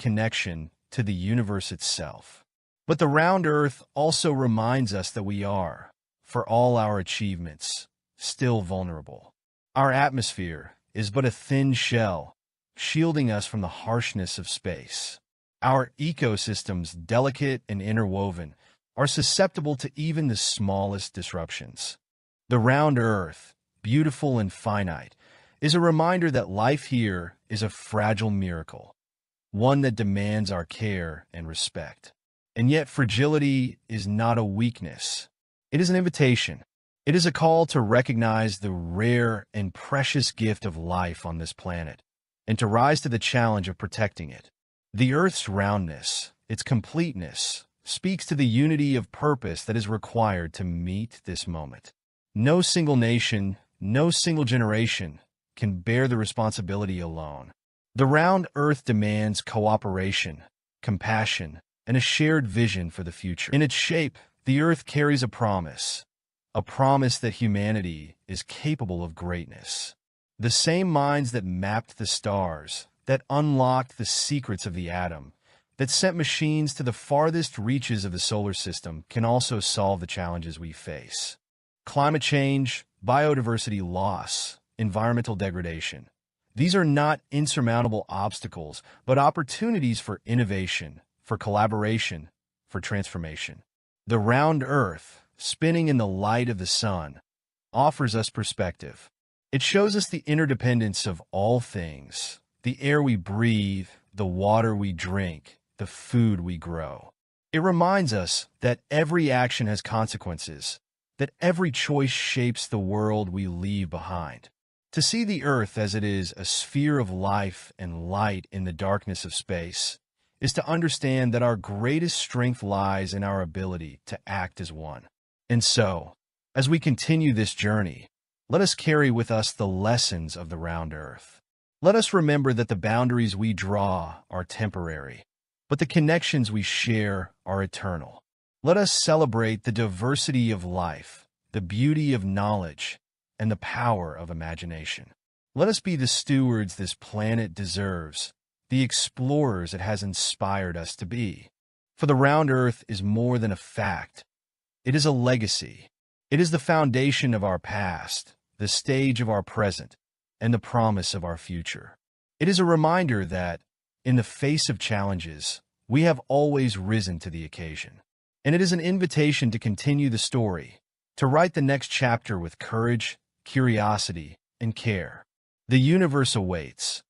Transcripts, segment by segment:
connection to the universe itself. But the round Earth also reminds us that we are, for all our achievements, still vulnerable. Our atmosphere is but a thin shell, shielding us from the harshness of space. Our ecosystems, delicate and interwoven, are susceptible to even the smallest disruptions. The round Earth, beautiful and finite, is a reminder that life here is a fragile miracle, one that demands our care and respect. And yet fragility is not a weakness. It is an invitation. It is a call to recognize the rare and precious gift of life on this planet, and to rise to the challenge of protecting it. The Earth's roundness, its completeness, speaks to the unity of purpose that is required to meet this moment. No single nation, no single generation can bear the responsibility alone. The round Earth demands cooperation, compassion, and a shared vision for the future. In its shape, the Earth carries a promise that humanity is capable of greatness. The same minds that mapped the stars, that unlocked the secrets of the atom, that sent machines to the farthest reaches of the solar system can also solve the challenges we face. Climate change, biodiversity loss, environmental degradation. These are not insurmountable obstacles, but opportunities for innovation, for collaboration, for transformation. The round Earth, spinning in the light of the sun, offers us perspective. It shows us the interdependence of all things, the air we breathe, the water we drink, the food we grow. It reminds us that every action has consequences, that every choice shapes the world we leave behind. To see the Earth as it is, a sphere of life and light in the darkness of space, is to understand that our greatest strength lies in our ability to act as one. And so, as we continue this journey, let us carry with us the lessons of the round Earth. Let us remember that the boundaries we draw are temporary, but the connections we share are eternal. Let us celebrate the diversity of life, the beauty of knowledge, and the power of imagination. Let us be the stewards this planet deserves, the explorers it has inspired us to be. For the round Earth is more than a fact. It is a legacy. It is the foundation of our past, the stage of our present, and the promise of our future. It is a reminder that, in the face of challenges, we have always risen to the occasion. And it is an invitation to continue the story, to write the next chapter with courage, curiosity, and care. The universe awaits,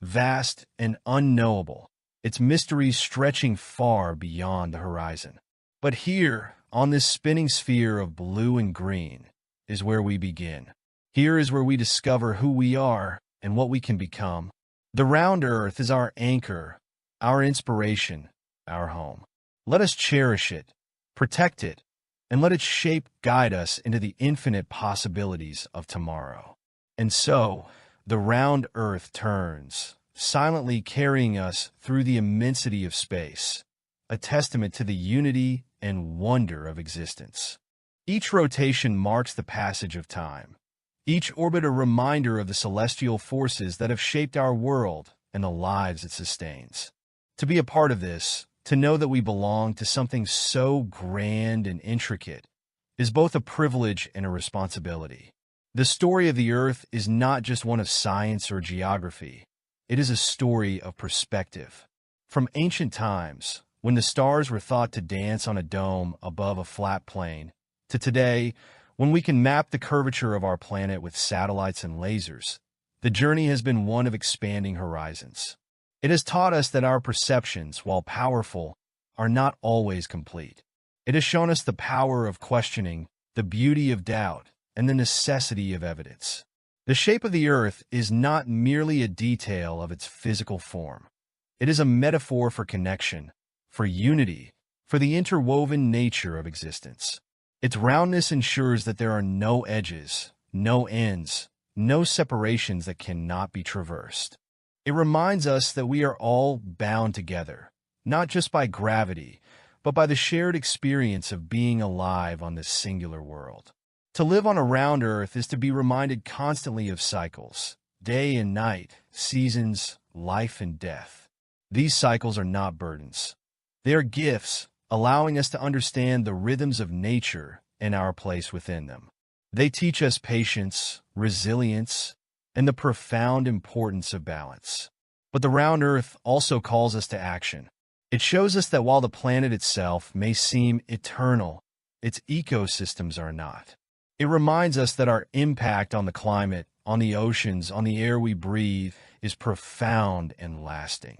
vast and unknowable, its mysteries stretching far beyond the horizon. But here, on this spinning sphere of blue and green, is where we begin. Here is where we discover who we are and what we can become. The round Earth is our anchor, our inspiration, our home. Let us cherish it, protect it, and let its shape guide us into the infinite possibilities of tomorrow. And so, the round Earth turns, silently carrying us through the immensity of space, a testament to the unity and wonder of existence. Each rotation marks the passage of time, each orbit a reminder of the celestial forces that have shaped our world and the lives it sustains. To be a part of this, to know that we belong to something so grand and intricate, is both a privilege and a responsibility. The story of the Earth is not just one of science or geography. It is a story of perspective. From ancient times, when the stars were thought to dance on a dome above a flat plain, to today, when we can map the curvature of our planet with satellites and lasers, the journey has been one of expanding horizons. It has taught us that our perceptions, while powerful, are not always complete. It has shown us the power of questioning, the beauty of doubt, and the necessity of evidence. The shape of the Earth is not merely a detail of its physical form. It is a metaphor for connection, for unity, for the interwoven nature of existence. Its roundness ensures that there are no edges, no ends, no separations that cannot be traversed. It reminds us that we are all bound together, not just by gravity, but by the shared experience of being alive on this singular world. To live on a round Earth is to be reminded constantly of cycles, day and night, seasons, life and death. These cycles are not burdens. They are gifts, allowing us to understand the rhythms of nature and our place within them. They teach us patience, resilience, and the profound importance of balance. But the round Earth also calls us to action. It shows us that while the planet itself may seem eternal, its ecosystems are not. It reminds us that our impact on the climate, on the oceans, on the air we breathe, is profound and lasting.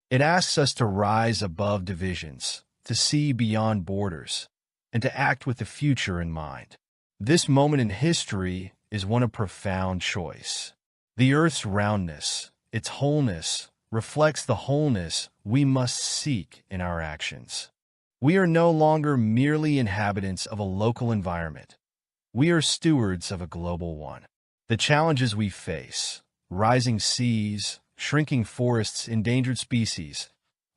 It asks us to rise above divisions, to see beyond borders, and to act with the future in mind. This moment in history is one of profound choice. The Earth's roundness, its wholeness, reflects the wholeness we must seek in our actions. We are no longer merely inhabitants of a local environment. We are stewards of a global one. The challenges we face, rising seas, shrinking forests, endangered species,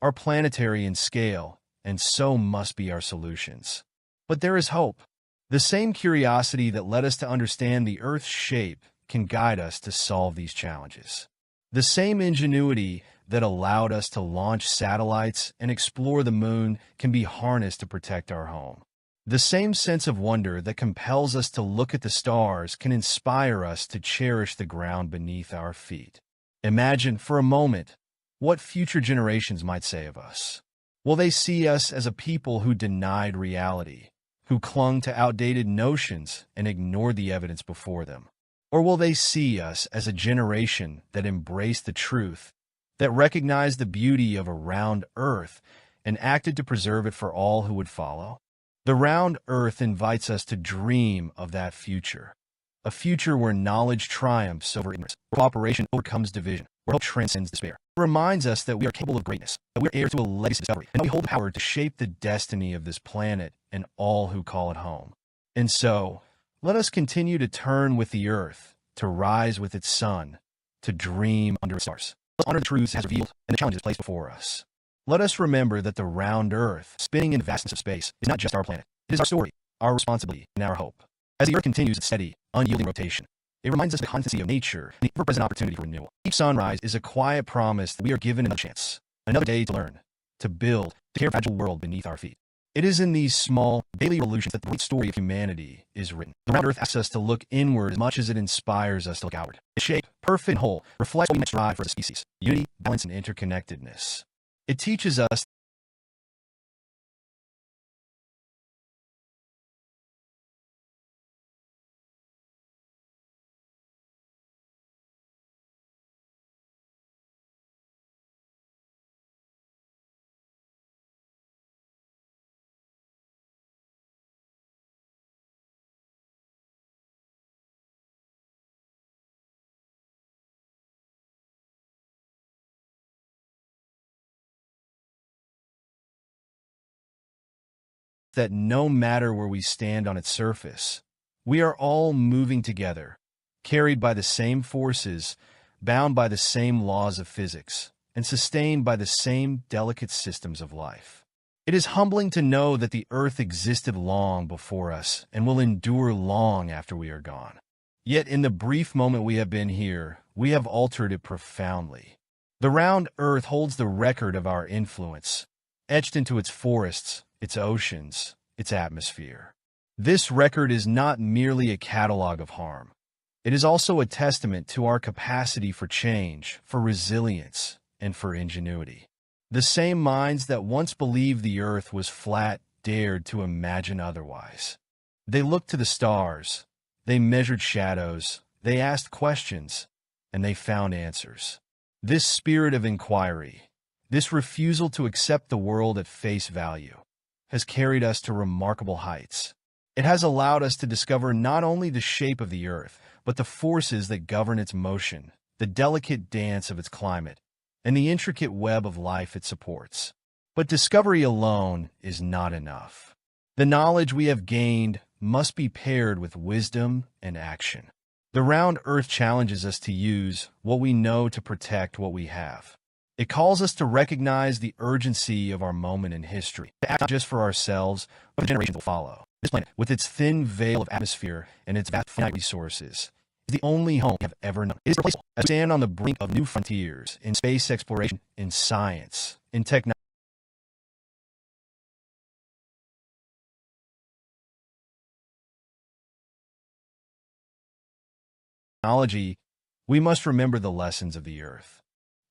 are planetary in scale, and so must be our solutions. But there is hope. The same curiosity that led us to understand the Earth's shape can guide us to solve these challenges. The same ingenuity that allowed us to launch satellites and explore the moon can be harnessed to protect our home. The same sense of wonder that compels us to look at the stars can inspire us to cherish the ground beneath our feet. Imagine for a moment what future generations might say of us. Will they see us as a people who denied reality, who clung to outdated notions and ignored the evidence before them? Or will they see us as a generation that embraced the truth, that recognized the beauty of a round Earth and acted to preserve it for all who would follow? The round Earth invites us to dream of that future, a future where knowledge triumphs over ignorance, where cooperation overcomes division, where hope transcends despair. It reminds us that we are capable of greatness, that we are heirs to a legacy of discovery, and that we hold the power to shape the destiny of this planet and all who call it home. And so, let us continue to turn with the Earth, to rise with its sun, to dream under its stars. Let's honor the truths it has revealed and the challenges placed before us. Let us remember that the round Earth, spinning in the vastness of space, is not just our planet. It is our story, our responsibility, and our hope. As the Earth continues its steady, unyielding rotation, it reminds us of the constancy of nature and the ever-present opportunity for renewal. Each sunrise is a quiet promise that we are given another chance, another day to learn, to build, to care for the fragile world beneath our feet. It is in these small, daily revolutions that the great story of humanity is written. The round Earth asks us to look inward as much as it inspires us to look outward. Its shape, perfect and whole, reflects what we must strive for as a species: unity, balance, and interconnectedness. It teaches us that no matter where we stand on its surface, we are all moving together, carried by the same forces, bound by the same laws of physics, and sustained by the same delicate systems of life. It is humbling to know that the Earth existed long before us and will endure long after we are gone. Yet in the brief moment we have been here, we have altered it profoundly. The round Earth holds the record of our influence, etched into its forests, its oceans, its atmosphere. This record is not merely a catalog of harm. It is also a testament to our capacity for change, for resilience, and for ingenuity. The same minds that once believed the Earth was flat dared to imagine otherwise. They looked to the stars, they measured shadows, they asked questions, and they found answers. This spirit of inquiry, this refusal to accept the world at face value, has carried us to remarkable heights. It has allowed us to discover not only the shape of the Earth, but the forces that govern its motion, the delicate dance of its climate, and the intricate web of life it supports. But discovery alone is not enough. The knowledge we have gained must be paired with wisdom and action. The round Earth challenges us to use what we know to protect what we have. It calls us to recognize the urgency of our moment in history, to act not just for ourselves, but for the generations that will follow. This planet, with its thin veil of atmosphere and its vast finite resources, is the only home we have ever known. It is irreplaceable. As we stand on the brink of new frontiers in space exploration, in science, in technology, we must remember the lessons of the Earth.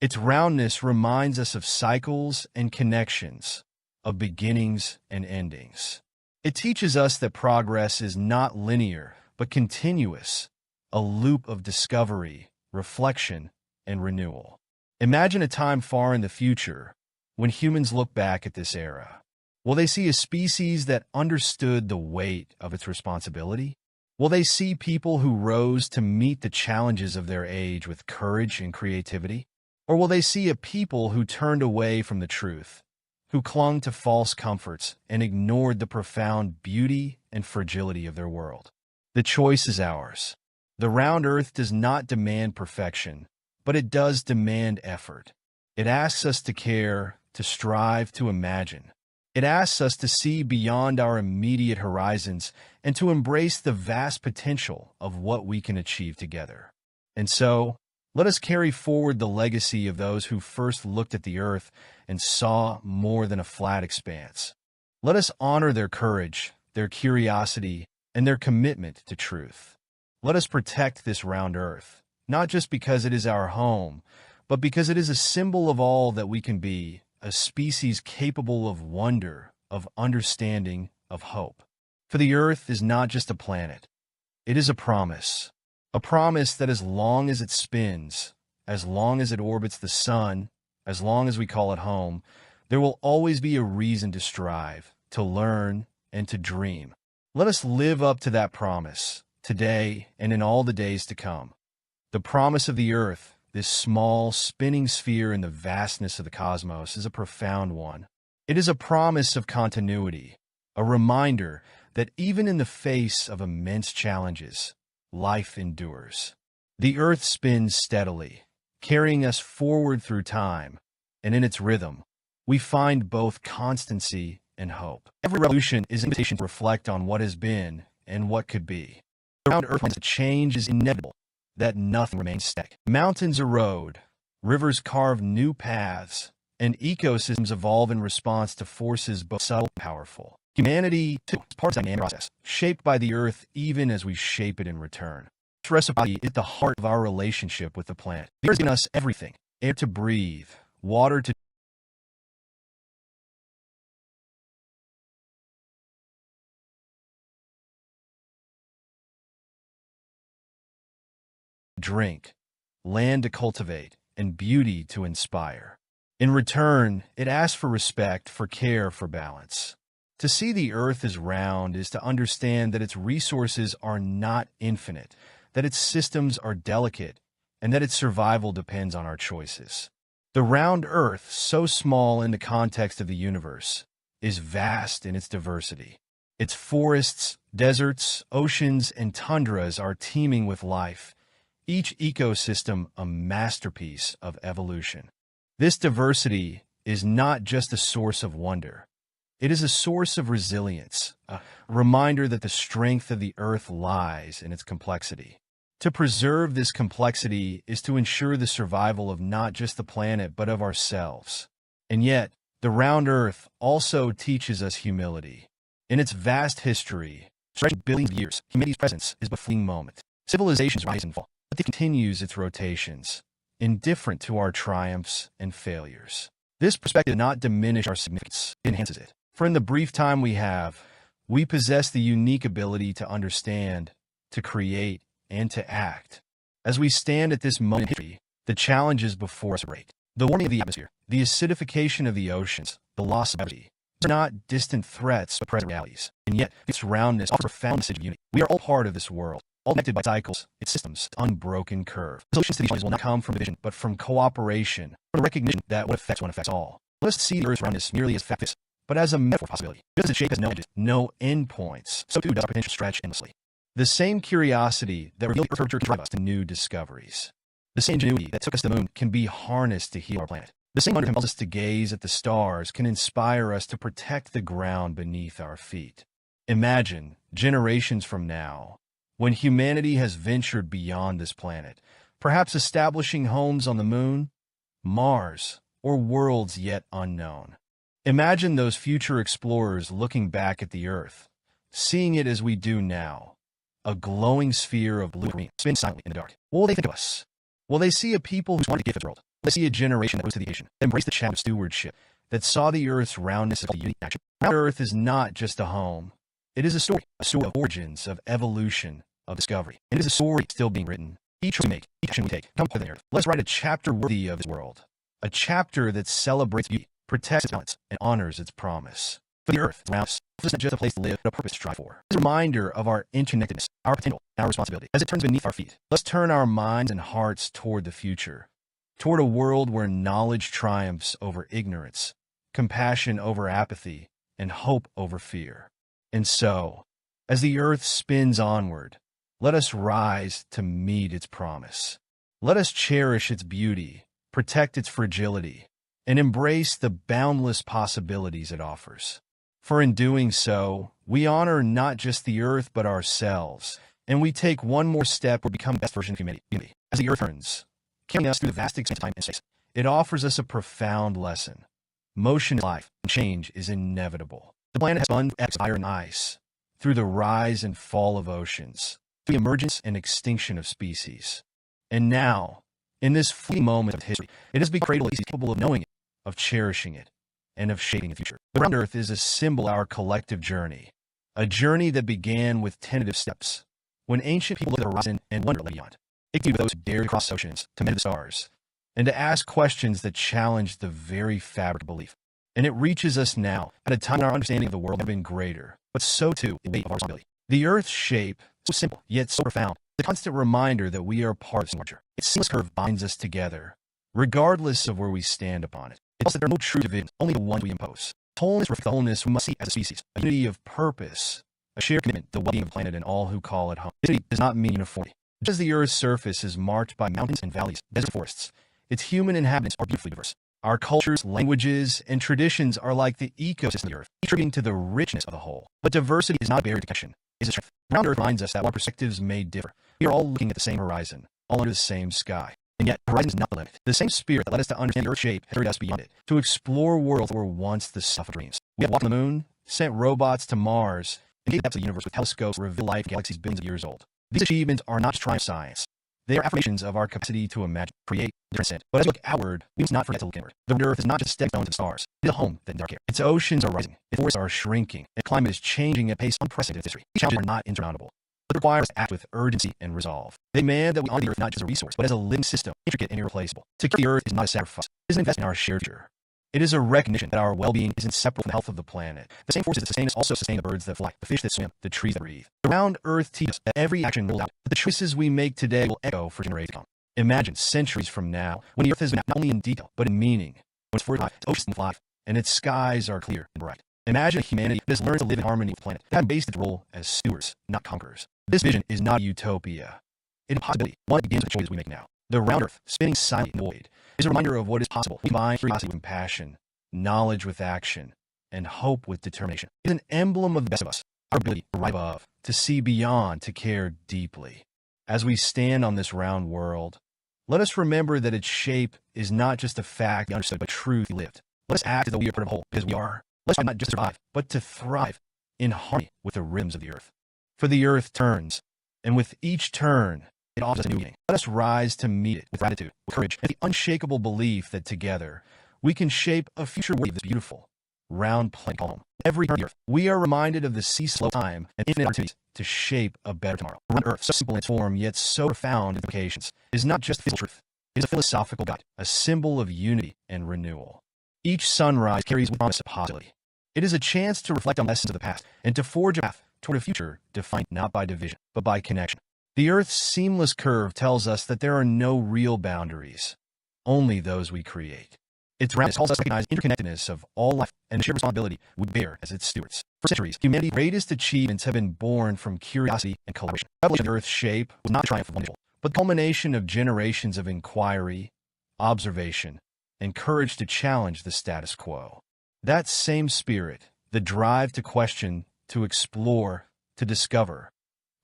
Its roundness reminds us of cycles and connections, of beginnings and endings. It teaches us that progress is not linear, but continuous, a loop of discovery, reflection, and renewal. Imagine a time far in the future when humans look back at this era. Will they see a species that understood the weight of its responsibility? Will they see people who rose to meet the challenges of their age with courage and creativity? Or will they see a people who turned away from the truth, who clung to false comforts and ignored the profound beauty and fragility of their world? The choice is ours. The round earth does not demand perfection, but it does demand effort. It asks us to care, to strive, to imagine. It asks us to see beyond our immediate horizons and to embrace the vast potential of what we can achieve together. And so, let us carry forward the legacy of those who first looked at the earth and saw more than a flat expanse. Let us honor their courage, their curiosity, and their commitment to truth. Let us protect this round earth, not just because it is our home, but because it is a symbol of all that we can be, a species capable of wonder, of understanding, of hope. For the earth is not just a planet. It is a promise that as long as it spins, as long as it orbits the sun, as long as we call it home, there will always be a reason to strive, to learn, and to dream. Let us live up to that promise, today and in all the days to come. The promise of the earth, this small, spinning sphere in the vastness of the cosmos, is a profound one. It is a promise of continuity, a reminder that even in the face of immense challenges, life endures. The earth spins steadily, carrying us forward through time, and in its rhythm, we find both constancy and hope. Every revolution is an invitation to reflect on what has been and what could be. The round earth finds that change is inevitable, that nothing remains static. Mountains erode, rivers carve new paths, and ecosystems evolve in response to forces both subtle and powerful. Humanity, too, is part of the dynamic process, shaped by the earth even as we shape it in return. This reciprocity is at the heart of our relationship with the planet. The earth has given us everything: air to breathe, water to drink, land to cultivate, and beauty to inspire. In return, it asks for respect, for care, for balance. To see the earth as round is to understand that its resources are not infinite, that its systems are delicate, and that its survival depends on our choices. The round earth, so small in the context of the universe, is vast in its diversity. Its forests, deserts, oceans, and tundras are teeming with life, each ecosystem a masterpiece of evolution. This diversity is not just a source of wonder. It is a source of resilience, a reminder that the strength of the earth lies in its complexity. To preserve this complexity is to ensure the survival of not just the planet, but of ourselves. And yet, the round earth also teaches us humility. In its vast history, stretching billions of years, humanity's presence is but a fleeting moment. Civilizations rise and fall, but it continues its rotations, indifferent to our triumphs and failures. This perspective does not diminish our significance, it enhances it. For in the brief time we have, we possess the unique ability to understand, to create, and to act. As we stand at this moment in history, the challenges before us are great. The warming of the atmosphere, the acidification of the oceans, the loss of biodiversity, these are not distant threats but present realities. And yet, its roundness offers a profound message of unity. We are all part of this world, all connected by cycles, its systems, its unbroken curve. Solutions to these challenges will not come from division, but from cooperation, from the recognition that what affects one affects all. Let us see the Earth's roundness merely as facts, but as a metaphor possibility. Just as its shape has no edges, no endpoints, so too does our potential stretch endlessly. The same curiosity that revealed the Earth's curvature can drive us to new discoveries. The same ingenuity that took us to the moon can be harnessed to heal our planet. The same wonder that compels us to gaze at the stars can inspire us to protect the ground beneath our feet. Imagine, generations from now, when humanity has ventured beyond this planet, perhaps establishing homes on the moon, Mars, or worlds yet unknown. Imagine those future explorers looking back at the Earth, seeing it as we do now, a glowing sphere of blue-green, spinning silently in the dark. What will they think of us? Will they see a people who wanted to give the world? Will they see a generation that rose to the occasion, that embraced the challenge of stewardship, that saw the Earth's roundness as a unique action? Round Earth is not just a home. It is a story of origins, of evolution, of discovery. It is a story still being written. Each choice we make, each action we take, come further than Earth. Let's write a chapter worthy of this world, a chapter that celebrates beauty, protects its balance, and honors its promise. For the Earth around us is not just a place to live, but a purpose to strive for. It's a reminder of our interconnectedness, our potential, and our responsibility. As it turns beneath our feet, let's turn our minds and hearts toward the future, toward a world where knowledge triumphs over ignorance, compassion over apathy, and hope over fear. And so, as the Earth spins onward, let us rise to meet its promise. Let us cherish its beauty, protect its fragility, and embrace the boundless possibilities it offers. For in doing so, we honor not just the Earth but ourselves, and we take one more step toward becoming the best version of humanity. As the Earth turns, carrying us through the vast expanse of time and space, it offers us a profound lesson. Motion is life, and change is inevitable. The planet has spun through fire and ice, through the rise and fall of oceans, through the emergence and extinction of species. And now, in this fleeting moment of history, it has become a cradle capable of knowing it, of cherishing it, and of shaping the future. The round Earth is a symbol of our collective journey, a journey that began with tentative steps, when ancient people looked at the horizon and wondered beyond. It continued with those who dared to cross oceans, to measure the stars, and to ask questions that challenged the very fabric of belief. And it reaches us now, at a time when our understanding of the world has been greater, but so too the weight of our responsibility. The Earth's shape, so simple, yet so profound, the constant reminder that we are part of something larger. Its seamless curve binds us together, regardless of where we stand upon it. It tells us that there are no true divisions, only the ones we impose. Wholeness reflects the wholeness we must see as a species, a unity of purpose, a shared commitment to the well-being of the planet and all who call it home. This unity does not mean uniformity. Just as the Earth's surface is marked by mountains and valleys, deserts and forests, its human inhabitants are beautifully diverse. Our cultures, languages, and traditions are like the ecosystem of the Earth, contributing to the richness of the whole. But diversity is not a barrier to connection. It is a strength. Round Earth reminds us that while perspectives may differ, we are all looking at the same horizon, all under the same sky. And yet, the horizon is not the limit. The same spirit that led us to understand the Earth's shape has carried us beyond it, to explore worlds that were once the stuff of dreams. We have walked on the moon, sent robots to Mars, and gained the depths of the universe with telescopes that reveal life in galaxies billions of years old. These achievements are not just triumphs of science. They are affirmations of our capacity to imagine, create, and transcend. But as we look outward, we must not forget to look inward. The Earth is not just a stepping stone to the stars. It is a home that in dark air. Its oceans are rising, its forests are shrinking, and climate is changing at a pace unprecedented in history. These challenges are not insurmountable, but require us to act with urgency and resolve. They demand that we honor the Earth not just as a resource, but as a living system, intricate and irreplaceable. To care for the Earth is not a sacrifice. It is an investment in our shared future. It is a recognition that our well-being is inseparable from the health of the planet. The same forces that sustain us also sustain the birds that fly, the fish that swim, the trees that breathe. The round Earth teaches us that every action will out, but the choices we make today will echo for generations to come. Imagine centuries from now, when the Earth has been not only in detail, but in meaning, when it's fertile, its oceans life, and its skies are clear and bright. Imagine a humanity that has learned to live in harmony with the planet, that has embraced its role as stewards, not conquerors. This vision is not a utopia. It is a possibility, one that begins with the choices we make now. The round Earth, spinning silently in the void, is a reminder of what is possible. We combine curiosity with compassion, knowledge with action, and hope with determination. It is an emblem of the best of us, our ability to rise above, to see beyond, to care deeply. As we stand on this round world, let us remember that its shape is not just a fact we understood, but truth we lived. Let us act as though we are part of a whole, because we are. Let us try not just to survive, but to thrive in harmony with the rhythms of the Earth. For the Earth turns, and with each turn, it offers us a new beginning. Let us rise to meet it with gratitude, with courage, and the unshakable belief that together we can shape a future worthy of this beautiful, round planet called home. Every turn of the Earth, we are reminded of the ceaseless time and infinite opportunities to shape a better tomorrow. Round Earth, so simple in its form, yet so profound in its implications, is not just physical truth. It is a philosophical guide, a symbol of unity and renewal. Each sunrise carries with promise of possibility. It is a chance to reflect on lessons of the past and to forge a path toward a future defined not by division, but by connection. The Earth's seamless curve tells us that there are no real boundaries, only those we create. Its roundness calls us to recognize interconnectedness of all life and the shared responsibility we bear as its stewards. For centuries, humanity's greatest achievements have been born from curiosity and collaboration. The revelation of the Earth's shape was not the triumph of one individual, but the culmination of generations of inquiry, observation, and courage to challenge the status quo. That same spirit, the drive to question, to explore, to discover,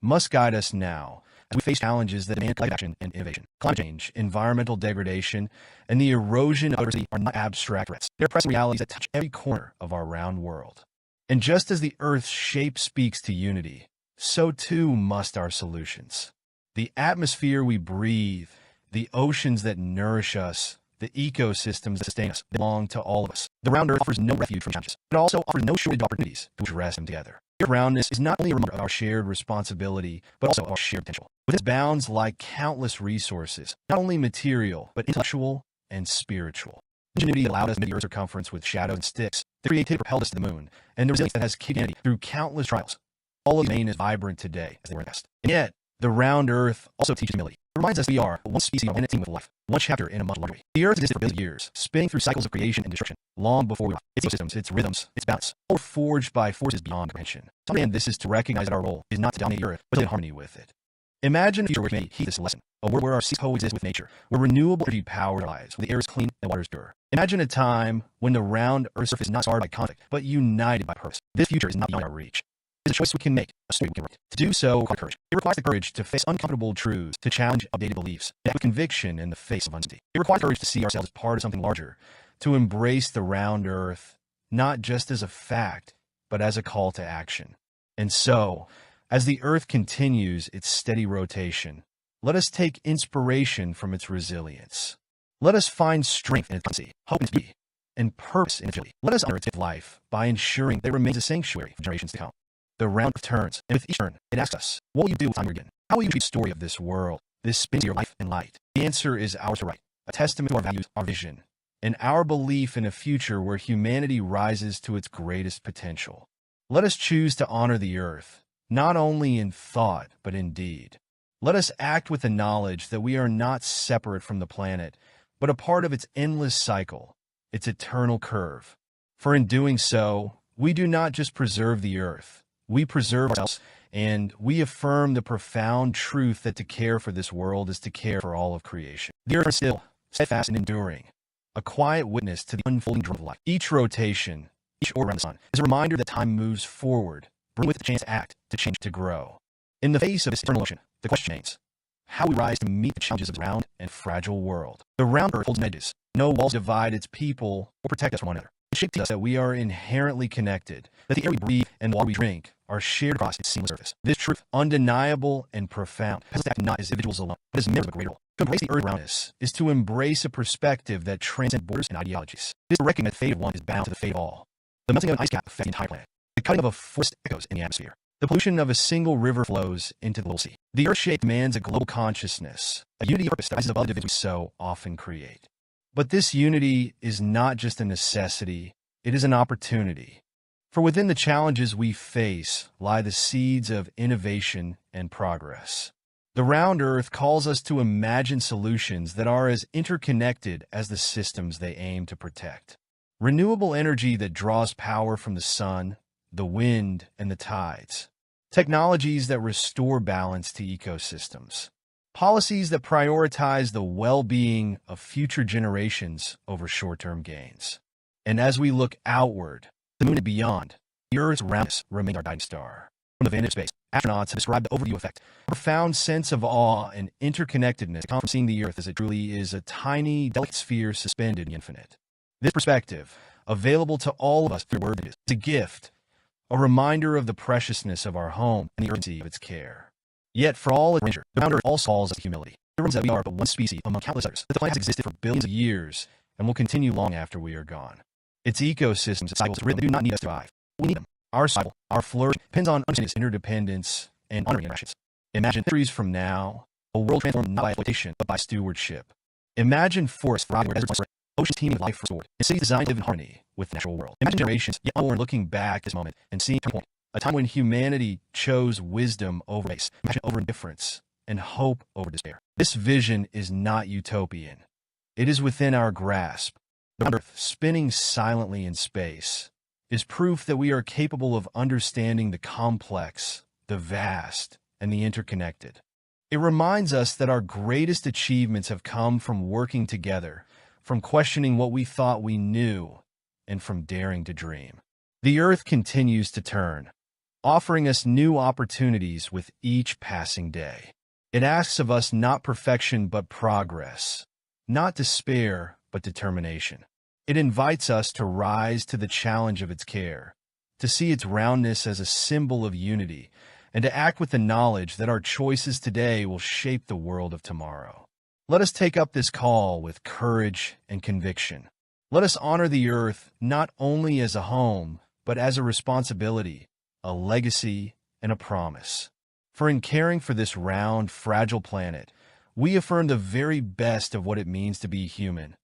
must guide us now as we face challenges that demand collective action and innovation. Climate change, environmental degradation, and the erosion of biodiversity are not abstract threats. They're pressing realities that touch every corner of our round world. And just as the Earth's shape speaks to unity, so too must our solutions. The atmosphere we breathe, the oceans that nourish us, the ecosystems that sustain us belong to all of us. The round Earth offers no refuge from challenges. It also offers no shortage of opportunities to address them together. Your roundness is not only a reminder of our shared responsibility, but also of our shared potential. With its bounds lie countless resources, not only material, but intellectual and spiritual. Ingenuity allowed us to meet the Earth's circumference with shadows and sticks. The creativity propelled us to the moon, and the resilience that has carried humanity through countless trials. All of these remain as vibrant today as they were in the past. And yet, the round Earth also teaches humility. It reminds us we are one species in a team with life, one chapter in a much larger way. The Earth existed for billions of years, spinning through cycles of creation and destruction, long before we were. Its ecosystems, its rhythms, its balance, all were forged by forces beyond comprehension. To understand this is to recognize that our role is not to dominate the Earth, but to live in harmony with it. Imagine a future which may heed this lesson, a world where our seas coexist with nature, where renewable energy powers our lives, where the air is clean and the water is pure. Imagine a time when the round Earth's surface is not scarred by conflict, but united by purpose. This future is not beyond our reach. It is a choice we can make, a story we can write. To do so requires courage. It requires the courage to face uncomfortable truths, to challenge outdated beliefs, and have conviction in the face of uncertainty. It requires courage to see ourselves as part of something larger, to embrace the round Earth, not just as a fact, but as a call to action. And so, as the Earth continues its steady rotation, let us take inspiration from its resilience. Let us find strength in its constancy, hope in its beauty, and purpose in its agility. Let us honor its life by ensuring that it remains a sanctuary for generations to come. The round Earth turns, and with each turn, it asks us, what will you do with time you're given? How will you treat the story of this world, this space of your life and light? The answer is ours to write, a testament to our values, our vision, and our belief in a future where humanity rises to its greatest potential. Let us choose to honor the Earth, not only in thought, but in deed. Let us act with the knowledge that we are not separate from the planet, but a part of its endless cycle, its eternal curve. For in doing so, we do not just preserve the Earth, we preserve ourselves, and we affirm the profound truth that to care for this world is to care for all of creation. The Earth is still, steadfast and enduring, a quiet witness to the unfolding drama of life. Each rotation, each orbit around the sun, is a reminder that time moves forward, bringing with it the chance to act, to change, to grow. In the face of this eternal ocean, the question remains, how we rise to meet the challenges of this round and fragile world. The round Earth holds no edges. No walls divide its people or protect us from one another. It shapes us that we are inherently connected, that the air we breathe and water we drink are shared across its seamless surface. This truth, undeniable and profound, has us to act not as individuals alone, but as members of a greater whole. To embrace the Earth around us is to embrace a perspective that transcends borders and ideologies. It is to recognize that the fate of one is bound to the fate of all. The melting of an ice cap affects the entire planet. The cutting of a forest echoes in the atmosphere. The pollution of a single river flows into the global sea. The Earth shape demands a global consciousness, a unity of purpose that rises above the divisions we so often create. But this unity is not just a necessity, it is an opportunity. For within the challenges we face lie the seeds of innovation and progress. The round Earth calls us to imagine solutions that are as interconnected as the systems they aim to protect. Renewable energy that draws power from the sun, the wind, and the tides. Technologies that restore balance to ecosystems. Policies that prioritize the well-being of future generations over short-term gains. And as we look outward, the moon and beyond, the Earth's roundness remains our guiding star. From the vantage of space, astronauts have described the overview effect, a profound sense of awe and interconnectedness that comes from seeing the Earth as it truly is a tiny, delicate sphere suspended in the infinite. This perspective, available to all of us through word images, is a gift, a reminder of the preciousness of our home and the urgency of its care. Yet, for all its grandeur, the round Earth also calls us to humility. It reminds us that we are but one species among countless others, that the planet has existed for billions of years and will continue long after we are gone. Its ecosystems and cycles do not need us to survive. We need them. Our survival, our flourishing, depends on understanding its interdependence and honoring interactions. Imagine centuries from now, a world transformed not by exploitation, but by stewardship. Imagine forests thriving where deserts once spread, oceans teeming with life restored, and cities designed to live in harmony with the natural world. Imagine generations yet unborn looking back at this moment and seeing a turning point, a time when humanity chose wisdom over race, compassion over indifference, and hope over despair. This vision is not utopian. It is within our grasp. The Earth, spinning silently in space, is proof that we are capable of understanding the complex, the vast, and the interconnected. It reminds us that our greatest achievements have come from working together, from questioning what we thought we knew, and from daring to dream. The Earth continues to turn, offering us new opportunities with each passing day. It asks of us not perfection but progress, not despair but determination. It invites us to rise to the challenge of its care, to see its roundness as a symbol of unity, and to act with the knowledge that our choices today will shape the world of tomorrow. Let us take up this call with courage and conviction. Let us honor the earth not only as a home, but as a responsibility, a legacy, and a promise. For in caring for this round, fragile planet, we affirm the very best of what it means to be human,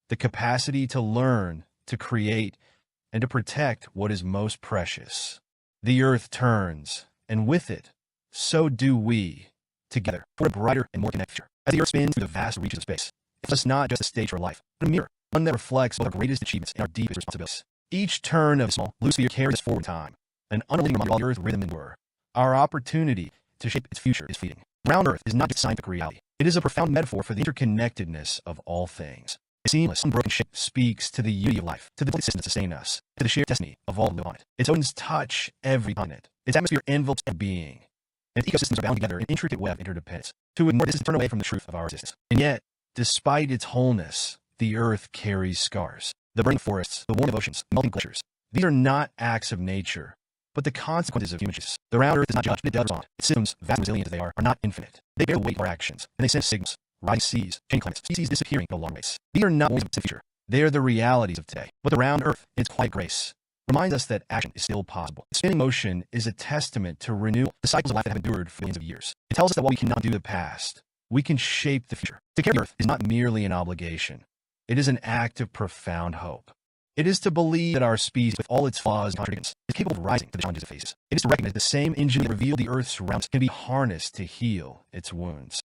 the capacity to learn, to create, and to protect what is most precious. The earth turns, and with it, so do we, together, for a brighter and more connected future. As the earth spins through the vast reaches of space, it's just not just a stage for life, but a mirror, one that reflects both our greatest achievements and our deepest responsibilities. Each turn of a small, loose sphere carries us forward in time, an unending reminder of all the earth's rhythm and whir. Our opportunity to shape its future is fleeting. Round Earth is not just scientific reality. It is a profound metaphor for the interconnectedness of all things. Its seamless, unbroken shape speaks to the unity of life, to the systems that sustain us, to the shared destiny of all who live on it. Its oceans touch every continent. Its atmosphere envelopes every being. And its ecosystems are bound together in an intricate web of interdependence. To ignore this is to turn away from the truth of our existence. And yet, despite its wholeness, the Earth carries scars. The burning forests, the warming of oceans, the melting glaciers. These are not acts of nature, but the consequences of human choices. The round Earth is not judged, but it does respond. Its systems, vast and resilient as they are not infinite. They bear the weight of our actions, and they send signals. Rising seas, changing climates, species disappearing at a long race. These are not warnings of the future. They are the realities of today. But the round Earth, in its quiet grace, reminds us that action is still possible. Spinning motion is a testament to renewal, the cycles of life that have endured for millions of years. It tells us that while we cannot do the past, we can shape the future. To care for the Earth is not merely an obligation. It is an act of profound hope. It is to believe that our species, with all its flaws and contradictions, is capable of rising to the challenges it faces. It is to recognize the same engine that revealed the Earth's surroundings can be harnessed to heal its wounds.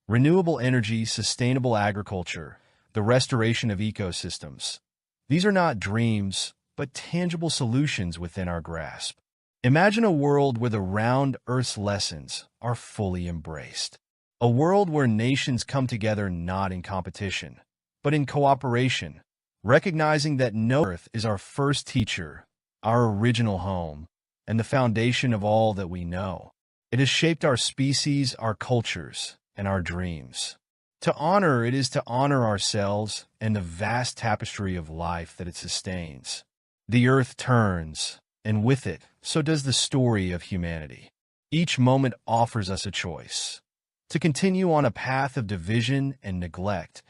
Renewable energy, sustainable agriculture, the restoration of ecosystems. These are not dreams, but tangible solutions within our grasp. Imagine a world where the round Earth's lessons are fully embraced. A world where nations come together not in competition, but in cooperation, recognizing that no Earth is our first teacher, our original home, and the foundation of all that we know. It has shaped our species, our cultures, and our dreams. To honor it is to honor ourselves and the vast tapestry of life that it sustains. The Earth turns, and with it, so does the story of humanity. Each moment offers us a choice: to continue on a path of division and neglect,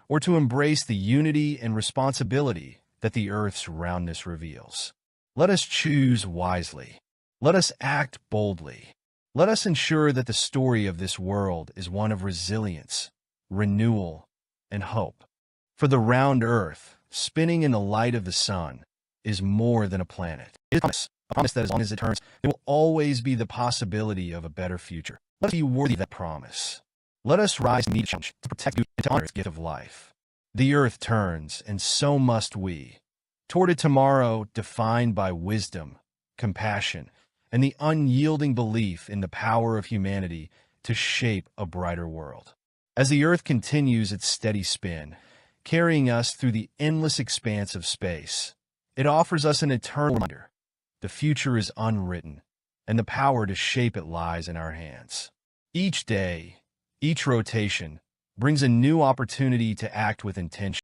or to embrace the unity and responsibility that the Earth's roundness reveals. Let us choose wisely. Let us act boldly. Let us ensure that the story of this world is one of resilience, renewal, and hope. For the round Earth, spinning in the light of the sun, is more than a planet. It is a promise that as long as it turns, there will always be the possibility of a better future. Let us be worthy of that promise. Let us rise to meet the challenge, to protect and to honor its gift of life. The Earth turns, and so must we, toward a tomorrow defined by wisdom, compassion, and the unyielding belief in the power of humanity to shape a brighter world. As the Earth continues its steady spin, carrying us through the endless expanse of space, it offers us an eternal reminder: the future is unwritten, and the power to shape it lies in our hands. Each day, each rotation, brings a new opportunity to act with intention.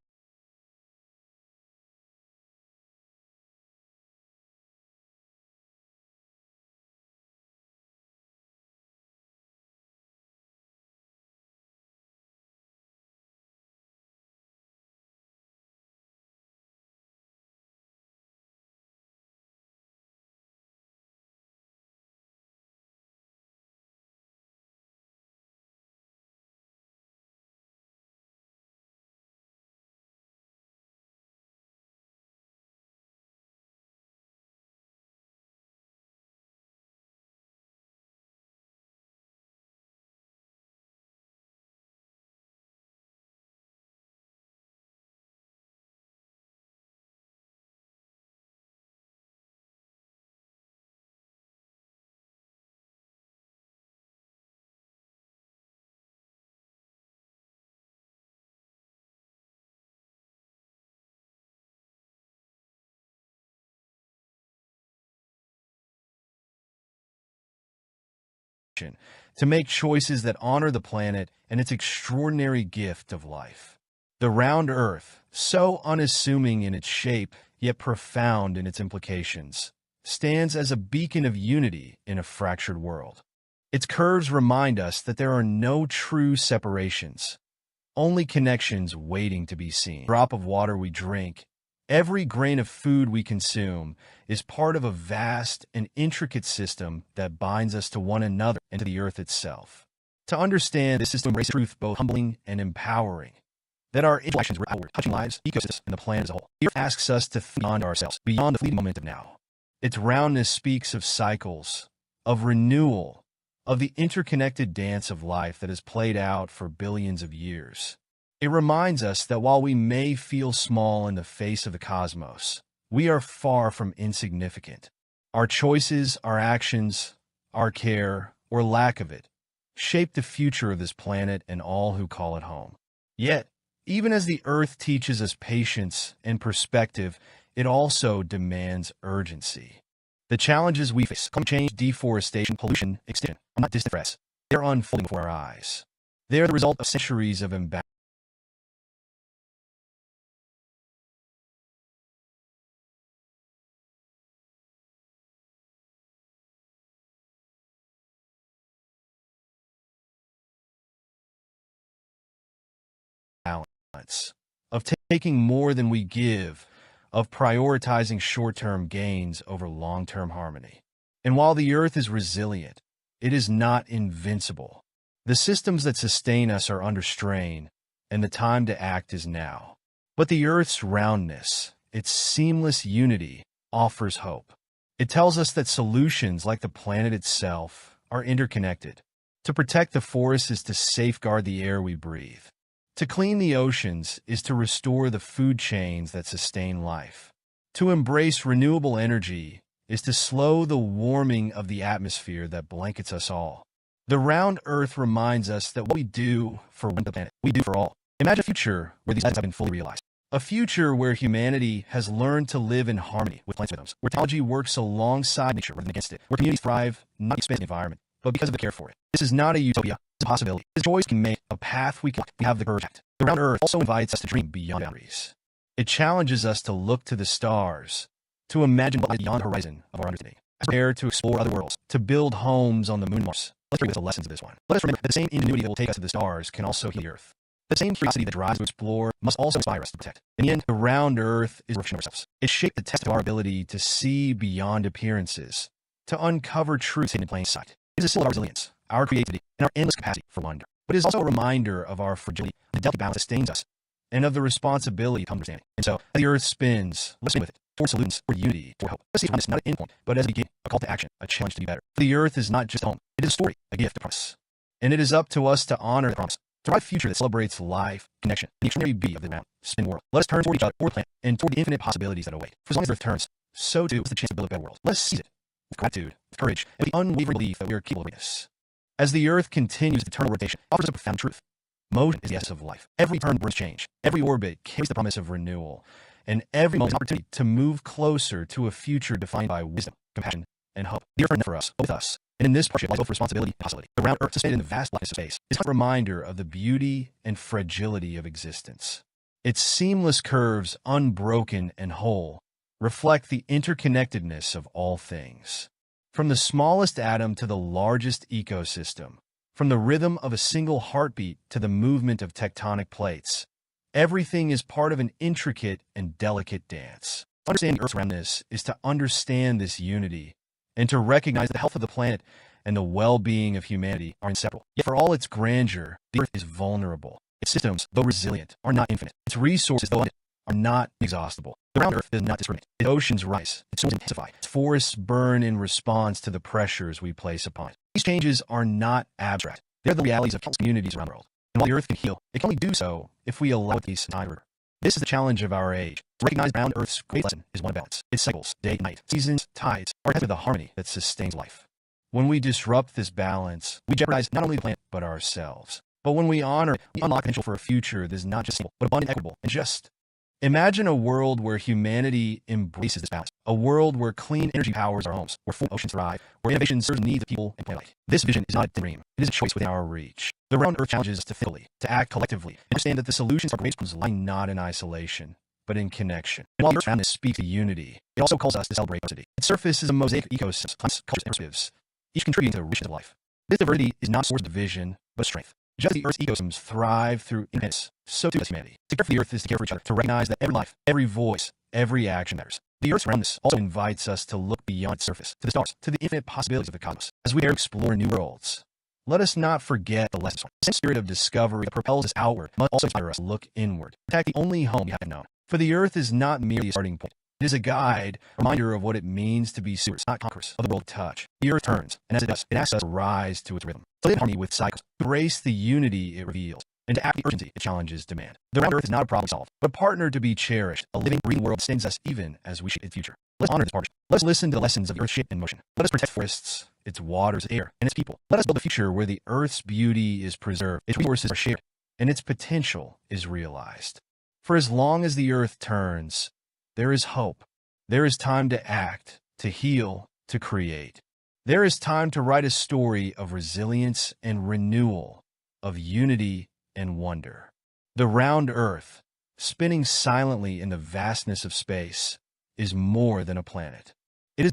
To make choices that honor the planet and its extraordinary gift of life. The round Earth, so unassuming in its shape, yet profound in its implications, stands as a beacon of unity in a fractured world. Its curves remind us that there are no true separations, only connections waiting to be seen. Every drop of water we drink, every grain of food we consume, is part of a vast and intricate system that binds us to one another and to the Earth itself. To understand this is to embrace truth both humbling and empowering, that our interactions were outward, touching lives, ecosystems, and the planet as a whole. The Earth asks us to think beyond ourselves, beyond the fleeting moment of now. Its roundness speaks of cycles, of renewal, of the interconnected dance of life that has played out for billions of years. It reminds us that while we may feel small in the face of the cosmos, we are far from insignificant. Our choices, our actions, our care, or lack of it, shape the future of this planet and all who call it home. Yet, even as the Earth teaches us patience and perspective, it also demands urgency. The challenges we face, climate change, deforestation, pollution, extinction, are not distant threats. They are unfolding before our eyes. They are the result of centuries of imbalance. Of taking more than we give, of prioritizing short-term gains over long-term harmony. And while the Earth is resilient, it is not invincible. The systems that sustain us are under strain, and the time to act is now. But the Earth's roundness, its seamless unity, offers hope. It tells us that solutions, like the planet itself, are interconnected. To protect the forests is to safeguard the air we breathe. To clean the oceans is to restore the food chains that sustain life. To embrace renewable energy is to slow the warming of the atmosphere that blankets us all. The round Earth reminds us that what we do for one planet, we do for all. Imagine a future where these lessons have been fully realized. A future where humanity has learned to live in harmony with plants and rhythms, where technology works alongside nature rather than against it, where communities thrive not because of the environment, but because of the care for it. This is not a utopia, it's a possibility. This choice can make a path we can walk. We have the courage to act. The round Earth also invites us to dream beyond boundaries. It challenges us to look to the stars, to imagine what lies beyond the horizon of our understanding, as we prepare to explore other worlds, to build homes on the moon and Mars. Let's bring the lessons of this one. Let us remember that the same ingenuity that will take us to the stars can also heal the Earth. The same curiosity that drives us to explore must also inspire us to protect. In the end, the round Earth is a reflection of ourselves. It shaped the test of our ability to see beyond appearances, to uncover truths hidden in plain sight. It is a symbol of our resilience, our creativity, and our endless capacity for wonder. But it is also a reminder of our fragility, the delicate balance that sustains us, and of the responsibility of understanding. And so, as the Earth spins, let's swim with it, toward solutions, toward unity, toward hope. Let's see it's not an endpoint, but as a beginning, a call to action, a challenge to be better. For the Earth is not just a home, it is a story, a gift, a promise. And it is up to us to honor the promise, to write a future that celebrates life, connection, the extraordinary beauty of the round, spin world. Let us turn toward each other, toward the planet, and toward the infinite possibilities that await. For as long as the Earth turns, so too is the chance to build a better world. Let us seize it with gratitude, with courage, and with the unwavering belief that we are capable of greatness. As the Earth continues its eternal rotation, it offers a profound truth. Motion is the essence of life. Every turn brings change. Every orbit carries the promise of renewal. And every moment is an opportunity to move closer to a future defined by wisdom, compassion, and hope. The Earth is for us, with us. And in this partnership lies both responsibility and possibility. The round Earth, suspended in the vast blackness of space, is a reminder of the beauty and fragility of existence. Its seamless curves, unbroken and whole, reflect the interconnectedness of all things. From the smallest atom to the largest ecosystem, from the rhythm of a single heartbeat to the movement of tectonic plates, everything is part of an intricate and delicate dance. Understanding Earth's roundness is to understand this unity and to recognize that the health of the planet and the well-being of humanity are inseparable. Yet for all its grandeur, the Earth is vulnerable. Its systems, though resilient, are not infinite. Its resources, though abundant, are not inexhaustible. The round Earth does not discriminate. Its oceans rise, its storms intensify, its forests burn in response to the pressures we place upon it. These changes are not abstract. They are the realities of countless communities around the world. And while the Earth can heal, it can only do so if we allow it peace and time. This is the challenge of our age. To recognize round Earth's great lesson is one of balance. Its cycles, day and night, seasons, tides, are tested with the harmony that sustains life. When we disrupt this balance, we jeopardize not only the planet, but ourselves. But when we honor it, we unlock potential for a future that is not just simple, but abundant, equitable, and just. Imagine a world where humanity embraces this balance. A world where clean energy powers our homes, where full oceans thrive, where innovation serves the needs of people and planet life. This vision is not a dream. It is a choice within our reach. The round Earth challenges us to think, to act collectively, and understand that the solutions to our greatest problems lie not in isolation, but in connection. And while Earth's roundness speaks to unity, it also calls us to celebrate diversity. Its surface is a mosaic of ecosystems, plants, cultures, and perspectives, each contributing to the richness of life. This diversity is not a source of division, but strength. Just as the Earth's ecosystems thrive through independence, so too does humanity. To care for the Earth is to care for each other, to recognize that every life, every voice, every action matters. The Earth's roundness also invites us to look beyond its surface, to the stars, to the infinite possibilities of the cosmos. As we dare explore new worlds, let us not forget the lessons. The same spirit of discovery that propels us outward must also inspire us to look inward, protect the only home we have known. For the Earth is not merely a starting point. It is a guide, a reminder of what it means to be stewards, not conquerors, of the world of touch. The Earth turns, and as it does, it asks us to rise to its rhythm, to live in harmony with cycles, to embrace the unity it reveals, and to act with the urgency it challenges demand. The round Earth is not a problem solved, but a partner to be cherished, a living, breathing world that sustains us even as we shape its future. Let's honor this partnership. Let's listen to the lessons of the Earth's shape and motion. Let us protect forests, its waters, air, and its people. Let us build a future where the Earth's beauty is preserved, its resources are shared, and its potential is realized. For as long as the Earth turns, there is hope. There is time to act, to heal, to create. There is time to write a story of resilience and renewal, of unity and wonder. The round Earth, spinning silently in the vastness of space, is more than a planet. It is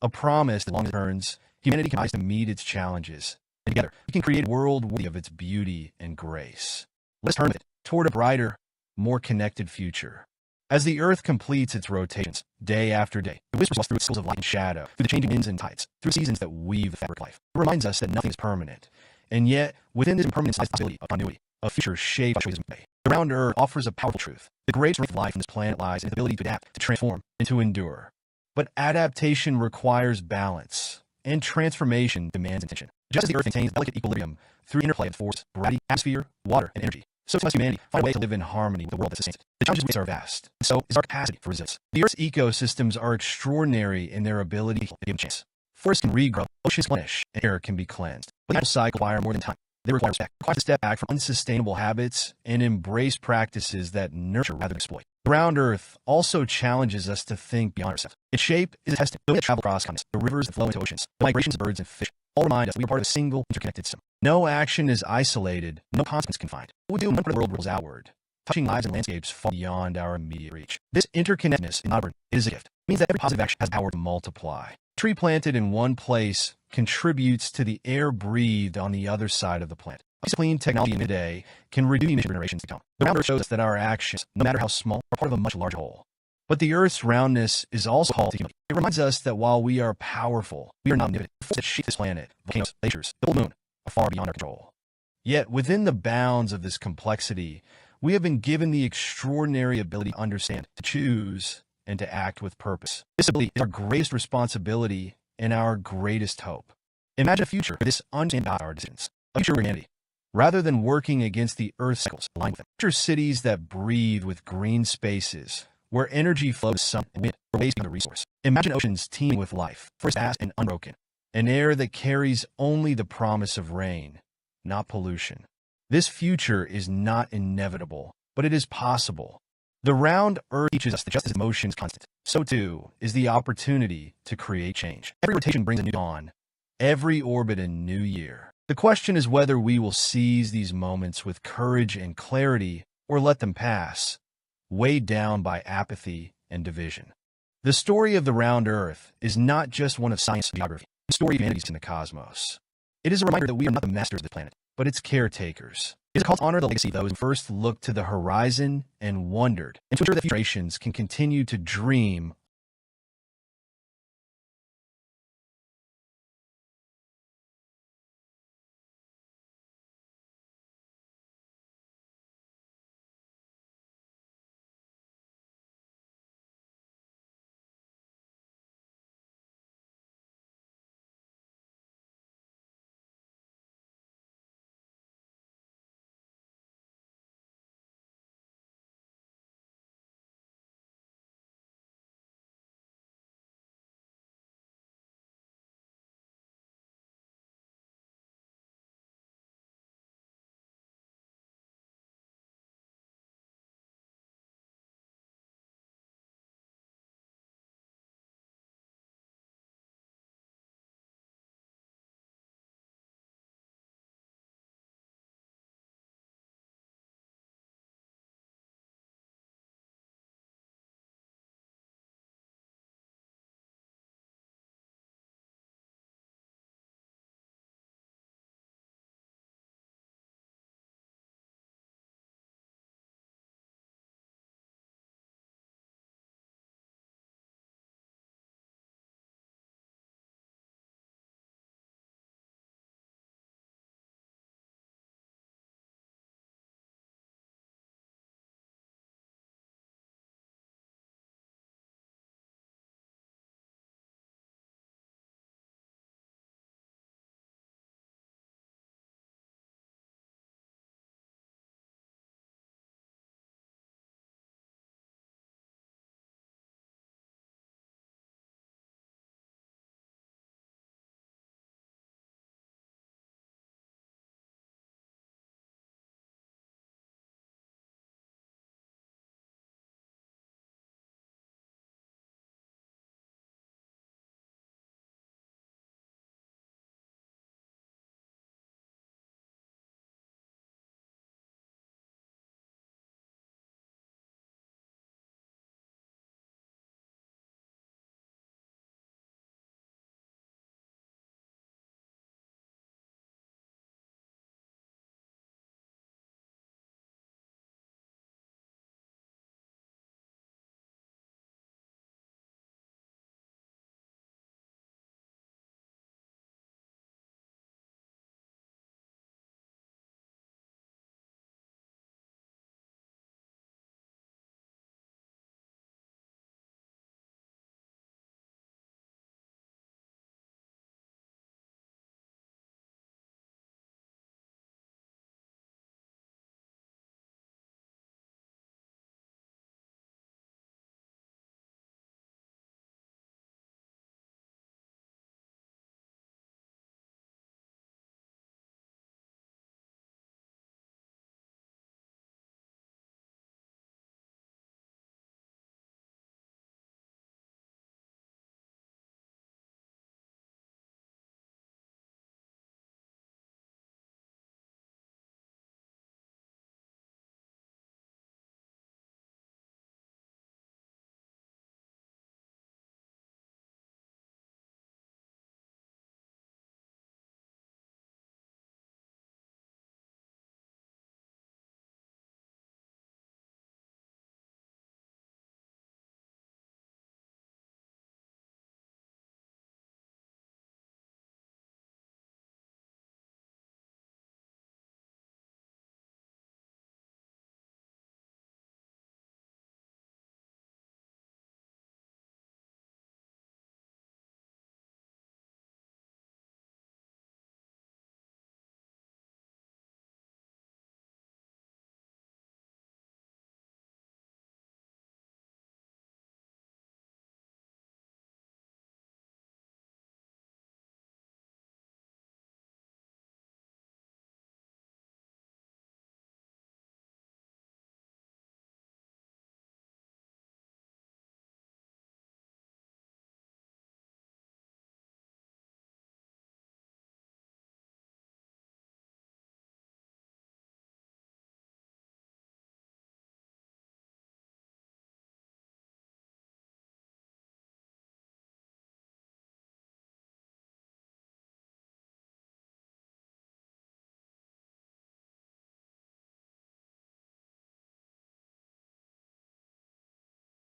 a promise that, as long as it turns, humanity can rise to meet its challenges. And together, we can create a world worthy of its beauty and grace. Let's turn with it toward a brighter, more connected future. As the Earth completes its rotations, day after day, it whispers to us through its cycles of light and shadow, through the changing winds and tides, through seasons that weave the fabric of life. It reminds us that nothing is permanent. And yet, within this impermanence lies the possibility of continuity, a future shaped by choices made. The round Earth offers a powerful truth. The great strength of life on this planet lies in its ability to adapt, to transform, and to endure. But adaptation requires balance, and transformation demands intention. Just as the Earth maintains a delicate equilibrium through interplay of force, gravity, atmosphere, water, and energy, so must humanity find a way to live in harmony with the world that sustains it. The challenges we face are vast, and so is our capacity for resilience. The Earth's ecosystems are extraordinary in their ability to give a chance. Forests can regrow, oceans replenish, and air can be cleansed. But the natural cycle requires more than time. They require respect. It requires to step back from unsustainable habits and embrace practices that nurture rather than exploit. The round Earth also challenges us to think beyond ourselves. Its shape is a testament. The way that travel across continents, the rivers that flow into oceans, the migrations of birds and fish, all remind us we are part of a single, interconnected system. No action is isolated, no consequence confined. What we do in one part of the world ripples outward, touching lives and landscapes far beyond our immediate reach. This interconnectedness is not a burden, it is a gift. It means that every positive action has the power to multiply. A tree planted in one place contributes to the air breathed on the other side of the planet. A piece of clean technology in today can reduce emission generations to come. The round Earth shows us that our actions, no matter how small, are part of a much larger whole. But the Earth's roundness is also called to humility. It reminds us that while we are powerful, we are not omnipotent. The forces that shape this planet, volcanoes, glaciers, the full moon, are far beyond our control. Yet, within the bounds of this complexity, we have been given the extraordinary ability to understand, to choose, and to act with purpose. This ability is our greatest responsibility and our greatest hope. Imagine a future where this understanding guides our decisions. A future where humanity, rather than working against the Earth's cycles, align with them. Picture cities that breathe with green spaces, where energy flows to sun and wind, where waste becomes a resource. Imagine oceans teeming with life, forests vast and unbroken, an air that carries only the promise of rain, not pollution. This future is not inevitable, but it is possible. The round Earth teaches us that just as motion is constant, so too is the opportunity to create change. Every rotation brings a new dawn, every orbit a new year. The question is whether we will seize these moments with courage and clarity or let them pass, weighed down by apathy and division. The story of the round Earth is not just one of science and geography, it's the story of humanity's in the cosmos. It is a reminder that we are not the masters of the planet, but its caretakers. It is a call to honor the legacy of those who first looked to the horizon and wondered, and to ensure that future generations can continue to dream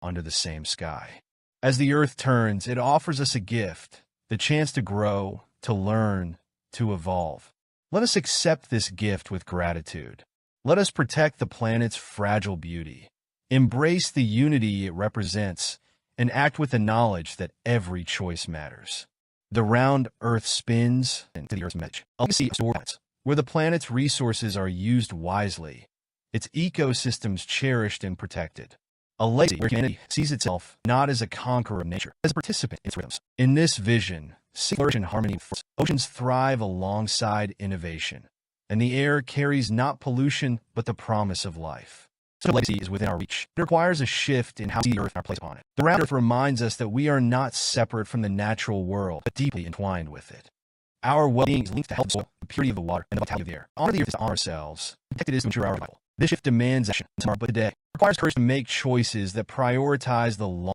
under the same sky. As the earth turns, it offers us a gift, the chance to grow, to learn, to evolve. Let us accept this gift with gratitude. Let us protect the planet's fragile beauty, embrace the unity it represents, and act with the knowledge that every choice matters. The round Earth spins into the Earth's edge, a legacy of stories where the planet's resources are used wisely, its ecosystems cherished and protected. A legacy where humanity sees itself not as a conqueror of nature, as a participant in its rhythms. In this vision, sea flourish in harmony with force. Oceans thrive alongside innovation, and the air carries not pollution but the promise of life. So legacy is within our reach. It requires a shift in how we see the earth and our place upon it. The round earth reminds us that we are not separate from the natural world, but deeply entwined with it. Our well-being is linked to health of the soil, the purity of the water, and the vitality of the air. Honor the earth is to honor ourselves. Protect it is to ensure our survival. This shift demands action tomorrow, but today. It requires courage to make choices that prioritize the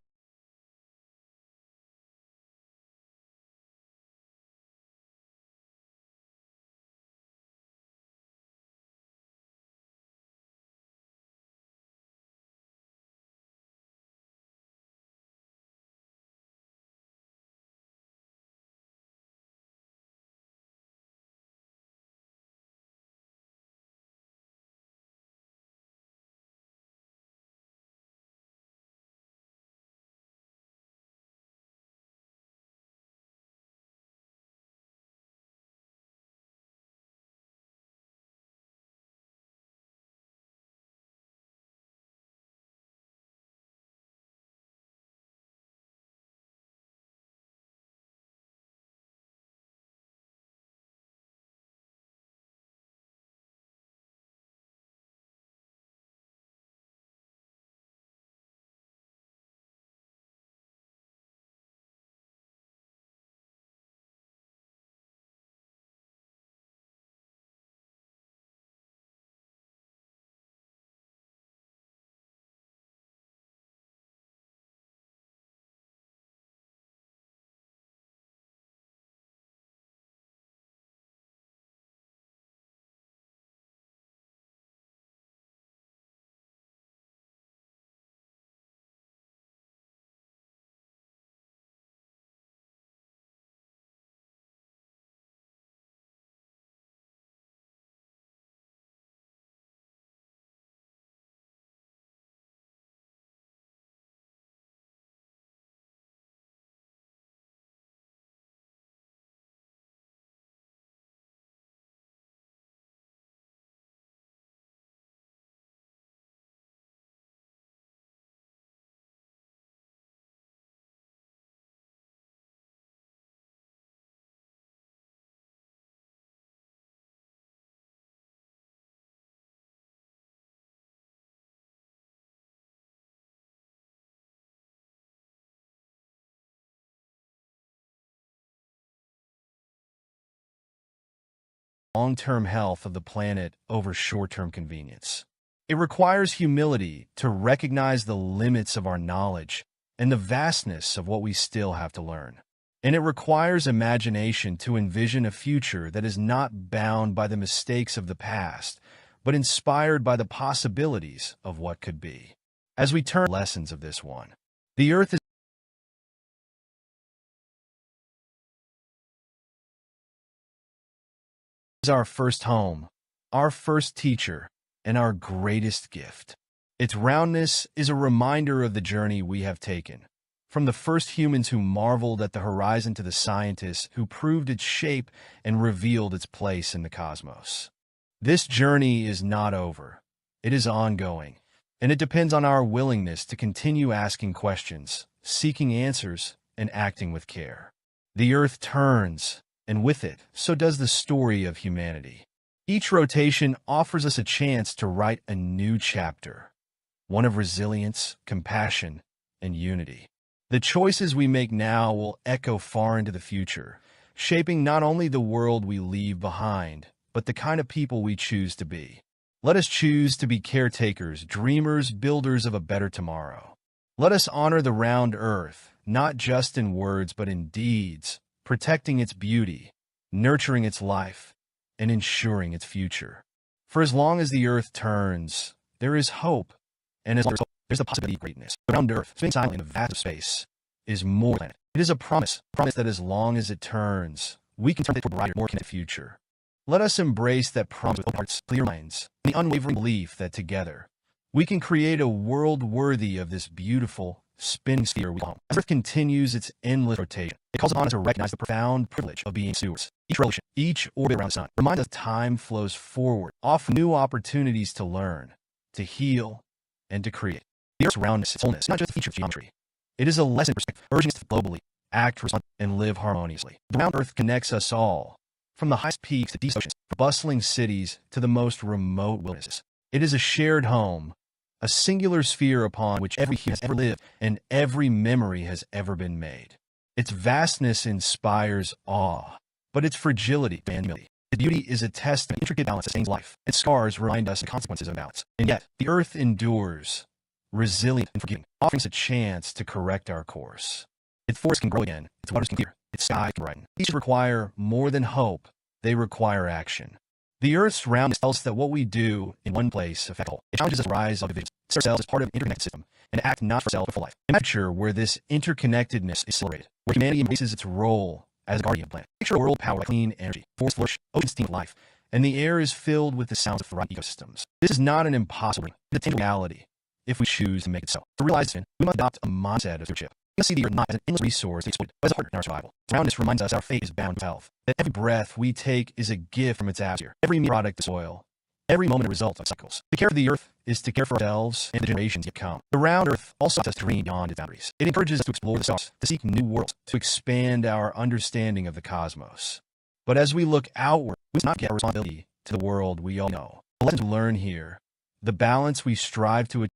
long-term health of the planet over short-term convenience. It requires humility to recognize the limits of our knowledge and the vastness of what we still have to learn. And it requires imagination to envision a future that is not bound by the mistakes of the past, but inspired by the possibilities of what could be. As we turn to lessons of this one, the Earth is our first home, our first teacher, and our greatest gift. Its roundness is a reminder of the journey we have taken, from the first humans who marveled at the horizon to the scientists who proved its shape and revealed its place in the cosmos. This journey is not over. It is ongoing, and it depends on our willingness to continue asking questions, seeking answers, and acting with care. The Earth turns, and with it, so does the story of humanity. Each rotation offers us a chance to write a new chapter, one of resilience, compassion, and unity. The choices we make now will echo far into the future, shaping not only the world we leave behind, but the kind of people we choose to be. Let us choose to be caretakers, dreamers, builders of a better tomorrow. Let us honor the round Earth, not just in words but in deeds, protecting its beauty, nurturing its life, and ensuring its future. For as long as the Earth turns, there is hope, and as long as there's the possibility of greatness. Around Earth, spinning silently in the vast of space, is more planet. It is a promise that as long as it turns, we can turn it toward a brighter, more connected future. Let us embrace that promise with open hearts, clear minds, and the unwavering belief that together, we can create a world worthy of this beautiful, spinning sphere we call home. As Earth continues its endless rotation, it calls upon us to recognize the profound privilege of being stewards. Each revolution, each orbit around the sun, reminds us time flows forward, offering new opportunities to learn, to heal, and to create. The Earth's roundness, its wholeness, is not just a feature of geometry. It is a lesson in perspective, urging us to globally act responsibly and live harmoniously. The round Earth connects us all, from the highest peaks to deep oceans, from bustling cities to the most remote wildernesses. It is a shared home, a singular sphere upon which every human has ever lived and every memory has ever been made. Its vastness inspires awe, but its fragility and humility. The beauty is a testament, intricate balance sustains life. Its scars remind us of the consequences of balance. And yet, the Earth endures, resilient and forgiving, offering us a chance to correct our course. Its forests can grow again, its waters can clear, its sky can brighten. These require more than hope, they require action. The Earth's roundness tells us that what we do in one place affects the whole. It challenges us to rise above divisions, see ourselves as part of an interconnected system, and act not for ourselves but for life. In a future where this interconnectedness is celebrated, where humanity embraces its role as a guardian of the planet. Picture a world powered by clean energy, forests flourish, oceans teem with life, and the air is filled with the sounds of thriving ecosystems. This is not an impossible dream, it's a tangible reality if we choose to make it so. To realize this, we must adopt a mindset of stewardship. We must see the Earth not as an endless resource to be exploited, but as a partner in our survival. Roundness reminds us our fate is bound with health, that every breath we take is a gift from its atmosphere, every product of soil, every moment a result of cycles. To care for the Earth is to care for ourselves and the generations yet come. The round Earth also helps us to dream beyond its boundaries. It encourages us to explore the stars, to seek new worlds, to expand our understanding of the cosmos. But as we look outward, we must not forget our responsibility to the world we all know. The lessons we learn here, the balance we strive to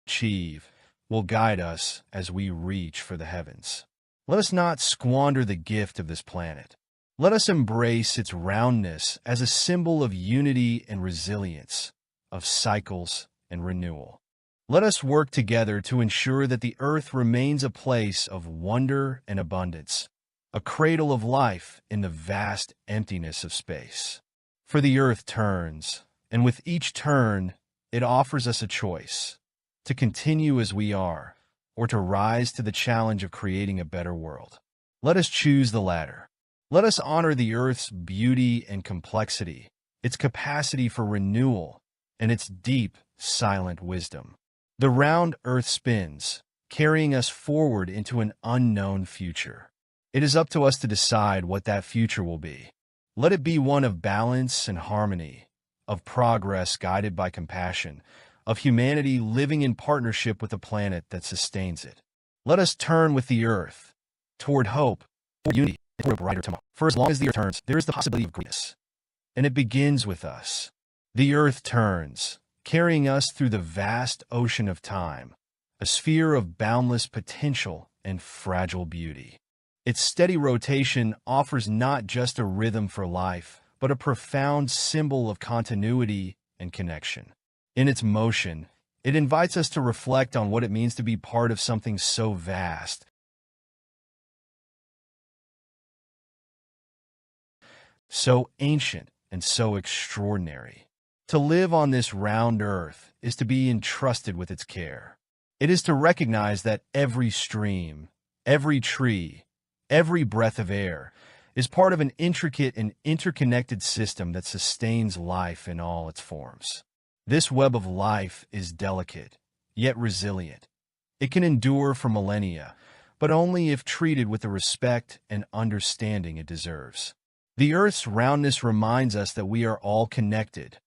achieve will guide us as we reach for the heavens. Let us not squander the gift of this planet. Let us embrace its roundness as a symbol of unity and resilience, of cycles and renewal. Let us work together to ensure that the Earth remains a place of wonder and abundance, a cradle of life in the vast emptiness of space. For the Earth turns, and with each turn, it offers us a choice: to continue as we are, or to rise to the challenge of creating a better world. Let us choose the latter. Let us honor the Earth's beauty and complexity, its capacity for renewal, and its deep, silent wisdom. The round Earth spins, carrying us forward into an unknown future. It is up to us to decide what that future will be. Let it be one of balance and harmony, of progress guided by compassion, of humanity living in partnership with the planet that sustains it. Let us turn with the Earth toward hope, toward unity, and toward a brighter tomorrow. For as long as the Earth turns, there is the possibility of greatness. And it begins with us. The Earth turns, carrying us through the vast ocean of time, a sphere of boundless potential and fragile beauty. Its steady rotation offers not just a rhythm for life, but a profound symbol of continuity and connection. In its motion, It invites us to reflect on what it means to be part of something so vast, so ancient, and so extraordinary. To live on this round earth is to be entrusted with its care. It is to recognize that every stream, every tree, every breath of air is part of an intricate and interconnected system that sustains life in all its forms. This web of life is delicate, yet resilient. It can endure for millennia, but only if treated with the respect and understanding it deserves. The Earth's roundness reminds us that we are all connected,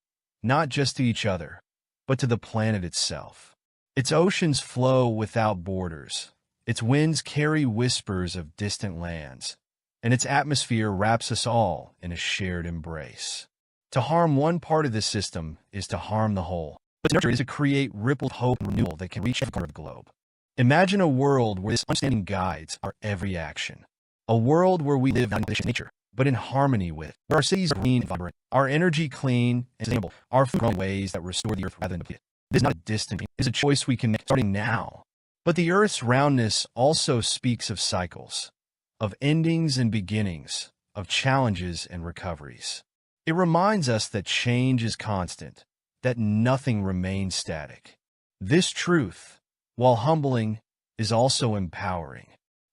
not just to each other, but to the planet itself. Its oceans flow without borders, its winds carry whispers of distant lands, and its atmosphere wraps us all in a shared embrace. To harm one part of this system is to harm the whole, but to nurture it is to create rippled hope and renewal that can reach every corner of the globe. Imagine a world where this understanding guides our every action. A world where we live not in competition with nature, but in harmony with it, where our cities are green and vibrant, our energy clean and sustainable, our food grown in ways that restore the earth rather than deplete it. This is not a distant dream, it is a choice we can make starting now. But the Earth's roundness also speaks of cycles, of endings and beginnings, of challenges and recoveries. It reminds us that change is constant, that nothing remains static. This truth, while humbling, is also empowering.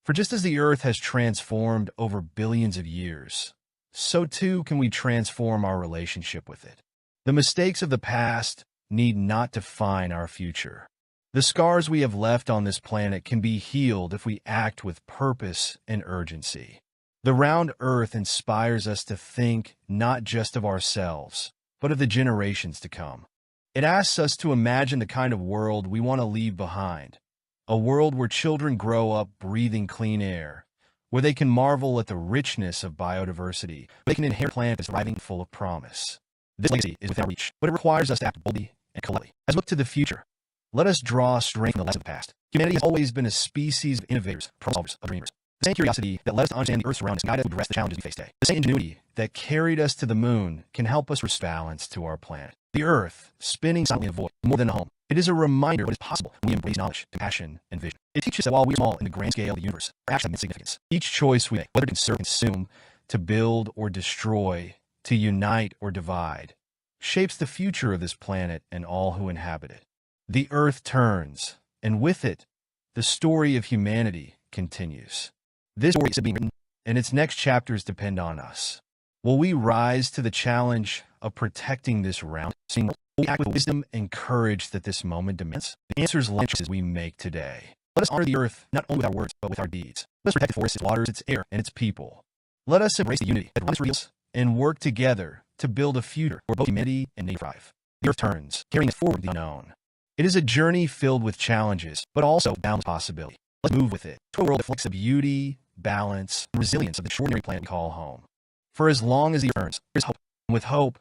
For just as the Earth has transformed over billions of years, so too can we transform our relationship with it. The mistakes of the past need not define our future. The scars we have left on this planet can be healed if we act with purpose and urgency. The round Earth inspires us to think not just of ourselves, but of the generations to come. It asks us to imagine the kind of world we want to leave behind, a world where children grow up breathing clean air, where they can marvel at the richness of biodiversity, where they can inherit a planet that's thriving and full of promise. This legacy is within our reach, but it requires us to act boldly and collectively. As we look to the future, let us draw strength from the lessons of the past. Humanity has always been a species of innovators, problem-solvers, of dreamers. The same curiosity that led us to understand the Earth's around us and guide us to address the challenges we face today. The same ingenuity that carried us to the moon can help us restore balance to our planet. The Earth, spinning silently in a void, more than a home. It is a reminder of what is possible when we embrace knowledge, compassion, and vision. It teaches that while we are small in the grand scale of the universe, our actions have insignificance. Each choice we make, whether to conserve or consume, to build or destroy, to unite or divide, shapes the future of this planet and all who inhabit it. The Earth turns, and with it, the story of humanity continues. This story is being written, and its next chapters depend on us. Will we rise to the challenge of protecting this round world? Will we act with wisdom and courage that this moment demands? The answers lie in the choices we make today. Let us honor the Earth not only with our words, but with our deeds. Let us protect the forests, its waters, its air, and its people. Let us embrace the unity that runs reals and work together to build a future where both humanity and nature thrive. The Earth turns, carrying us forward the unknown. It is a journey filled with challenges, but also boundless possibility. Let's move with it to a world that reflects the beauty, balance, and resilience of the extraordinary planet we call home. For as long as the Earth turns, there is hope. And with hope,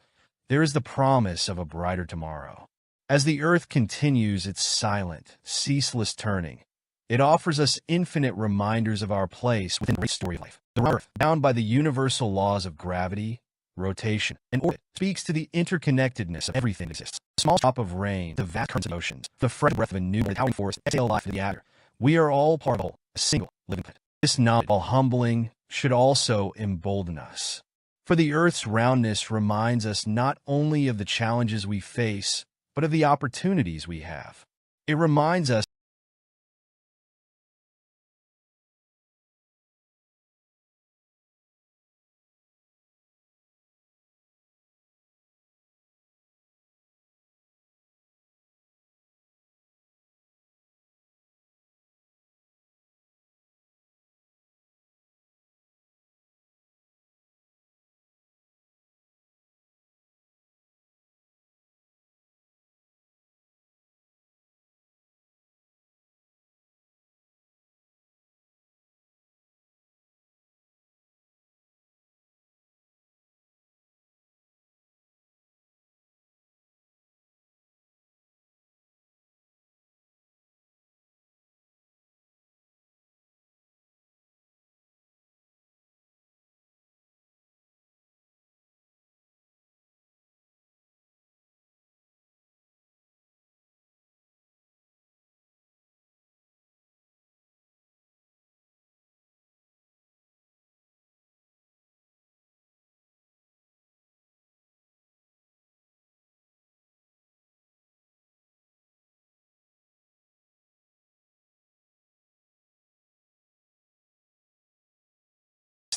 there is the promise of a brighter tomorrow. As the Earth continues its silent, ceaseless turning, it offers us infinite reminders of our place within the great story of life. The Earth, bound by the universal laws of gravity, rotation, and orbit, speaks to the interconnectedness of everything that exists. The small drop of rain, the vast currents of oceans, the fresh breath of a new and towering forest, exhale life into the atmosphere. We are all part of a whole, a single living planet. This knowledge, while humbling, should also embolden us. For the Earth's roundness reminds us not only of the challenges we face, but of the opportunities we have. It reminds us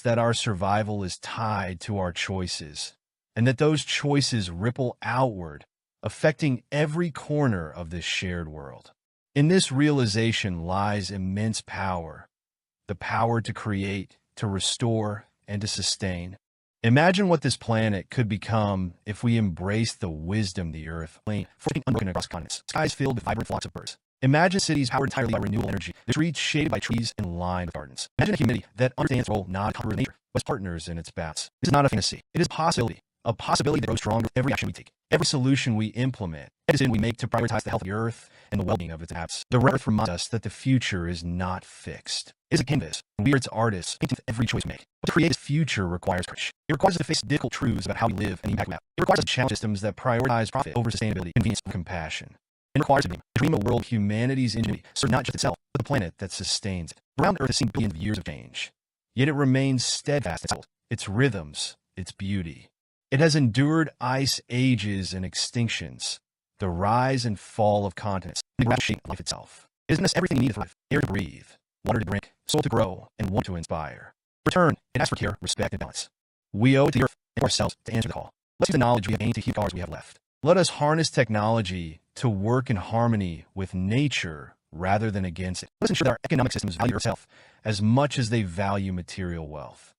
that our survival is tied to our choices, and that those choices ripple outward, affecting every corner of this shared world. In this realization lies immense power, the power to create, to restore, and to sustain. Imagine what this planet could become if we embraced the wisdom the Earth, floating unbroken across continents, skies filled with vibrant flocks of birds. Imagine cities powered entirely by renewable energy, the streets shaded by trees and lined with gardens. Imagine a community that understands its role not as conqueror of nature, but as partners in its battles. This is not a fantasy. It is a possibility that grows stronger with every action we take, every solution we implement, every decision we make to prioritize the health of the Earth and the well-being of its inhabitants. The Earth reminds us that the future is not fixed. It is a canvas, and we are its artists, painting with every choice we make. But to create this future requires courage. It requires us to face difficult truths about how we live and the impact we have. It requires us to challenge systems that prioritize profit over sustainability, convenience over compassion. It requires a dream of a world humanity's ingenuity serves not just itself, but the planet that sustains it. Around Earth has seen billions of years of change, yet it remains steadfast in its cycles, its rhythms, its beauty. It has endured ice ages and extinctions, the rise and fall of continents, and the gradual shape of life itself. It has given us everything we need to thrive: air to breathe, water to drink, soul to grow, and one to inspire. In return, it asks for care, respect, and balance. We owe it to the Earth and to ourselves to answer the call. Let's use the knowledge we have gained to heal the scars we have left. Let us harness technology to work in harmony with nature rather than against it. Let us ensure that our economic systems value Earth's health as much as they value material wealth.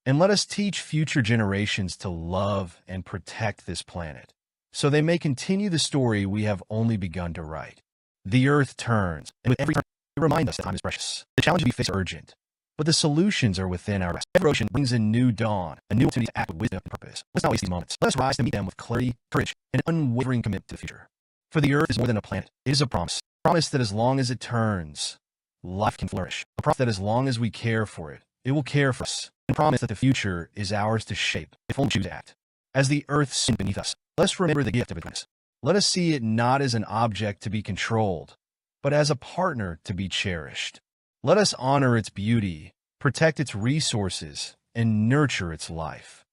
And let us teach future generations to love and protect this planet, so they may continue the story we have only begun to write. The Earth turns, and with every turn, it reminds us that time is precious. The challenges we face are urgent, but the solutions are within our grasp. Every ocean brings a new dawn, a new opportunity to act with wisdom and purpose. Let's not waste these moments. Let us rise to meet them with clarity, courage, and an unwavering commitment to the future. For the Earth is more than a planet. It is a promise. A promise that as long as it turns, life can flourish. A promise that as long as we care for it, it will care for us. And a promise that the future is ours to shape, if only we choose to act. As the Earth sinks beneath us, let us remember the gift of its goodness. Let us see it not as an object to be controlled, but as a partner to be cherished. Let us honor its beauty, protect its resources, and nurture its life.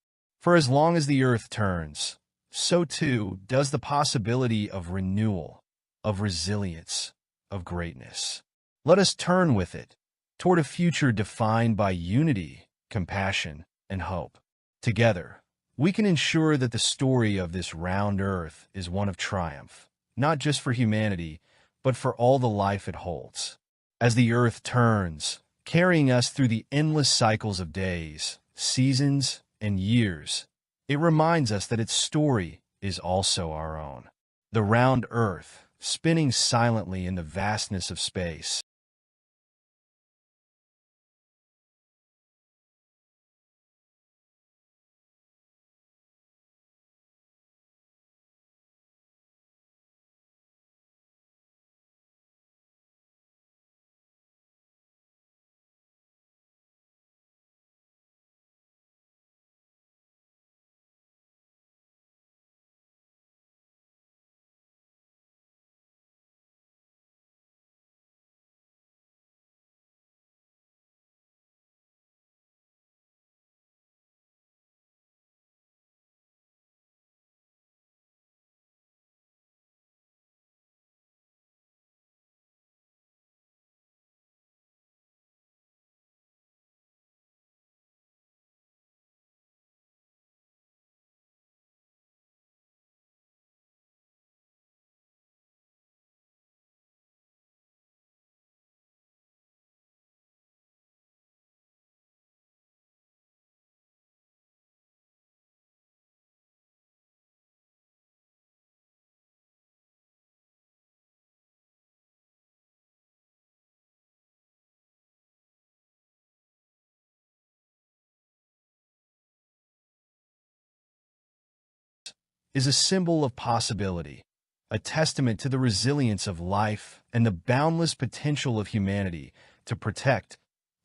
For as long as the Earth turns, so too does the possibility of renewal, of resilience, of greatness. Let us turn with it toward a future defined by unity, compassion, and hope. Together, we can ensure that the story of this round Earth is one of triumph, not just for humanity, but for all the life it holds. As the Earth turns, carrying us through the endless cycles of days, seasons, and years, it reminds us that its story is also our own. The round Earth, spinning silently in the vastness of space, is a symbol of possibility, a testament to the resilience of life and the boundless potential of humanity to protect,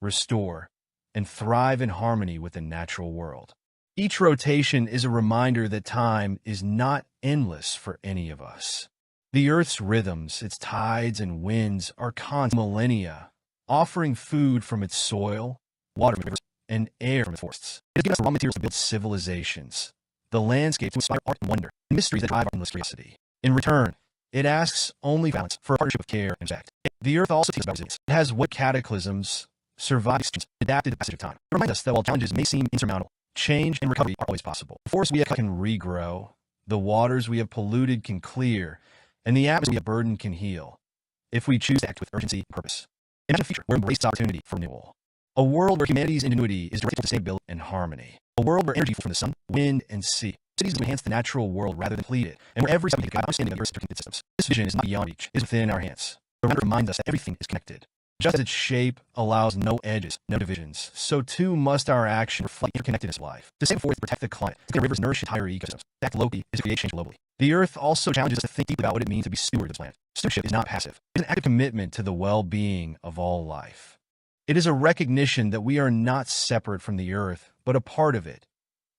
restore, and thrive in harmony with the natural world. Each rotation is a reminder that time is not endless for any of us. The Earth's rhythms, its tides and winds are constant millennia, offering food from its soil, water from rivers, and air from its forests. It has given us raw materials to build civilizations, the landscape to inspire art and wonder, and mysteries that drive our endless curiosity. In return, it asks only balance for a partnership of care and respect. The Earth also teaches about resilience. It has weathered cataclysms, survived extremes, adapted to the passage of time. It reminds us that while challenges may seem insurmountable, change and recovery are always possible. The forests we have cut can regrow, the waters we have polluted can clear, and the atmosphere we have burdened can heal, if we choose to act with urgency and purpose. Imagine a future where we embrace opportunity for renewal. A world where humanity's ingenuity is directed to sustainability and harmony. A world where energy flows from the sun, wind, and sea. Cities that enhance the natural world rather than deplete it, and where every step we take guide understanding of the Earth's interconnected systems. This vision is not beyond reach; it is within our hands. The reminder reminds us that everything is connected. Just as its shape allows no edges, no divisions, so too must our action reflect the interconnectedness of life. To save the forest, protect the climate, to clear rivers, nourish entire ecosystems. To act locally is to create change globally. The Earth also challenges us to think deeply about what it means to be stewards of the planet. Stewardship is not passive; it is an active commitment to the well-being of all life. It is a recognition that we are not separate from the Earth, but a part of it,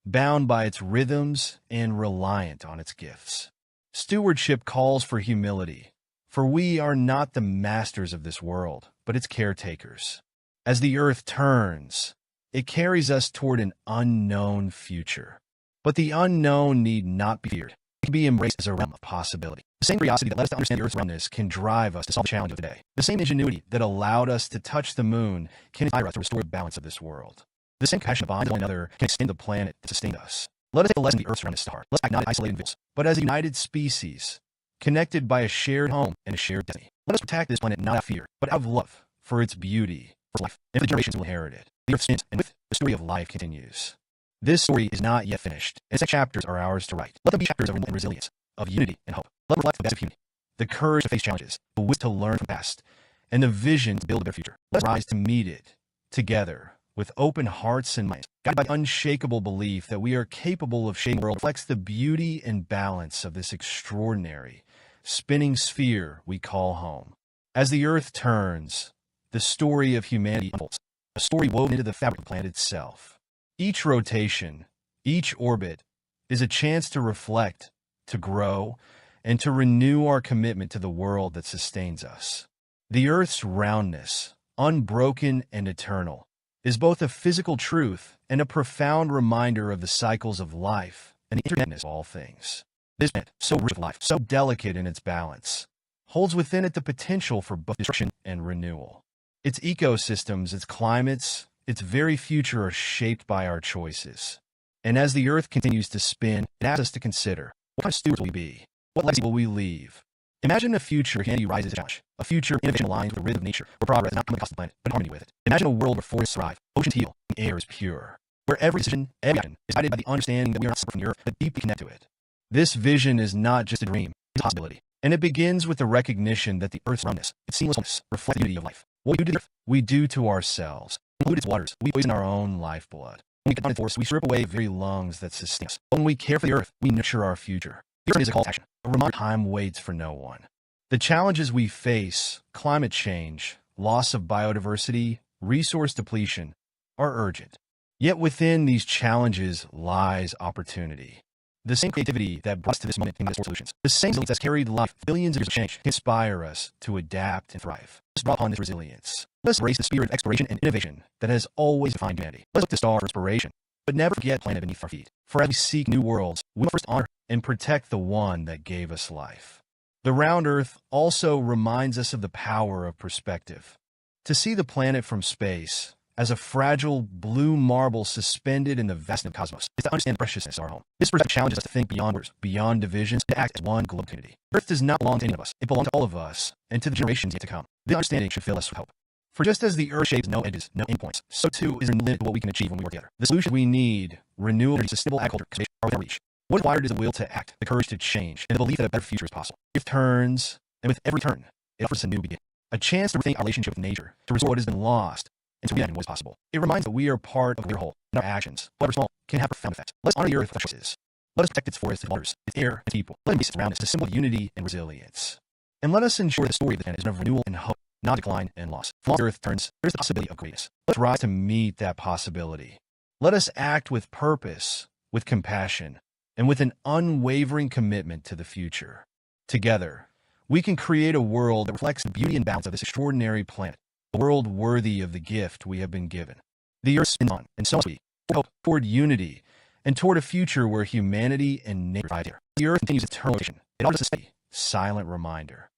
bound by its rhythms and reliant on its gifts. Stewardship calls for humility, for we are not the masters of this world, but its caretakers. As the Earth turns, it carries us toward an unknown future. But the unknown need not be feared. It can be embraced as a realm of possibility. The same curiosity that led us to understand the Earth's roundness can drive us to solve the challenge of today. The same ingenuity that allowed us to touch the moon can inspire us to restore the balance of this world. The same compassion of bond with one another can extend the planet that sustained us. Let us take the lesson of the Earth's roundness to heart. Let's act not as isolated individuals, but as a united species, connected by a shared home and a shared destiny. Let us protect this planet not out of fear, but out of love for its beauty, for life, and for the generations who will inherit it. The Earth spins, and with the story of life continues. This story is not yet finished, and its next chapters are ours to write. Let them be chapters of resilience, of unity and hope. Let them reflect the best of humanity, the courage to face challenges, the wisdom to learn from the past, and the vision to build a better future. Let us rise to meet it together with open hearts and minds, guided by the unshakable belief that we are capable of shaping the world that reflects the beauty and balance of this extraordinary, spinning sphere we call home. As the Earth turns, the story of humanity unfolds, a story woven into the fabric of the planet itself. Each rotation, each orbit, is a chance to reflect, to grow, and to renew our commitment to the world that sustains us. The Earth's roundness, unbroken and eternal, is both a physical truth and a profound reminder of the cycles of life and the interconnectedness of all things. This planet, so rich with life, so delicate in its balance, holds within it the potential for both destruction and renewal. Its ecosystems, its climates, its very future are shaped by our choices. And as the Earth continues to spin, it asks us to consider, what kind of stewards will we be? What legacy will we leave? Imagine a future where humanity rises to challenge, a future where innovation aligns with the rhythm of nature, where progress does not come at the cost of the planet, but in harmony with it. Imagine a world where forests thrive, oceans heal, and the air is pure, where every decision, every action is guided by the understanding that we are not separate from the Earth, but deeply connected to it. This vision is not just a dream, it's a possibility. And it begins with the recognition that the Earth's roundness, its seamless wholeness, reflect the beauty of life. What we do to the Earth, we do to ourselves. We pollute its waters, we poison our own lifeblood. When we cut down its forests, we strip away the very lungs that sustain us. But when we care for the Earth, we nurture our future. The Earth is a call to action, a reminder time waits for no one. The challenges we face, climate change, loss of biodiversity, resource depletion, are urgent. Yet within these challenges lies opportunity. The same creativity that brought us to this moment can give us solutions. The same resilience that's carried life billions of years of change can inspire us to adapt and thrive. Let's draw upon this resilience. Let's embrace the spirit of exploration and innovation that has always defined humanity. Let's look to stars for inspiration, but never forget the planet beneath our feet. For as we seek new worlds, we must first honor and protect the one that gave us life. The round Earth also reminds us of the power of perspective. To see the planet from space as a fragile blue marble suspended in the vastness of the cosmos is to understand the preciousness of our home. This perspective challenges us to think beyond borders, beyond divisions, to act as one global community. Earth does not belong to any of us. It belongs to all of us and to the generations yet to come. This understanding should fill us with hope. For just as the Earth shapes no edges, no endpoints, so too is there no limit to what we can achieve when we work together. The solution we need, renewable energy, sustainable agriculture, conservation, are within our reach. What is required is the will to act, the courage to change, and the belief that a better future is possible. It turns, and with every turn, it offers a new beginning. A chance to rethink our relationship with nature, to restore what has been lost, and to reimagine what is possible. It reminds us that we are part of a greater whole, and our actions, however small, can have profound effects. Let's honor the Earth with our choices. Let us protect its forests, its waters, its air, its people. Let it embrace its roundness, a symbol of unity and resilience. And let us ensure the story of the planet is one of renewal and hope, not decline and loss. For as the Earth turns, there is the possibility of greatness. Let's rise to meet that possibility. Let us act with purpose, with compassion, and with an unwavering commitment to the future. Together, we can create a world that reflects the beauty and balance of this extraordinary planet, a world worthy of the gift we have been given. The Earth spins on, and so must we, toward hope, toward unity, and toward a future where humanity and nature thrive here. The Earth continues its eternal rotation. It offers us a steady, silent reminder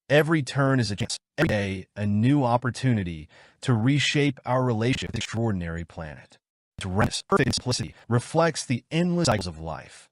Every turn is a chance, every day a new opportunity to reshape our relationship with this extraordinary planet. Its randomness, perfect simplicity, reflects the endless cycles of life.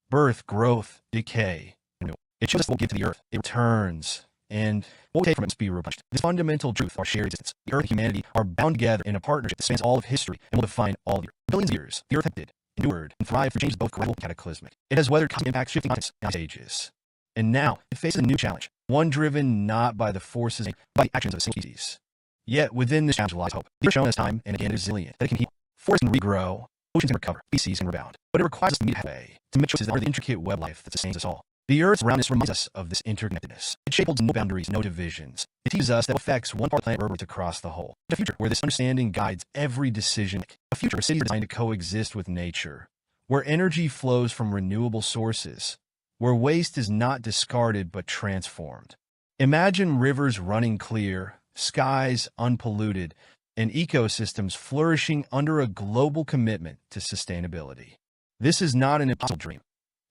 Birth, growth, decay, renewal. It shows us what we give to the earth. It returns, and what we take from it must be replenished. This fundamental truth, our shared existence, the earth and humanity are bound together in a partnership that spans all of history and will define all of the earth. For billions of years, the earth has endured, and thrived through changes both global and cataclysmic. It has weathered cosmic impacts, shifting continents, and ice ages. And now, it faces a new challenge, one driven not by the forces, but by the actions of a single species. Yet, within this challenge lies hope. The earth has shown us time and again resilient, that it can heal, forests can regrow, oceans can recover, species can rebound. But it requires us to meet halfway, to make choices that are the intricate web life that sustains us all. The Earth's roundness reminds us of this interconnectedness. Its shape holds no boundaries, no divisions. It teaches us that what affects one part of the planet reverberates across the whole. A future where this understanding guides every decision. A future where cities are designed to coexist with nature, where energy flows from renewable sources, where waste is not discarded but transformed. Imagine rivers running clear, skies unpolluted, and ecosystems flourishing under a global commitment to sustainability. This is not an impossible dream.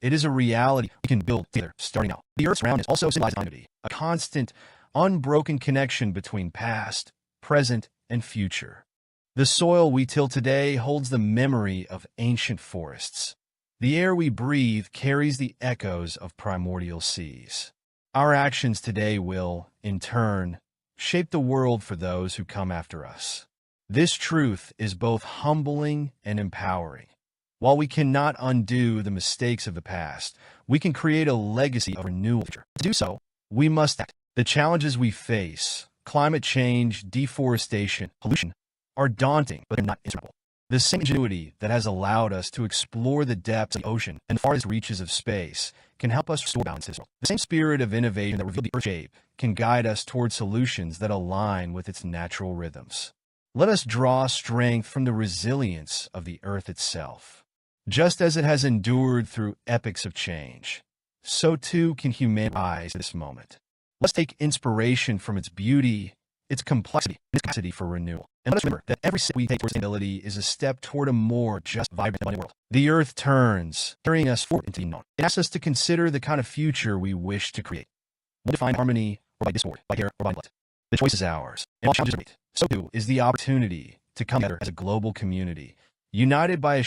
It is a reality we can build together, starting now. The Earth's roundness also symbolizes continuity, a constant, unbroken connection between past, present, and future. The soil we till today holds the memory of ancient forests. The air we breathe carries the echoes of primordial seas. Our actions today will, in turn, shape the world for those who come after us. This truth is both humbling and empowering. While we cannot undo the mistakes of the past, we can create a legacy of renewal. To do so, we must act. The challenges we face, climate change, deforestation, pollution, are daunting, but they're not insurmountable. The same ingenuity that has allowed us to explore the depths of the ocean and the farthest reaches of space can help us restore balance to this world. The same spirit of innovation that revealed the Earth's shape can guide us toward solutions that align with its natural rhythms. Let us draw strength from the resilience of the Earth itself. Just as it has endured through epochs of change, so too can humanity rise at this moment. Let's take inspiration from its beauty, its complexity, and its capacity for renewal. And let us remember that every step we take towards sustainability is a step toward a more just, vibrant, and abundant world. The Earth turns, carrying us forward into the unknown. It asks us to consider the kind of future we wish to create. Will define harmony or by discord, by care or by neglect. The choice is ours, and all challenges are great. So too is the opportunity to come together as a global community, united by a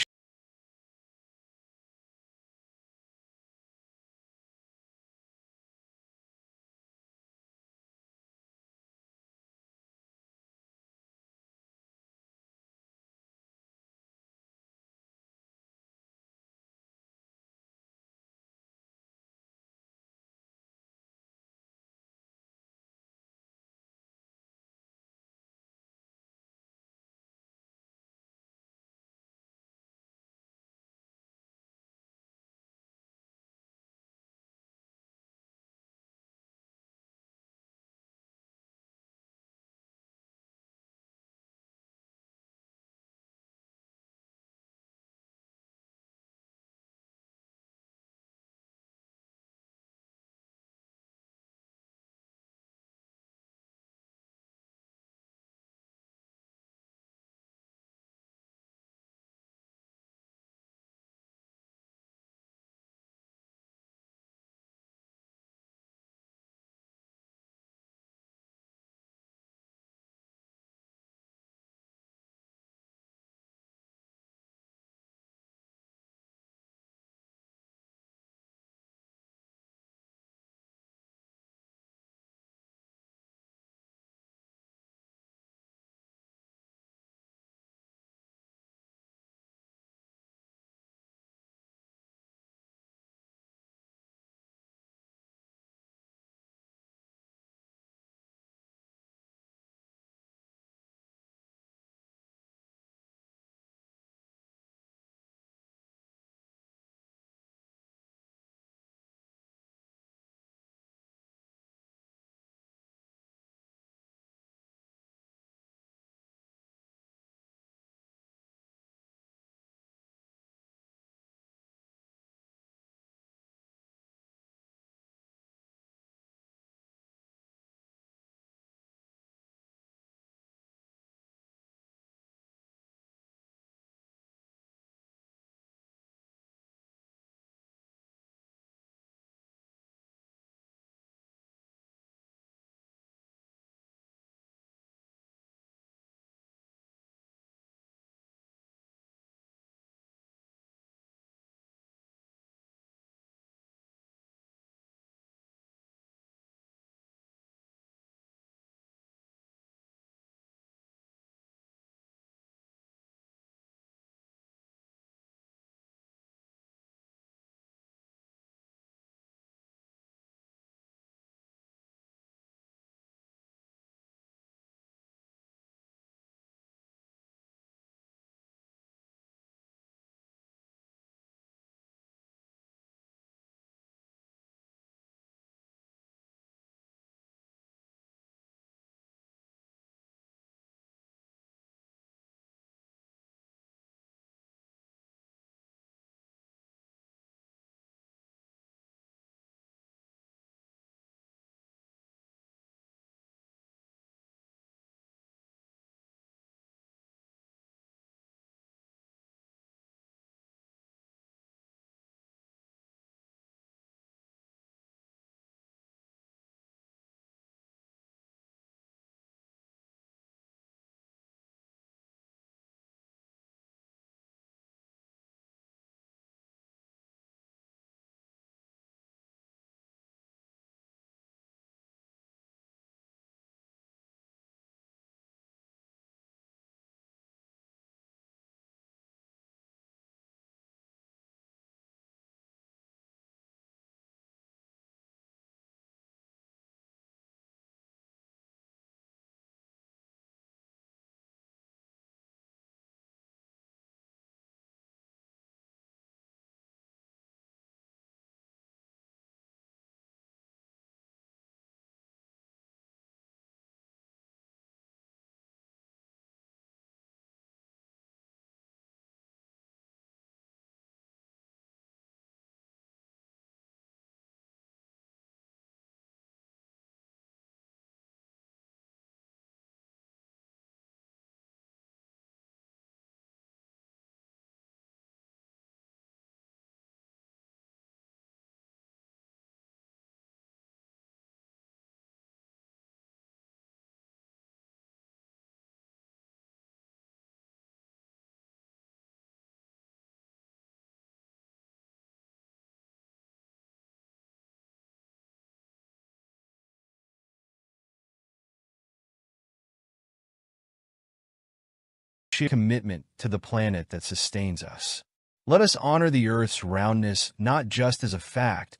sheer commitment to the planet that sustains us. Let us honor the Earth's roundness not just as a fact,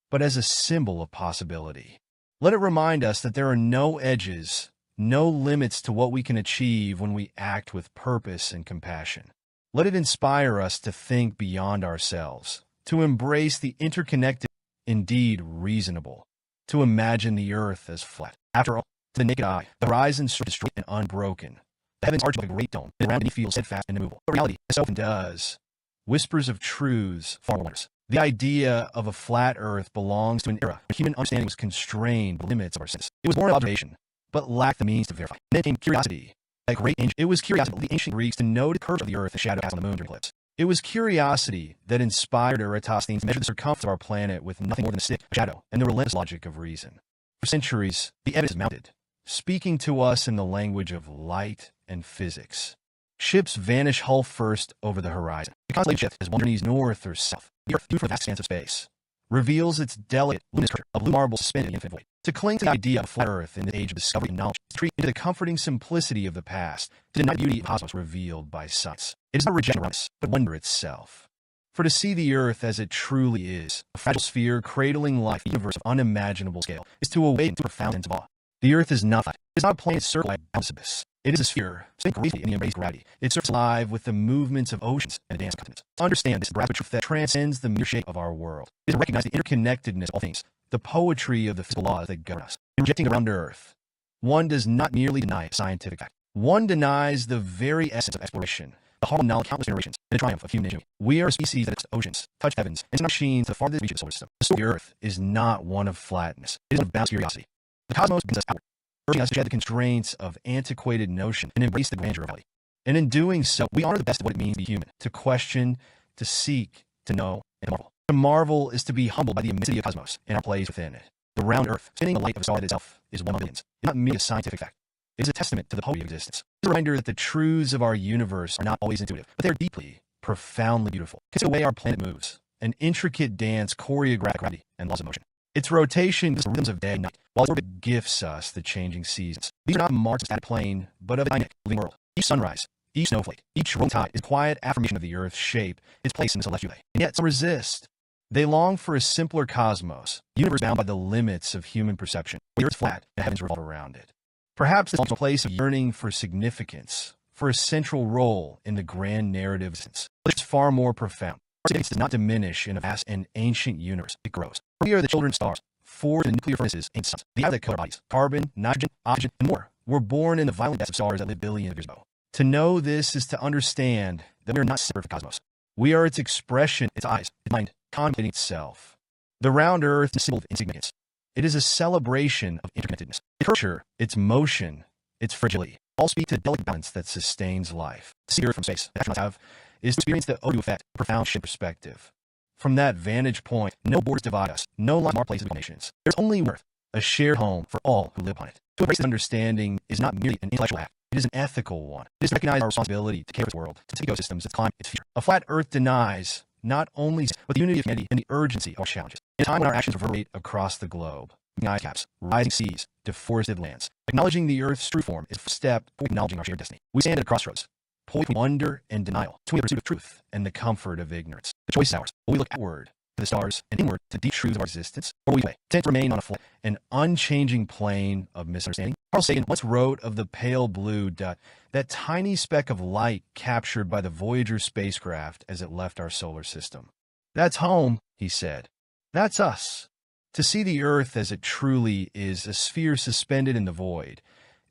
but as a symbol of possibility. Let it remind us that there are no edges, no limits to what we can achieve when we act with purpose and compassion. Let it inspire us to think beyond ourselves, to embrace the interconnected, indeed reasonable, to imagine the Earth as flat. After all, to the naked eye, the horizon is straight and unbroken. The heavens arch like a great dome, and around it feels steadfast and immovable. But reality, as so often does, whispers of truths far more wondrous. The idea of a flat Earth belongs to an era when human understanding was constrained by the limits of our senses. It was born of observation, but lacked the means to verify. Then came curiosity. It was curiosity of the ancient Greeks to know the curve of the Earth as shadow cast on the moon during eclipse. It was curiosity that inspired Eratosthenes to measure the circumference of our planet with nothing more than a stick, a shadow, and the relentless logic of reason. For centuries, the evidence is mounted, speaking to us in the language of light and physics. Ships vanish hull first over the horizon. The constellation shift as one journeys north or south. The Earth, viewed from the vast expanse of space, reveals its delicate, luminous curvature, a blue marble suspended in the infinite void. To cling to the idea of a flat Earth in the age of discovery and knowledge, to retreat into the comforting simplicity of the past, to deny the beauty of the cosmos revealed by science. It is not rejection of us, but wonder itself. For to see the Earth as it truly is, a fragile sphere cradling life, a universe of unimaginable scale, is to awaken to a profound sense of awe. The Earth is not flat. It is not a plane circled like a boundless abyss. It is a sphere, spinning gracefully in the embrace of gravity. It surfaces alive with the movements of oceans and the dance of continents. To understand this grasp of truth that transcends the mere shape of our world is to recognize the interconnectedness of all things, the poetry of the physical laws that govern us. In rejecting around Earth, one does not merely deny scientific fact. One denies the very essence of exploration, the hard knowledge of countless generations, and the triumph of human ingenuity. We are a species that explores oceans, touch heavens, and send our machines to the farthest reaches of the solar system. The story of the Earth is not one of flatness. It is one of boundless curiosity. The cosmos brings us outward, urging us to shed the constraints of antiquated notion and embrace the grandeur of reality. And in doing so, we honor the best of what it means to be human, to question, to seek, to know, and to marvel. To marvel is to be humbled by the immensity of the cosmos and our place within it. The round Earth, spinning the light of a star itself, is one of billions. It's not merely a scientific fact. It is a testament to the poetry of existence. It is a reminder that the truths of our universe are not always intuitive, but they are deeply, profoundly beautiful. Consider the way our planet moves, an intricate dance choreographed gravity and laws of motion. Its rotation gives the rhythms of day and night, while its orbit gifts us the changing seasons. These are not marks of static plane, but of a dynamic, living world. Each sunrise, each snowflake, each rolling tide is a quiet affirmation of the Earth's shape, its place in the celestial day. And yet some resist. They long for a simpler cosmos, a universe bound by the limits of human perception, where the Earth is flat and the heavens revolve around it. Perhaps this is also a place of yearning for significance, for a central role in the grand narrative of existence. But it's far more profound. Our significance does not diminish in a vast and ancient universe. It grows. We are the children of stars, forged in the nuclear furnaces and suns. The air that coat our bodies, carbon, nitrogen, oxygen, and more, were born in the violent deaths of stars that lived billions of years ago. To know this is to understand that we are not separate from the cosmos. We are its expression, its eyes, its mind, contemplating itself. The round Earth is a symbol of insignificance. It is a celebration of interconnectedness. Its curvature, its motion, its fragility, all speak to the delicate balance that sustains life. To see Earth from space, the astronauts have, is to experience the Odu effect, a profound shift perspective. From that vantage point, no borders divide us, no lines mark places between nations. There's only Earth, a shared home for all who live upon it. To embrace this understanding is not merely an intellectual act. It is an ethical one. It is to recognize our responsibility to care for its world, to its ecosystems, its climate, its future. A flat Earth denies not only but the unity of humanity and the urgency of our challenges. In a time when our actions reverberate across the globe, ice caps, rising seas, deforested lands, acknowledging the Earth's true form is a step toward acknowledging our shared destiny. We stand at a crossroads, poised between wonder and denial, between the pursuit of truth and the comfort of ignorance. The choice is ours. Will we look outward to the stars and inward to deep truths of our existence, or will we content to remain on a flat, an unchanging plane of misunderstanding? Carl Sagan once wrote of the pale blue dot, that tiny speck of light captured by the Voyager spacecraft as it left our solar system. That's home, he said. That's us. To see the Earth as it truly is, a sphere suspended in the void,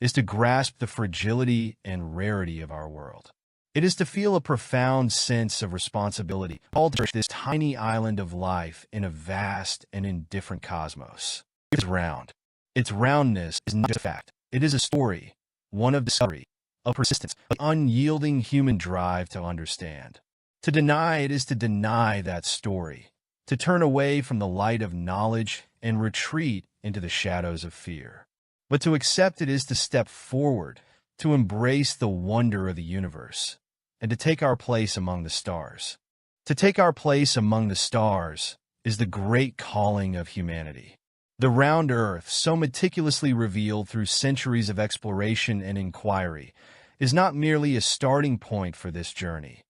is to grasp the fragility and rarity of our world. It is to feel a profound sense of responsibility, called to cherish this tiny island of life in a vast and indifferent cosmos. It is round. Its roundness is not just a fact. It is a story, one of discovery, of persistence, of unyielding human drive to understand. To deny it is to deny that story, to turn away from the light of knowledge and retreat into the shadows of fear. But to accept it is to step forward, to embrace the wonder of the universe, and to take our place among the stars. To take our place among the stars is the great calling of humanity. The round Earth, so meticulously revealed through centuries of exploration and inquiry, is not merely a starting point for this journey.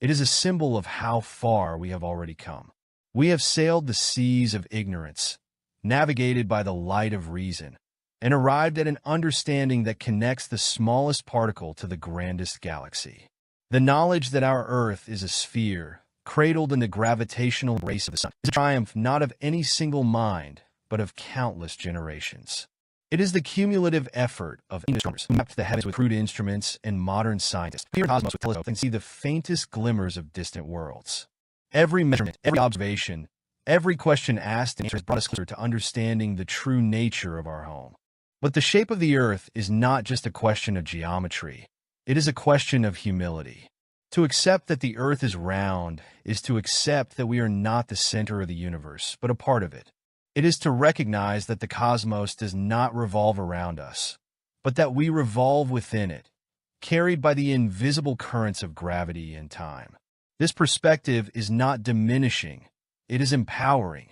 It is a symbol of how far we have already come. We have sailed the seas of ignorance, navigated by the light of reason, and arrived at an understanding that connects the smallest particle to the grandest galaxy. The knowledge that our Earth is a sphere, cradled in the gravitational embrace of the sun, is a triumph not of any single mind, but of countless generations. It is the cumulative effort of astronomers who mapped the heavens with crude instruments and modern scientists who peer the cosmos with telescopes and see the faintest glimmers of distant worlds. Every measurement, every observation, every question asked and answered has brought us closer to understanding the true nature of our home. But the shape of the Earth is not just a question of geometry. It is a question of humility. To accept that the Earth is round is to accept that we are not the center of the universe, but a part of it. It is to recognize that the cosmos does not revolve around us, but that we revolve within it, carried by the invisible currents of gravity and time. This perspective is not diminishing, it is empowering.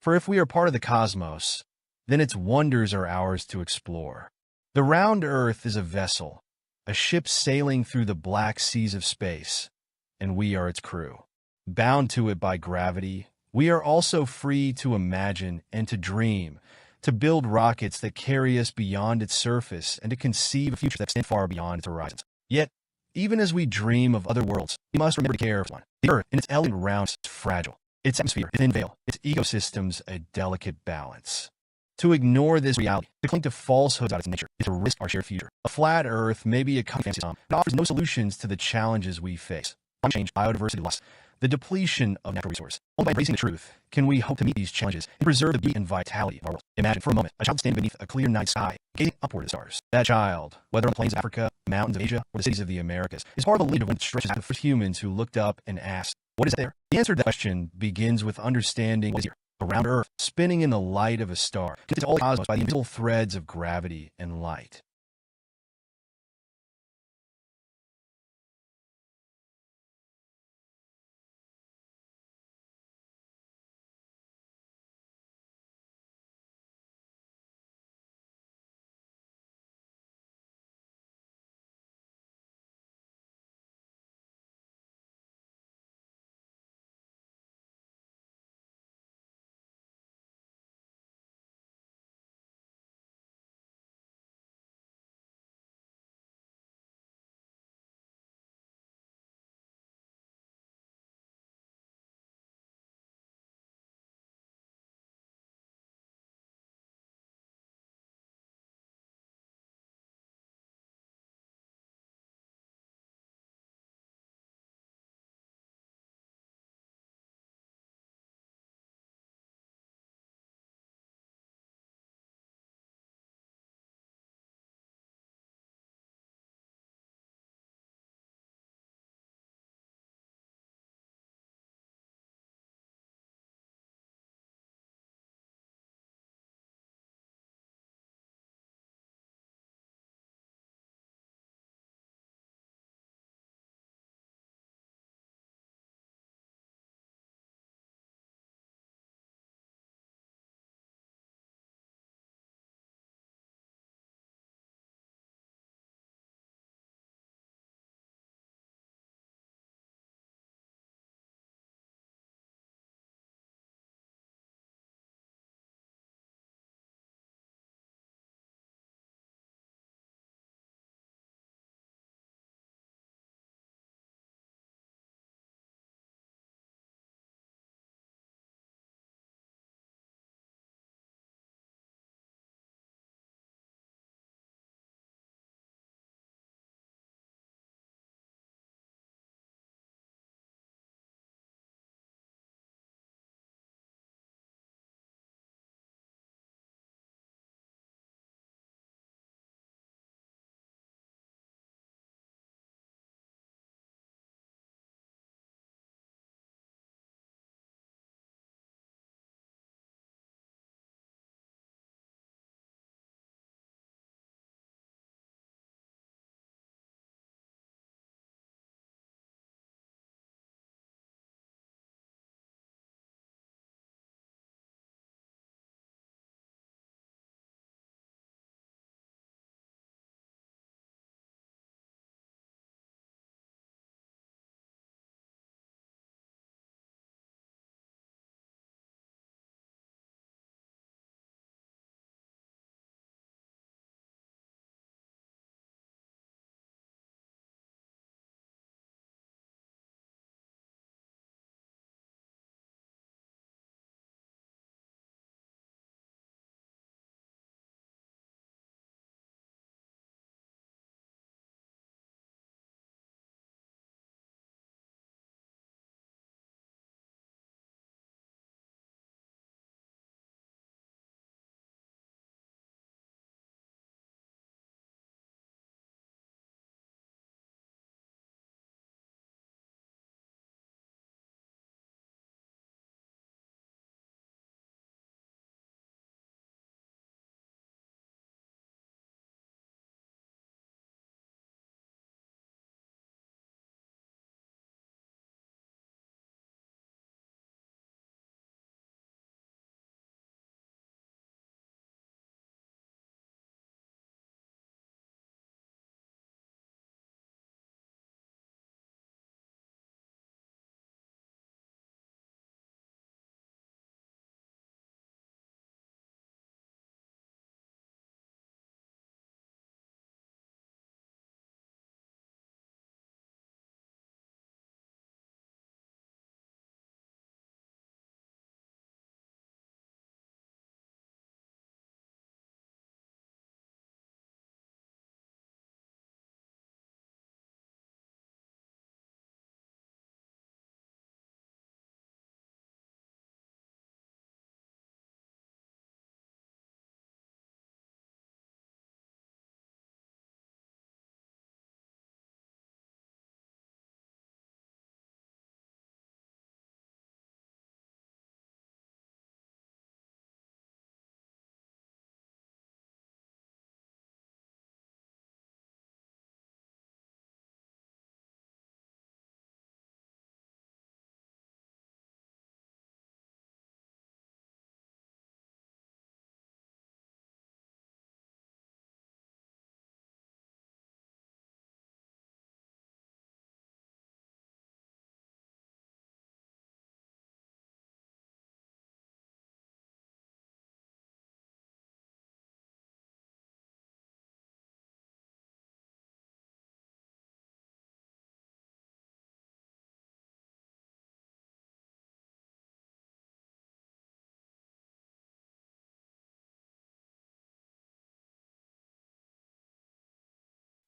For if we are part of the cosmos, then its wonders are ours to explore. The round Earth is a vessel, a ship sailing through the black seas of space, and we are its crew. Bound to it by gravity, we are also free to imagine and to dream, to build rockets that carry us beyond its surface and to conceive a future that extends far beyond its horizons. Yet, even as we dream of other worlds, we must remember to care for one. The Earth, in its elegant roundness, is fragile. Its atmosphere is a thin veil, its ecosystems a delicate balance. To ignore this reality, to cling to falsehoods about its nature, is to risk our shared future. A flat Earth may be a fancy song, but offers no solutions to the challenges we face. Climate change, biodiversity loss, the depletion of natural resources. Only by embracing the truth can we hope to meet these challenges and preserve the beauty and vitality of our world. Imagine for a moment a child standing beneath a clear night sky, gazing upward at the stars. That child, whether on the plains of Africa, the mountains of Asia, or the cities of the Americas, is part of a lineage of one that stretches out to the first humans who looked up and asked, "What is there?" The answer to that question begins with understanding what is here. Around Earth, spinning in the light of a star, connected to all the cosmos by the invisible threads of gravity and light.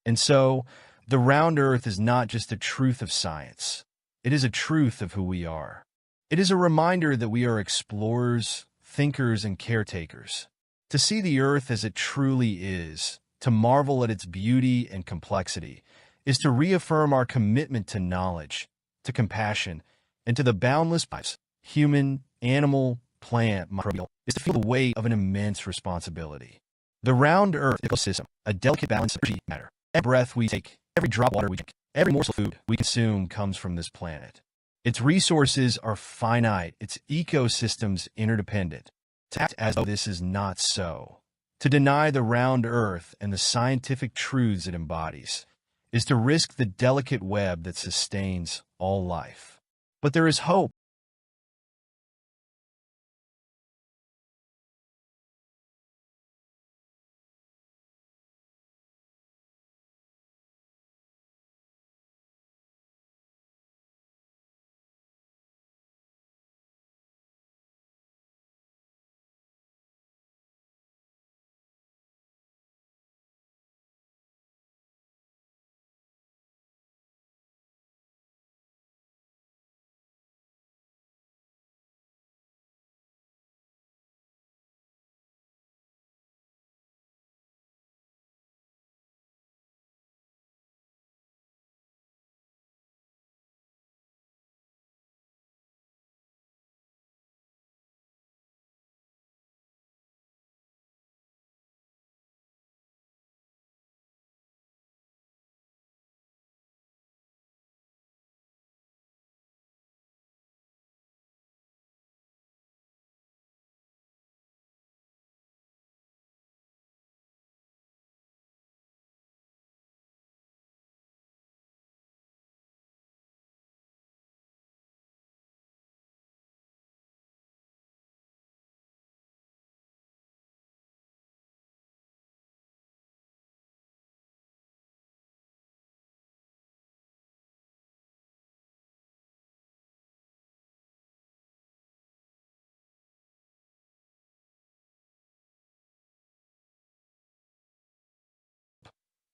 And so, the round Earth is not just a truth of science. It is a truth of who we are. It is a reminder that we are explorers, thinkers, and caretakers. To see the Earth as it truly is, to marvel at its beauty and complexity, is to reaffirm our commitment to knowledge, to compassion, and to the boundless lives, human, animal, plant, microbial, is to feel the weight of an immense responsibility. The round Earth ecosystem, a delicate balance of energy, matter. Every breath we take, every drop of water we drink, every morsel of food we consume comes from this planet. Its resources are finite, its ecosystems interdependent. To act as though this is not so, to deny the round Earth and the scientific truths it embodies, is to risk the delicate web that sustains all life. But there is hope.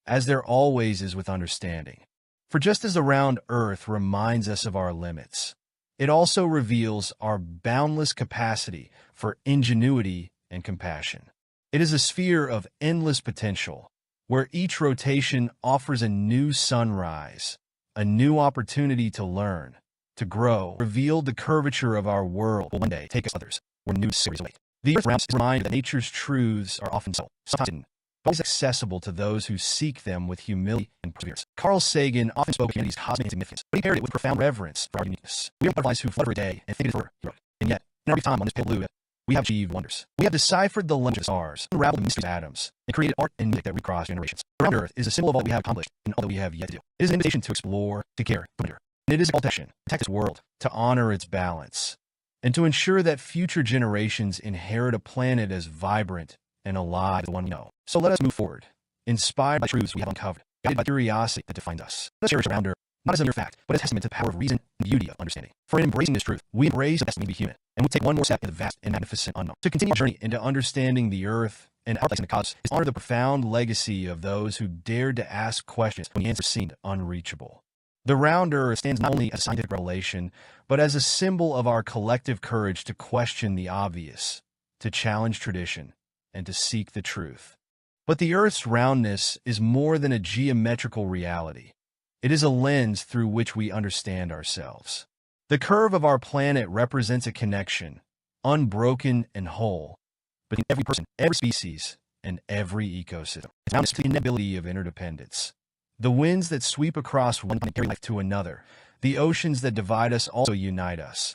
As there always is with understanding. For just as the round Earth reminds us of our limits, it also reveals our boundless capacity for ingenuity and compassion. It is a sphere of endless potential, where each rotation offers a new sunrise, a new opportunity to learn, to grow. Revealed the curvature of our world will one day take us others, where new series await. The Earth is a reminder that nature's truths are often subtle, sometimes hidden, always accessible to those who seek them with humility and perseverance. Carl Sagan often spoke of humanity's cosmic significance, but he paired it with profound reverence for our uniqueness. We are butterflies who flutter a day and think it is over, hero. And yet, in our brief time on this pale blue, we have achieved wonders. We have deciphered the language of the stars, unraveled the mysteries of atoms, and created art and music that recross generations. The round Earth is a symbol of all we have accomplished and all that we have yet to do. It is an invitation to explore, to care, to wonder. And it is a call to action, to protect this world, to honor its balance, and to ensure that future generations inherit a planet as vibrant and alive as the one we know. So let us move forward, inspired by truths we have uncovered, guided by curiosity that defines us. Let us cherish around Earth, not as a mere fact, but as a testament to the power of reason and beauty of understanding. For in embracing this truth, we embrace the destiny to be human, and we take one more step in the vast and magnificent unknown. To continue our journey into understanding the Earth and our place in the cosmos is to honor the profound legacy of those who dared to ask questions when the answers seemed unreachable. The round Earth stands not only as a scientific revelation, but as a symbol of our collective courage to question the obvious, to challenge tradition, and to seek the truth. But the Earth's roundness is more than a geometrical reality. It is a lens through which we understand ourselves. The curve of our planet represents a connection, unbroken and whole, between every person, every species, and every ecosystem. It's bound to the inevitability of interdependence. The winds that sweep across one planet carry life to another. The oceans that divide us also unite us.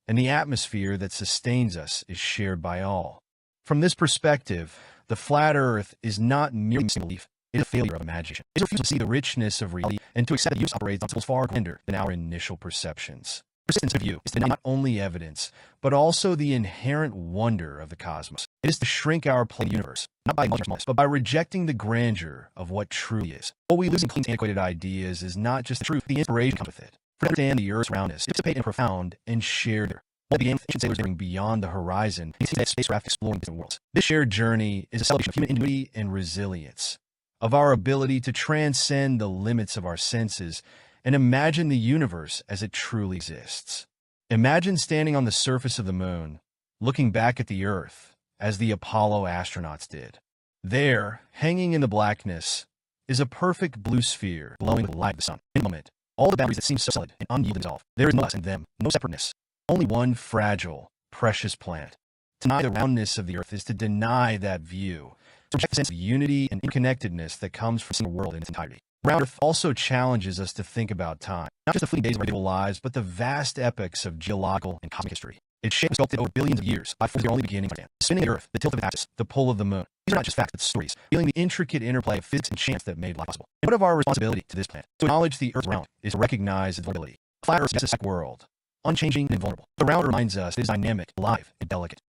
And the atmosphere that sustains us is shared by all. From this perspective, the flat Earth is not merely a single belief. It is a failure of imagination. It is a refusal to see the richness of reality and to accept that the universe operates on scales far grander than our initial perceptions. Persistence of view is to deny not only evidence, but also the inherent wonder of the cosmos. It is to shrink our planet universe, not by acknowledging our smallness, but by rejecting the grandeur of what truly is. What we lose in clean antiquated ideas is not just the truth, the inspiration comes with it. For to understand the Earth's roundness, participate in a profound and shared. What began with ancient sailors going beyond the horizon, and see that spacecraft exploring distant worlds. This shared journey is a celebration of human ingenuity and resilience, of our ability to transcend the limits of our senses and imagine the universe as it truly exists. Imagine standing on the surface of the moon, looking back at the Earth, as the Apollo astronauts did. There, hanging in the blackness, is a perfect blue sphere glowing with the light of the sun. In a moment, all the boundaries that seem so solid and unyielding dissolve. There is no us and them, no separateness. Only one fragile, precious planet. To deny the roundness of the Earth is to deny that view, to reject the sense of unity and interconnectedness that comes from seeing the world in its entirety. Round Earth also challenges us to think about time, not just the fleeting days of our individual lives, but the vast epochs of geological and cosmic history. It's shaped and sculpted over billions of years by forces that are only beginning to understand. The spinning of the Earth, the tilt of its axis, the pull of the moon. These are not just facts, but stories, revealing the intricate interplay of physics and chance that made life possible. And what of our responsibility to this planet? To acknowledge the Earth's round is to recognize its vulnerability. The flat Earth suggests a static world, unchanging and invulnerable. The round reminds us it is dynamic, alive, and delicate.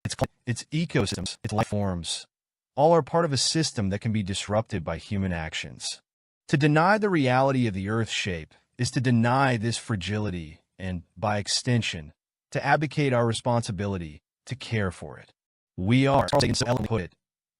Its ecosystems, its life forms, all are part of a system that can be disrupted by human actions. To deny the reality of the Earth's shape is to deny this fragility and, by extension, to abdicate our responsibility to care for it. We are, as Charles Sagan so eloquently put it,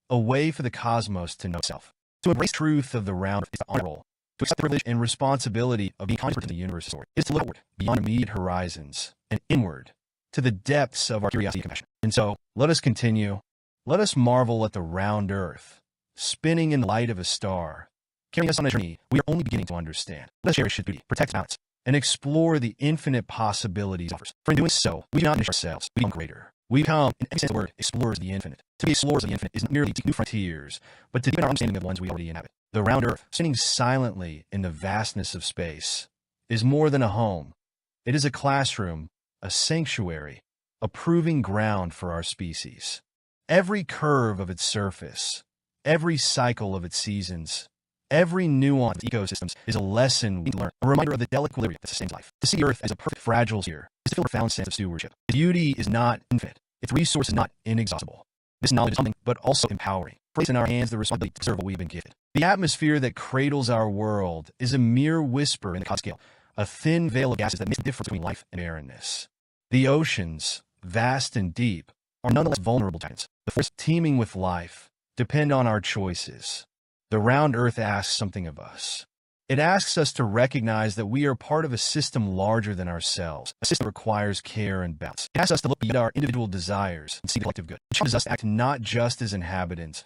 a way for the cosmos to know itself. To embrace the truth of the round is to honor our role, to accept the privilege and responsibility of being conscious of the universe's story. It is to look outward, beyond immediate horizons, and inward, to the depths of our curiosity and compassion. And so, let us continue. Let us marvel at the round Earth, spinning in the light of a star, carrying us on a journey we are only beginning to understand. Let us cherish its beauty, protect its balance, and explore the infinite possibilities it offers. For in doing so, we do not diminish ourselves, we become greater. We become, in every sense of the word, explorers of the infinite. To be explorers of the infinite is not merely to seek new frontiers, but to deepen our understanding of the ones we already inhabit. The round Earth, spinning silently in the vastness of space, is more than a home. It is a classroom, a sanctuary, a proving ground for our species. Every curve of its surface, every cycle of its seasons, every nuance of ecosystems is a lesson we learn, a reminder of the delicate equilibrium that sustains life. To see Earth as a perfect fragile sphere is to feel a profound sense of stewardship. Its beauty is not infinite. Its resource is not inexhaustible. This knowledge is humbling, but also empowering. Place in our hands the responsibility to preserve what we've been gifted. The atmosphere that cradles our world is a mere whisper in the cosmic scale, a thin veil of gases that makes the difference between life and barrenness. The oceans, vast and deep, are nonetheless vulnerable giants. The forests teeming with life depend on our choices. The round Earth asks something of us. It asks us to recognize that we are part of a system larger than ourselves, a system that requires care and balance. It asks us to look beyond our individual desires and see the collective good. It challenges us to act not just as inhabitants,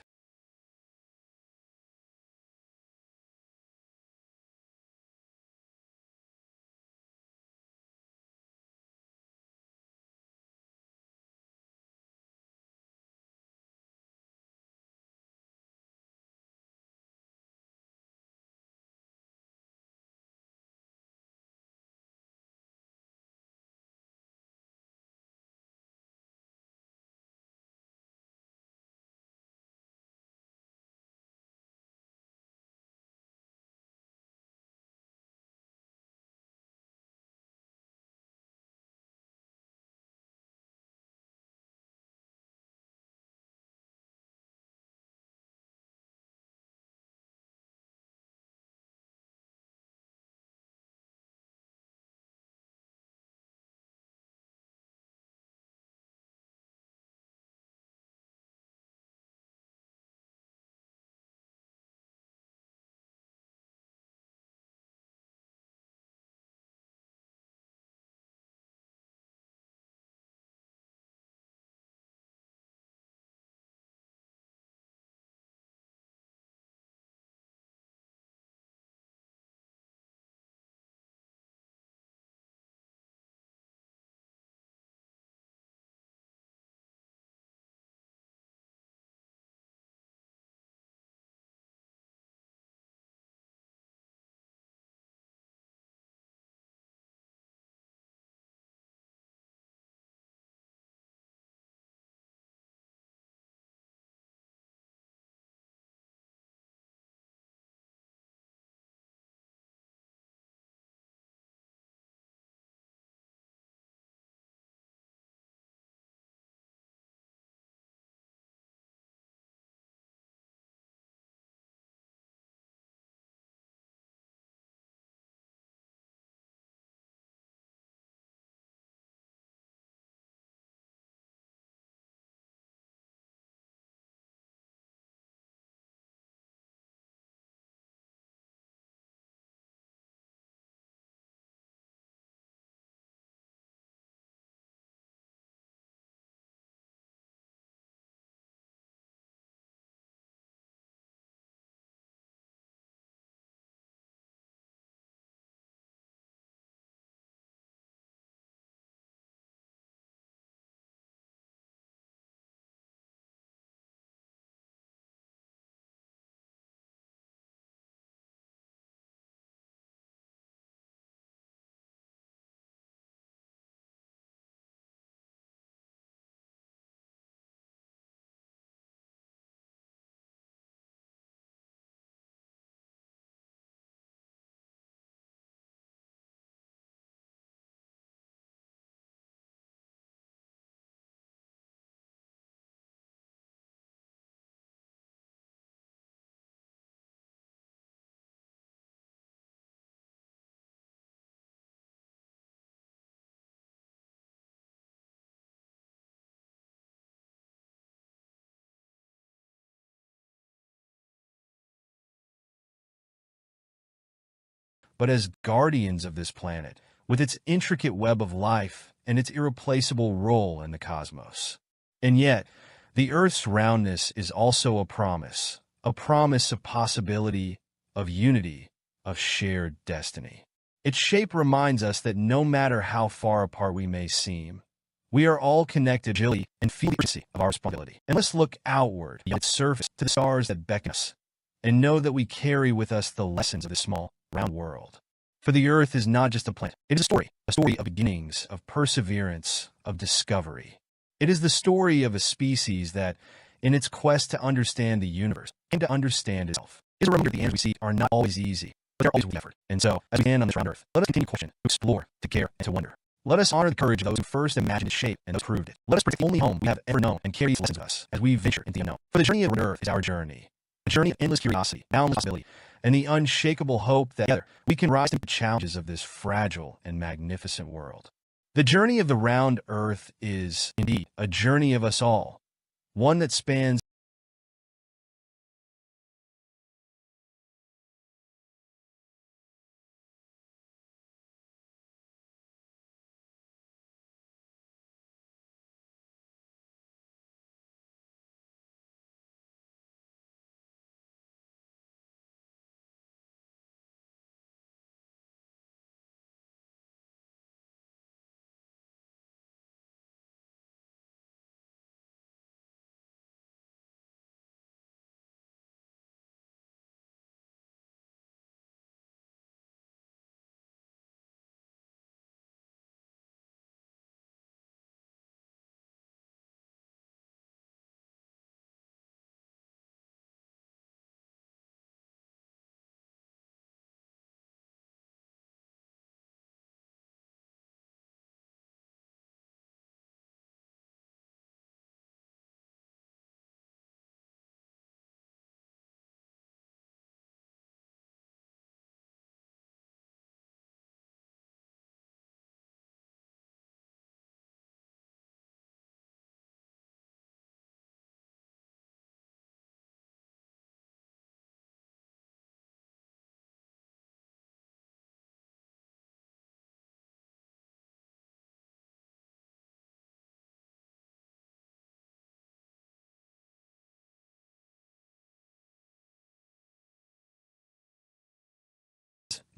but as guardians of this planet, with its intricate web of life and its irreplaceable role in the cosmos. And yet, the Earth's roundness is also a promise of possibility, of unity, of shared destiny. Its shape reminds us that no matter how far apart we may seem, we are all connected agilely and feel the urgency of our responsibility. And let's look outward, beyond its surface, to the stars that beckon us, and know that we carry with us the lessons of this small, round world. For the Earth is not just a planet. It is a story of beginnings, of perseverance, of discovery. It is the story of a species that, in its quest to understand the universe and to understand itself, is a reminder that the answers we seek are not always easy, but they're always worth effort. And so, as we stand on this round Earth, let us continue to question, to explore, to care, and to wonder. Let us honor the courage of those who first imagined its shape and those who proved it. Let us protect the only home we have ever known and carry these lessons with us as we venture into the unknown. For the journey of Earth is our journey, a journey of endless curiosity, boundless possibility, and the unshakable hope that together we can rise to the challenges of this fragile and magnificent world. The journey of the round Earth is, indeed, a journey of us all, one that spans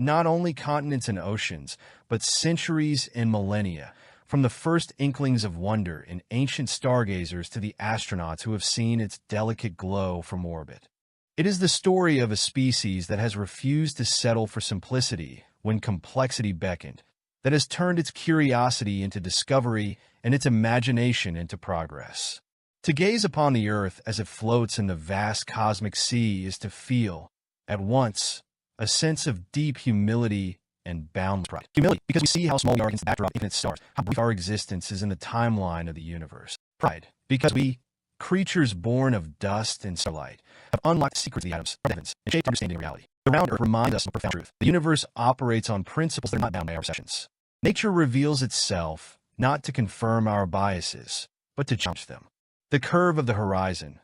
not only continents and oceans, but centuries and millennia, from the first inklings of wonder in ancient stargazers to the astronauts who have seen its delicate glow from orbit. It is the story of a species that has refused to settle for simplicity when complexity beckoned, that has turned its curiosity into discovery and its imagination into progress. To gaze upon the Earth as it floats in the vast cosmic sea is to feel, at once, a sense of deep humility and boundless pride. Humility, because we see how small we are against the backdrop of infinite stars, how brief our existence is in the timeline of the universe. Pride, because we, creatures born of dust and starlight, have unlocked the secrets of the atoms, of the heavens, and shaped understanding of reality. The round Earth reminds us of a profound truth. The universe operates on principles that are not bound by our perceptions. Nature reveals itself not to confirm our biases, but to challenge them. The curve of the horizon,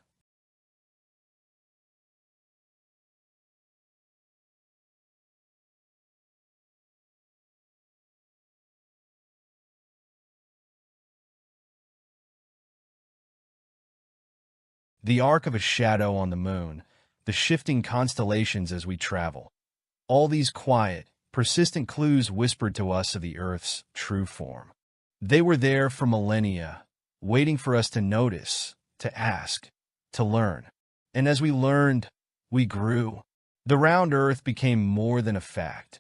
the arc of a shadow on the moon, the shifting constellations as we travel. All these quiet, persistent clues whispered to us of the Earth's true form. They were there for millennia, waiting for us to notice, to ask, to learn. And as we learned, we grew. The round Earth became more than a fact.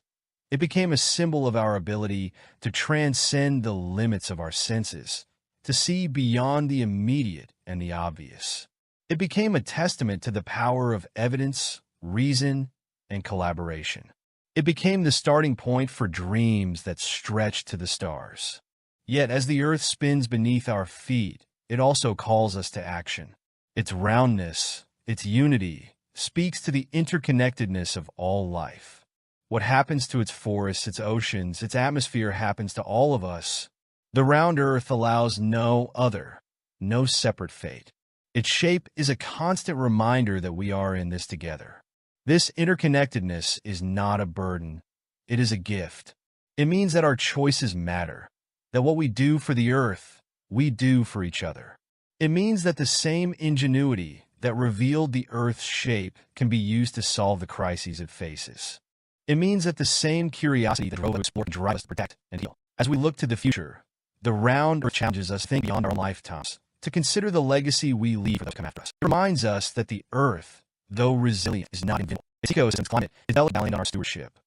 It became a symbol of our ability to transcend the limits of our senses, to see beyond the immediate and the obvious. It became a testament to the power of evidence, reason, and collaboration. It became the starting point for dreams that stretched to the stars. Yet, as the Earth spins beneath our feet, it also calls us to action. Its roundness, its unity, speaks to the interconnectedness of all life. What happens to its forests, its oceans, its atmosphere happens to all of us. The round Earth allows no other, no separate fate. Its shape is a constant reminder that we are in this together. This interconnectedness is not a burden, it is a gift. It means that our choices matter, that what we do for the earth, we do for each other. It means that the same ingenuity that revealed the earth's shape can be used to solve the crises it faces. It means that the same curiosity that drove us to explore can drive us to protect and heal. As we look to the future, the round earth challenges us to think beyond our lifetimes, to consider the legacy we leave for those who come after us. It reminds us that the earth, though resilient, is not invincible. Its ecosystem's climate is delicately on our stewardship.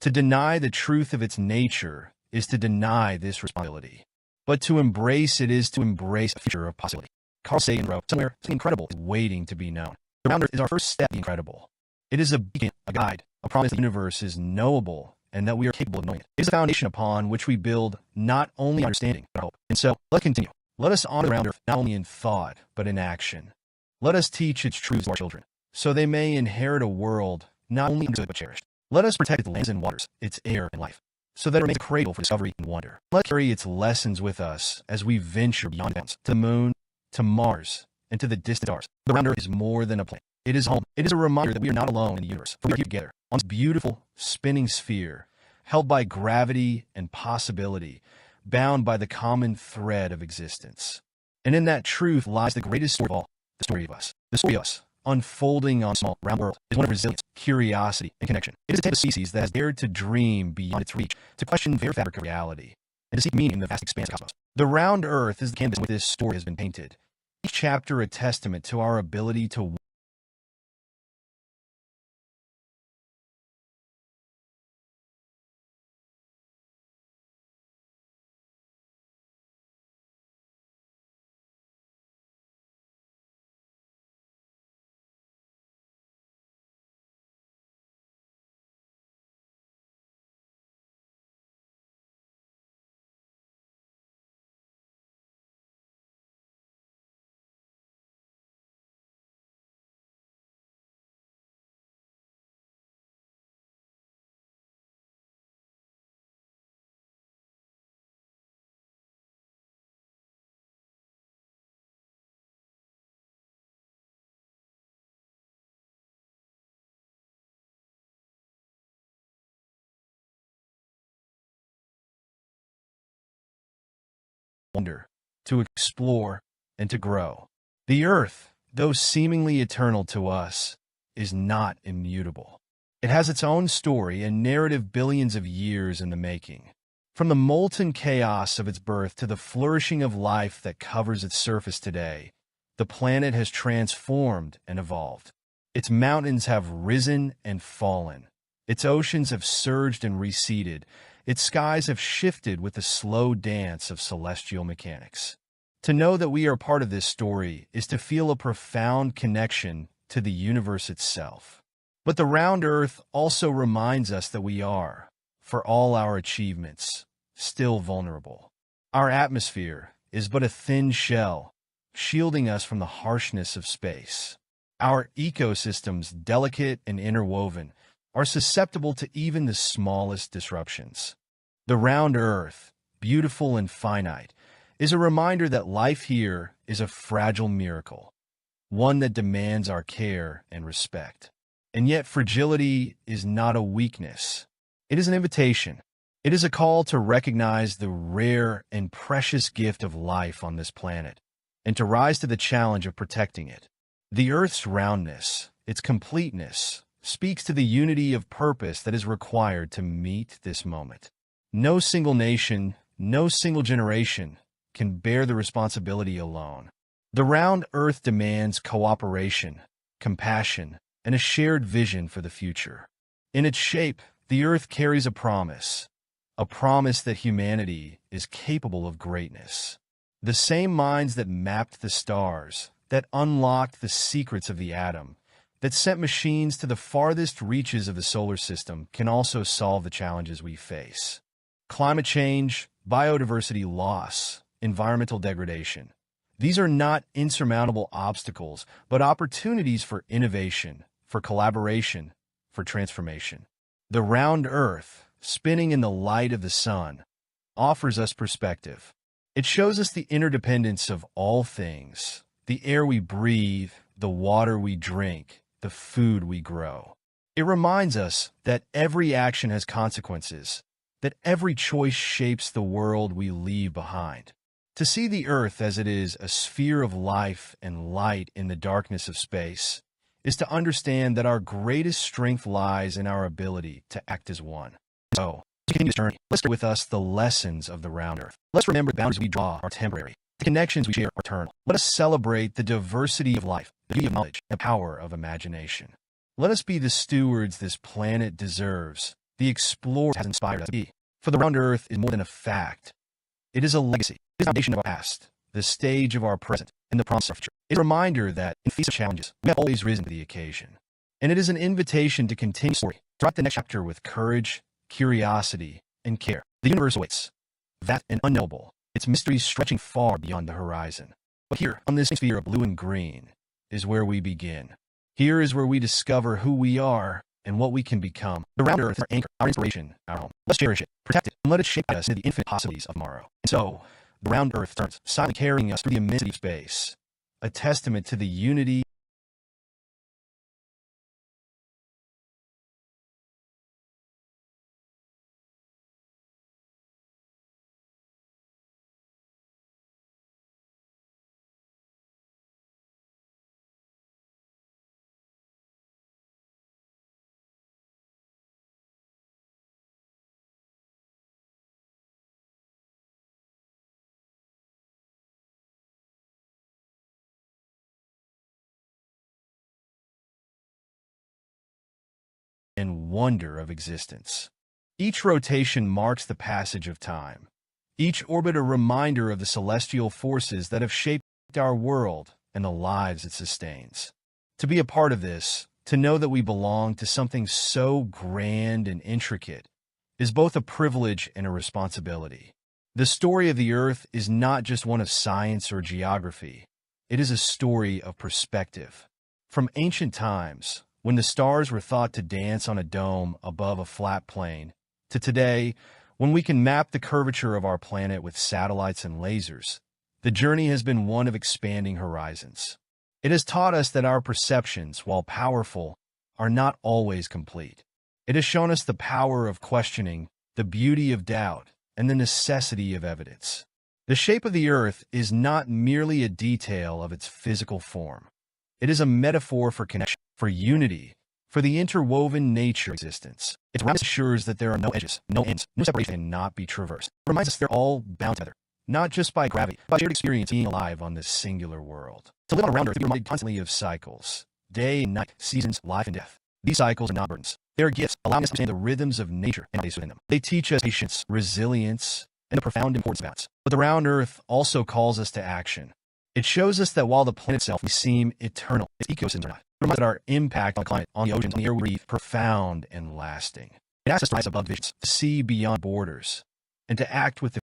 To deny the truth of its nature is to deny this responsibility. But to embrace it is to embrace a future of possibility. Carl Sagan wrote, "Somewhere, something incredible is waiting to be known." The round earth is our first step in the incredible. It is a beacon, a guide, a promise that the universe is knowable and that we are capable of knowing it. It is a foundation upon which we build not only understanding, but hope. And so, let's continue. Let us honor the round earth not only in thought, but in action. Let us teach its truths to our children, so they may inherit a world not only understood but cherished. Let us protect its lands and waters, its air and life, so that it remains a cradle for discovery and wonder. Let us carry its lessons with us as we venture beyond bounds, to the moon, to Mars, and to the distant stars. The round earth is more than a planet. It is home. It is a reminder that we are not alone in the universe, for we are here together on this beautiful, spinning sphere, held by gravity and possibility, bound by the common thread of existence. And in that truth lies the greatest story of all, the story of us. The story of us, unfolding on a small, round world, is one of resilience, curiosity, and connection. It is a tale of a species that has dared to dream beyond its reach, to question the very fabric of reality, and to seek meaning in the vast expanse of the cosmos. The round earth is the canvas in which this story has been painted, each chapter a testament to our ability to wonder, to explore, and to grow. The earth, though seemingly eternal to us, is not immutable. It has its own story and narrative billions of years in the making. From the molten chaos of its birth to the flourishing of life that covers its surface today, the planet has transformed and evolved. Its mountains have risen and fallen. Its oceans have surged and receded. Its skies have shifted with the slow dance of celestial mechanics. To know that we are part of this story is to feel a profound connection to the universe itself. But the round earth also reminds us that we are, for all our achievements, still vulnerable. Our atmosphere is but a thin shell, shielding us from the harshness of space. Our ecosystems, delicate and interwoven, are susceptible to even the smallest disruptions. The round earth, beautiful and finite, is a reminder that life here is a fragile miracle, one that demands our care and respect. And yet fragility is not a weakness. It is an invitation. It is a call to recognize the rare and precious gift of life on this planet, and to rise to the challenge of protecting it. The Earth's roundness, its completeness, speaks to the unity of purpose that is required to meet this moment. No single nation, no single generation can bear the responsibility alone. The round earth demands cooperation, compassion, and a shared vision for the future. In its shape, the earth carries a promise that humanity is capable of greatness. The same minds that mapped the stars, that unlocked the secrets of the atom, that sent machines to the farthest reaches of the solar system can also solve the challenges we face. Climate change, biodiversity loss, environmental degradation. These are not insurmountable obstacles, but opportunities for innovation, for collaboration, for transformation. The round earth, spinning in the light of the sun, offers us perspective. It shows us the interdependence of all things, the air we breathe, the water we drink, the food we grow. It reminds us that every action has consequences, that every choice shapes the world we leave behind. To see the Earth as it is, a sphere of life and light in the darkness of space, is to understand that our greatest strength lies in our ability to act as one. So, to continue this journey, let's start with us the lessons of the round Earth. Let's remember the boundaries we draw are temporary. The connections we share are eternal. Let us celebrate the diversity of life, the beauty of knowledge, and the power of imagination. Let us be the stewards this planet deserves, the explorers has inspired us to be. For the round Earth is more than a fact. It is a legacy. It is the foundation of our past, the stage of our present, and the promise of our future. It is a reminder that, in the face of challenges, we have always risen to the occasion. And it is an invitation to continue the story, to write the next chapter with courage, curiosity, and care. The universe awaits, vast and unknowable, its mysteries stretching far beyond the horizon. But here, on this sphere of blue and green, is where we begin. Here is where we discover who we are and what we can become. The round Earth is our anchor, our inspiration, our home. Let's cherish it, protect it, and let it shape us into the infinite possibilities of tomorrow. And so, the round Earth turns, silently carrying us through the immensity of space, a testament to the unity and wonder of existence. Each rotation marks the passage of time, each orbit a reminder of the celestial forces that have shaped our world and the lives it sustains. To be a part of this, to know that we belong to something so grand and intricate, is both a privilege and a responsibility. The story of the Earth is not just one of science or geography. It is a story of perspective. From ancient times, when the stars were thought to dance on a dome above a flat plain, to today, when we can map the curvature of our planet with satellites and lasers, the journey has been one of expanding horizons. It has taught us that our perceptions, while powerful, are not always complete. It has shown us the power of questioning, the beauty of doubt, and the necessity of evidence. The shape of the Earth is not merely a detail of its physical form. It is a metaphor for connection, for unity, for the interwoven nature of existence. Its roundness assures that there are no edges, no ends, no separation cannot be traversed. It reminds us they're all bound together, not just by gravity, but by shared experience being alive on this singular world. To live on a round Earth, we are reminded constantly of cycles, day and night, seasons, life and death. These cycles are not burdens. They are gifts, allowing us to understand the rhythms of nature and place within them. They teach us patience, resilience, and the profound importance of balance. But the round Earth also calls us to action. It shows us that while the planet itself may seem eternal, its ecosystems are not. It reminds us that our impact on the climate, on the oceans, on the air we breathe, profound and lasting. It asks us to rise above divisions, to see beyond borders, and to act with the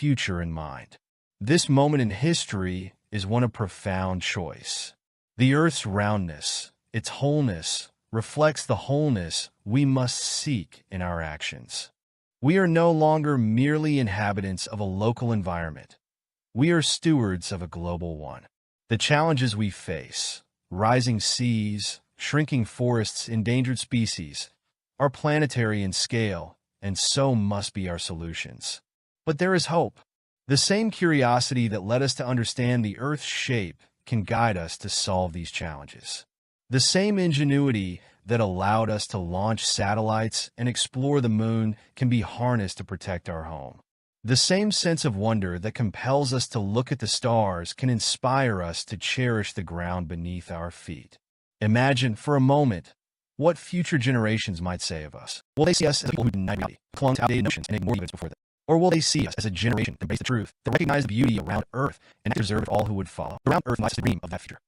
future in mind. This moment in history is one of profound choice. The Earth's roundness, its wholeness, reflects the wholeness we must seek in our actions. We are no longer merely inhabitants of a local environment. We are stewards of a global one. The challenges we face, rising seas, shrinking forests, endangered species, are planetary in scale, and so must be our solutions. But there is hope. The same curiosity that led us to understand the Earth's shape can guide us to solve these challenges. The same ingenuity that allowed us to launch satellites and explore the moon can be harnessed to protect our home. The same sense of wonder that compels us to look at the stars can inspire us to cherish the ground beneath our feet. Imagine, for a moment, what future generations might say of us. Will they see us as people who deny reality, clung to outdated notions, and ignored events before them? Or will they see us as a generation that embrace the truth, that recognize the beauty around Earth, and deserve all who would follow? Around Earth lies the dream of that future.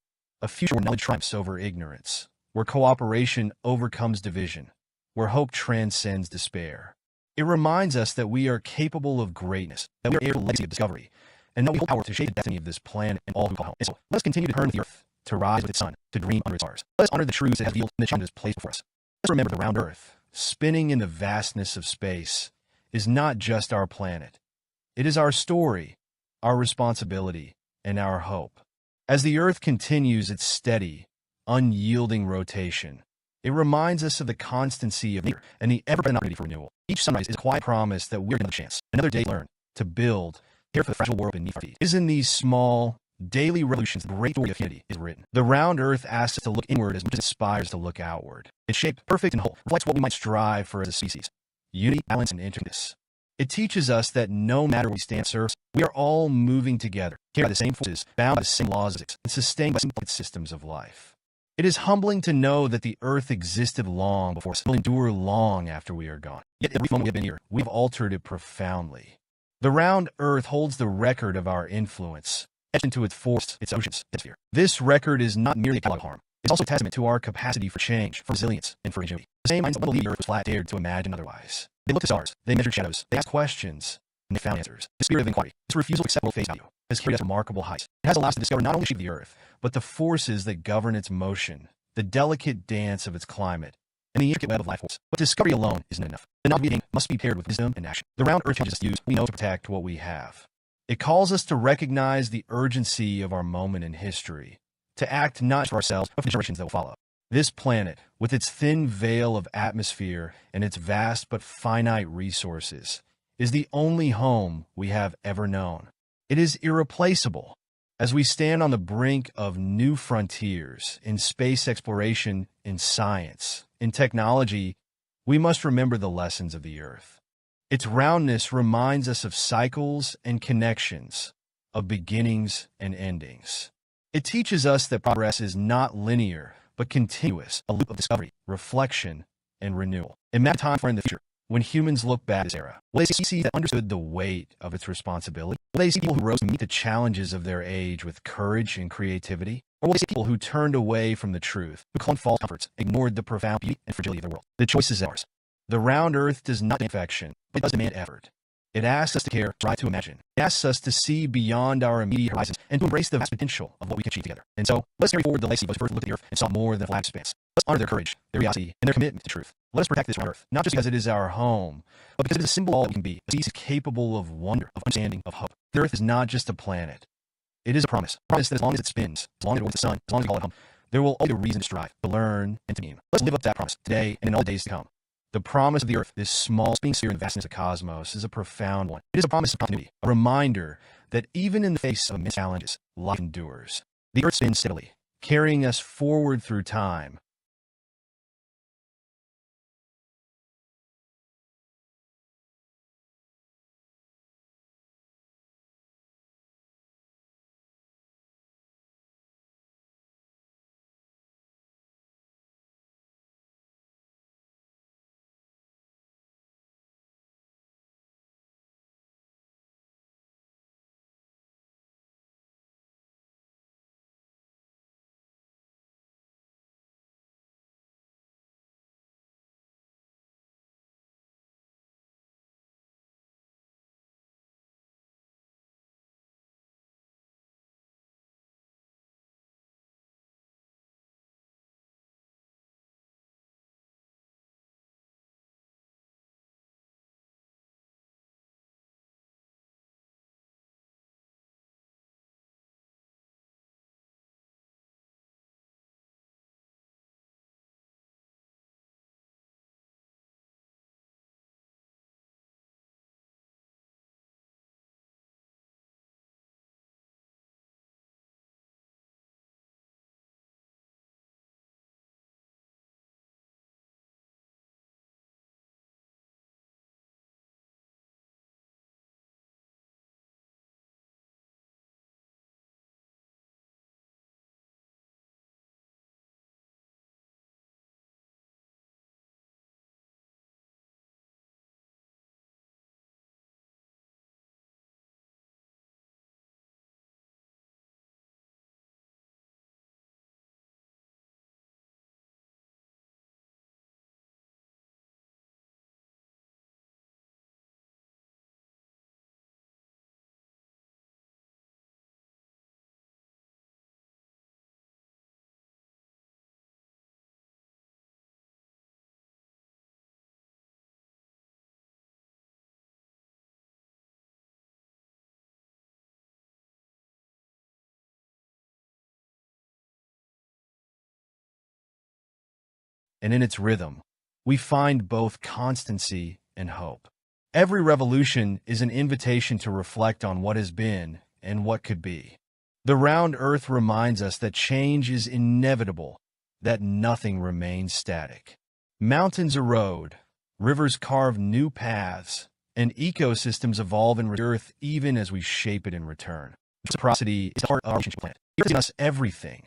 A future where knowledge triumphs over ignorance, where cooperation overcomes division, where hope transcends despair. It reminds us that we are capable of greatness, that we are heirs to the legacy of discovery, and that we hold power to shape the destiny of this planet and all who call home. And so, let us continue to turn with the earth, to rise with its sun, to dream under its stars. Let us honor the truths it has revealed and the challenges placed before us. Let's remember the round earth, spinning in the vastness of space, is not just our planet. It is our story, our responsibility, and our hope. As the earth continues its steady, unyielding rotation, it reminds us of the constancy of nature and the ever-present opportunity for renewal. Each sunrise is a quiet promise that we're given another chance, another day to learn, to build, care for the fragile world beneath our feet. It is in these small, daily revolutions the great story of humanity is written. The round earth asks us to look inward as much as it aspires to look outward. Its shape, perfect and whole, reflects what we might strive for as a species: unity, balance, and interdependence. It teaches us that no matter where we stand, sirs, we are all moving together, carried by the same forces, bound by the same laws of physics, and sustained by simple systems of life. It is humbling to know that the earth existed long before us, will endure long after we are gone. Yet every moment we have been here, we have altered it profoundly. The round earth holds the record of our influence, etched into its forests, its oceans, its sphere. This record is not merely a catalog of harm. It's also a testament to our capacity for change, for resilience, and for ingenuity. The same minds that believe the earth was flat dared to imagine otherwise. They looked to stars, they measured shadows, they asked questions, and they found answers. The spirit of inquiry, this refusal to accept world face value, has carried us to remarkable heights. It has allowed us to discover not only the shape of the earth, but the forces that govern its motion, the delicate dance of its climate, and the intricate web of life force. But discovery alone isn't enough. The knowledge we gain must be paired with wisdom and action. The round earth challenges us to use what we know to protect what we have. It calls us to recognize the urgency of our moment in history, to act not for ourselves, but for the generations that will follow. This planet, with its thin veil of atmosphere and its vast but finite resources, is the only home we have ever known. It is irreplaceable. As we stand on the brink of new frontiers in space exploration, in science, in technology, we must remember the lessons of the Earth. Its roundness reminds us of cycles and connections, of beginnings and endings. It teaches us that progress is not linear, but continuous, a loop of discovery, reflection, and renewal. Imagine time for in the future, when humans look back at this era. Will they see that understood the weight of its responsibility? Will they see people who rose to meet the challenges of their age with courage and creativity? Or will they see people who turned away from the truth, who clung to false comforts, ignored the profound beauty and fragility of their world? The choice is ours. The round earth does not demand perfection, but it does demand effort. It asks us to care, try to imagine. It asks us to see beyond our immediate horizons and to embrace the vast potential of what we can achieve together. And so, let's carry forward the legacy of those first looked at the earth and saw more than a flat expanse. Let's honor their courage, their curiosity, and their commitment to truth. Let us protect this round earth, not just because it is our home, but because it is a symbol of all that we can be, a species capable of wonder, of understanding, of hope. The earth is not just a planet. It is a promise that as long as it spins, as long as it orbits the sun, as long as we call it home, there will always be a reason to strive, to learn, and to dream. Let's live up to that promise today and in all the days to come. The promise of the earth, this small spinning sphere in the vastness of the cosmos, is a profound one. It is a promise of continuity, a reminder that even in the face of immense challenges, life endures. The earth spins steadily, carrying us forward through time, and in its rhythm, we find both constancy and hope. Every revolution is an invitation to reflect on what has been and what could be. The round earth reminds us that change is inevitable, that nothing remains static. Mountains erode, rivers carve new paths, and ecosystems evolve in the earth even as we shape it in return. Reciprocity is the heart of our relationship with the planet. It gives us everything: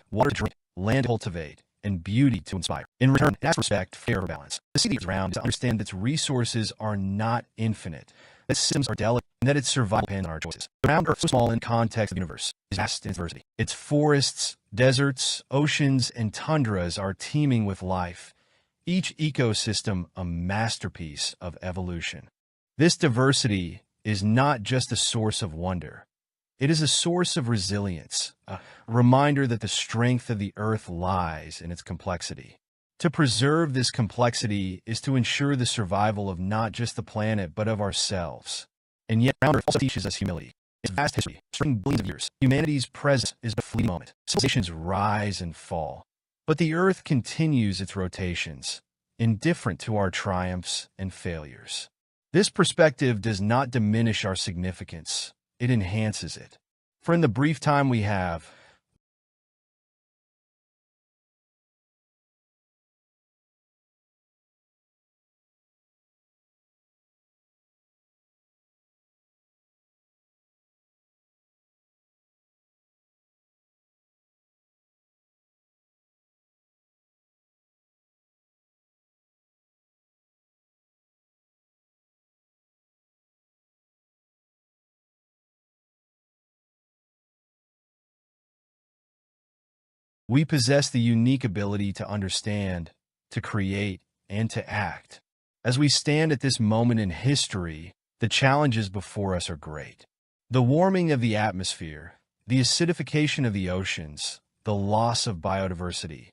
water to drink, land to cultivate, and beauty to inspire. In return, it asks respect, fair balance. To see the earth round is to understand that its resources are not infinite, that systems are delicate, and that its survival depends on our choices. The round earth, so small in the context of the universe, is vast in its diversity. Its forests, deserts, oceans, and tundras are teeming with life, each ecosystem a masterpiece of evolution. This diversity is not just a source of wonder. It is a source of resilience, a reminder that the strength of the earth lies in its complexity. To preserve this complexity is to ensure the survival of not just the planet, but of ourselves. And yet, round earth also teaches us humility. Its vast history, stretching billions of years, humanity's presence is but a fleeting moment. Civilizations rise and fall, but the earth continues its rotations, indifferent to our triumphs and failures. This perspective does not diminish our significance. It enhances it. For in the brief time we have, we possess the unique ability to understand, to create, and to act. As we stand at this moment in history, the challenges before us are great. The warming of the atmosphere, the acidification of the oceans, the loss of biodiversity.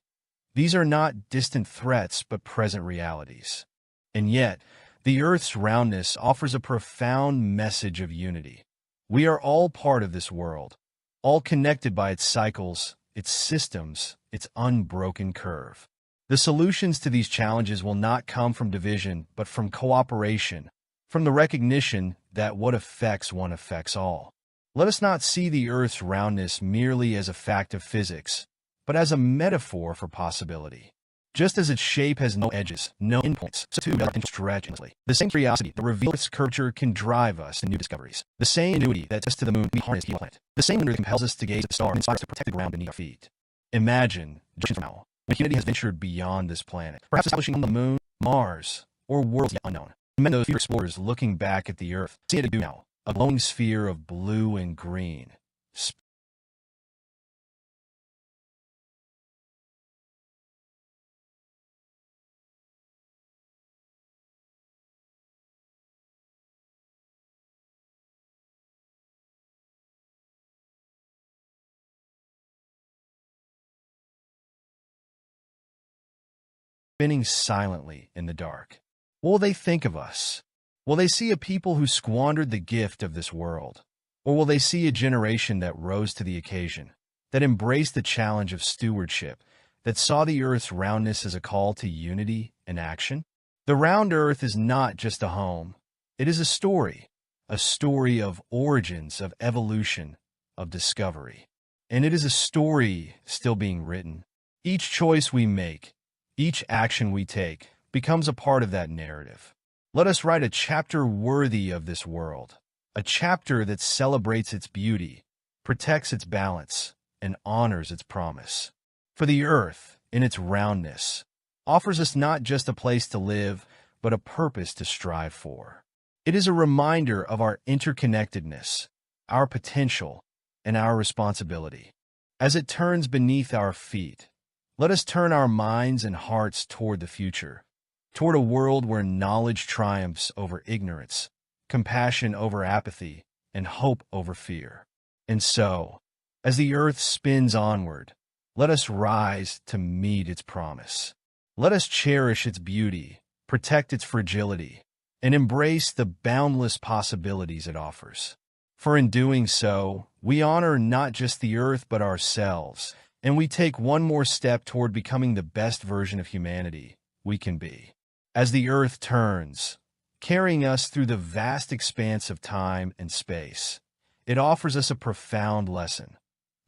These are not distant threats, but present realities. And yet, the Earth's roundness offers a profound message of unity. We are all part of this world, all connected by its cycles, its systems, its unbroken curve. The solutions to these challenges will not come from division, but from cooperation, from the recognition that what affects one affects all. Let us not see the Earth's roundness merely as a fact of physics, but as a metaphor for possibility. Just as its shape has no edges, no endpoints, so too does it stretch endlessly. The same curiosity that reveals its curvature can drive us to new discoveries. The same ingenuity that takes us to the moon can be harnessed to heal the planet. The same wonder that compels us to gaze at the stars and inspires us to protect the ground beneath our feet. Imagine, generations from now, when humanity has ventured beyond this planet, perhaps establishing on the moon, Mars, or worlds yet unknown. Imagine those future explorers looking back at the Earth, seeing it do now, a glowing sphere of blue and green, spinning silently in the dark. What will they think of us? Will they see a people who squandered the gift of this world? Or will they see a generation that rose to the occasion, that embraced the challenge of stewardship, that saw the Earth's roundness as a call to unity and action? The round Earth is not just a home. It is a story of origins, of evolution, of discovery. And it is a story still being written. Each choice we make, each action we take, becomes a part of that narrative. Let us write a chapter worthy of this world, a chapter that celebrates its beauty, protects its balance, and honors its promise. For the Earth, in its roundness, offers us not just a place to live, but a purpose to strive for. It is a reminder of our interconnectedness, our potential, and our responsibility. As it turns beneath our feet, let us turn our minds and hearts toward the future, toward a world where knowledge triumphs over ignorance, compassion over apathy, and hope over fear. And so, as the Earth spins onward, let us rise to meet its promise. Let us cherish its beauty, protect its fragility, and embrace the boundless possibilities it offers. For in doing so, we honor not just the Earth but ourselves, and we take one more step toward becoming the best version of humanity we can be. As the Earth turns, carrying us through the vast expanse of time and space, it offers us a profound lesson.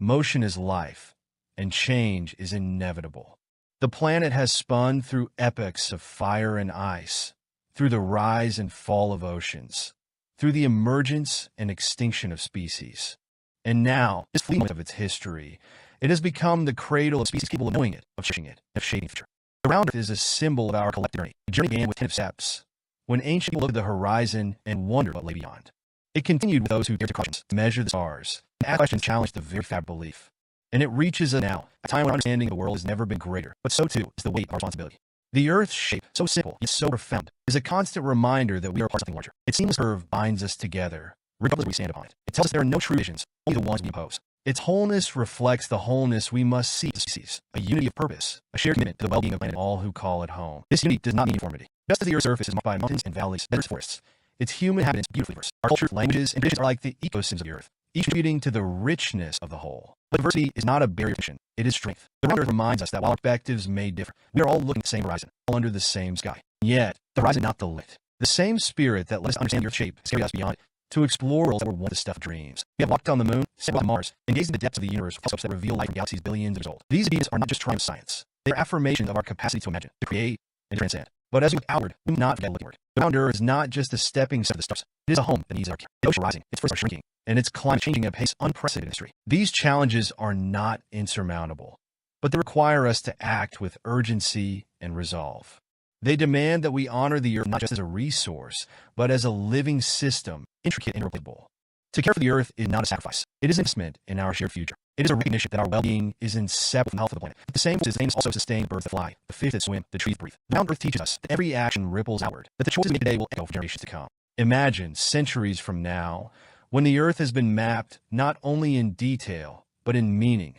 Motion is life, and change is inevitable. The planet has spun through epochs of fire and ice, through the rise and fall of oceans, through the emergence and extinction of species. And now, this fleeting moment of its history, it has become the cradle of species capable of knowing it, of cherishing it, of shaping the future. The round Earth is a symbol of our collective journey. The journey began with tentative steps, when ancient people looked at the horizon and wondered what lay beyond. It continued with those who dared to question, measure the stars, and ask questions challenged the very fabric of belief. And it reaches us now, a time when understanding of the world has never been greater, but so too is the weight of our responsibility. The Earth's shape, so simple yet so profound, is a constant reminder that we are part of something larger. Its seamless curve binds us together, regardless of where we stand upon it. It tells us there are no true visions, only the ones we impose. Its wholeness reflects the wholeness we must seek as a species, a unity of purpose, a shared commitment to the well-being of the planet and all who call it home. This unity does not mean uniformity. Just as the Earth's surface is marked by mountains and valleys, deserts, forests, its human inhabitants beautifully diverse. Our cultures, languages, and traditions are like the ecosystems of the Earth, each contributing to the richness of the whole. But diversity is not a barrier to mission, it is strength. The round Earth reminds us that while our perspectives may differ, we are all looking at the same horizon, all under the same sky. Yet, the horizon is not the limit. The same spirit that let us understand the Earth's shape has carried us beyond it, to explore worlds that were once the stuff of dreams. We have walked on the moon, sailed on Mars, and gazed into the depths of the universe with telescopes that reveal life from galaxies billions of years old. These achievements are not just triumphs of science. They are affirmations of our capacity to imagine, to create, and to transcend. But as we look outward, we do not forget looking inward. The round Earth is not just a stepping stone to the stars. It is a home that needs our care. The ocean rising, its forests are shrinking, and its climate changing at a pace unprecedented in history. These challenges are not insurmountable, but they require us to act with urgency and resolve. They demand that we honor the Earth not just as a resource, but as a living system, intricate and irreplaceable. To care for the Earth is not a sacrifice. It is an investment in our shared future. It is a recognition that our well-being is inseparable from the health of the planet. The same aims also sustain the birds that fly, the fish that swim, the trees that breathe. The round Earth teaches us that every action ripples outward, that the choices made today will echo for generations to come. Imagine, centuries from now, when the Earth has been mapped not only in detail, but in meaning,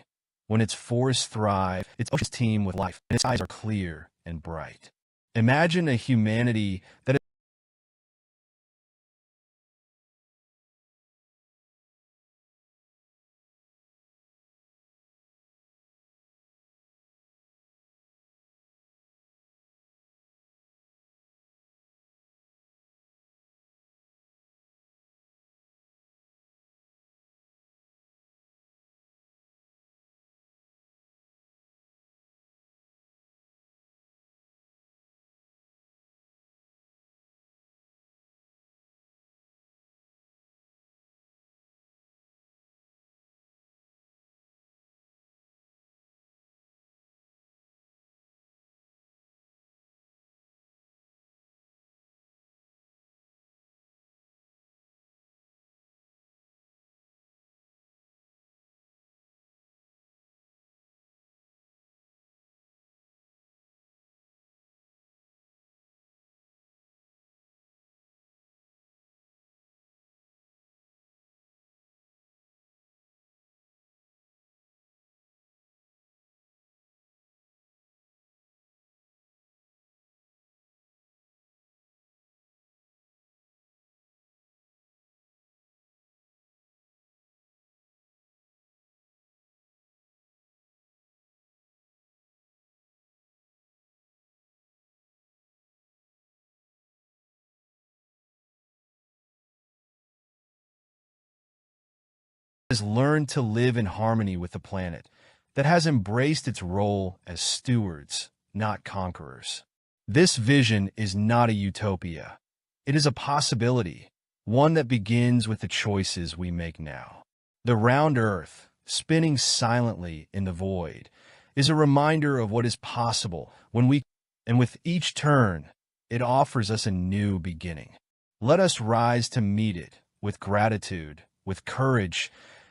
when its forests thrive, its oceans teem with life, and its skies are clear and bright. Imagine a humanity that has learned to live in harmony with the planet, that has embraced its role as stewards, not conquerors. This vision is not a utopia. It is a possibility, one that begins with the choices we make now. The round Earth, spinning silently in the void, is a reminder of what is possible and with each turn, it offers us a new beginning. Let us rise to meet it with gratitude, with courage,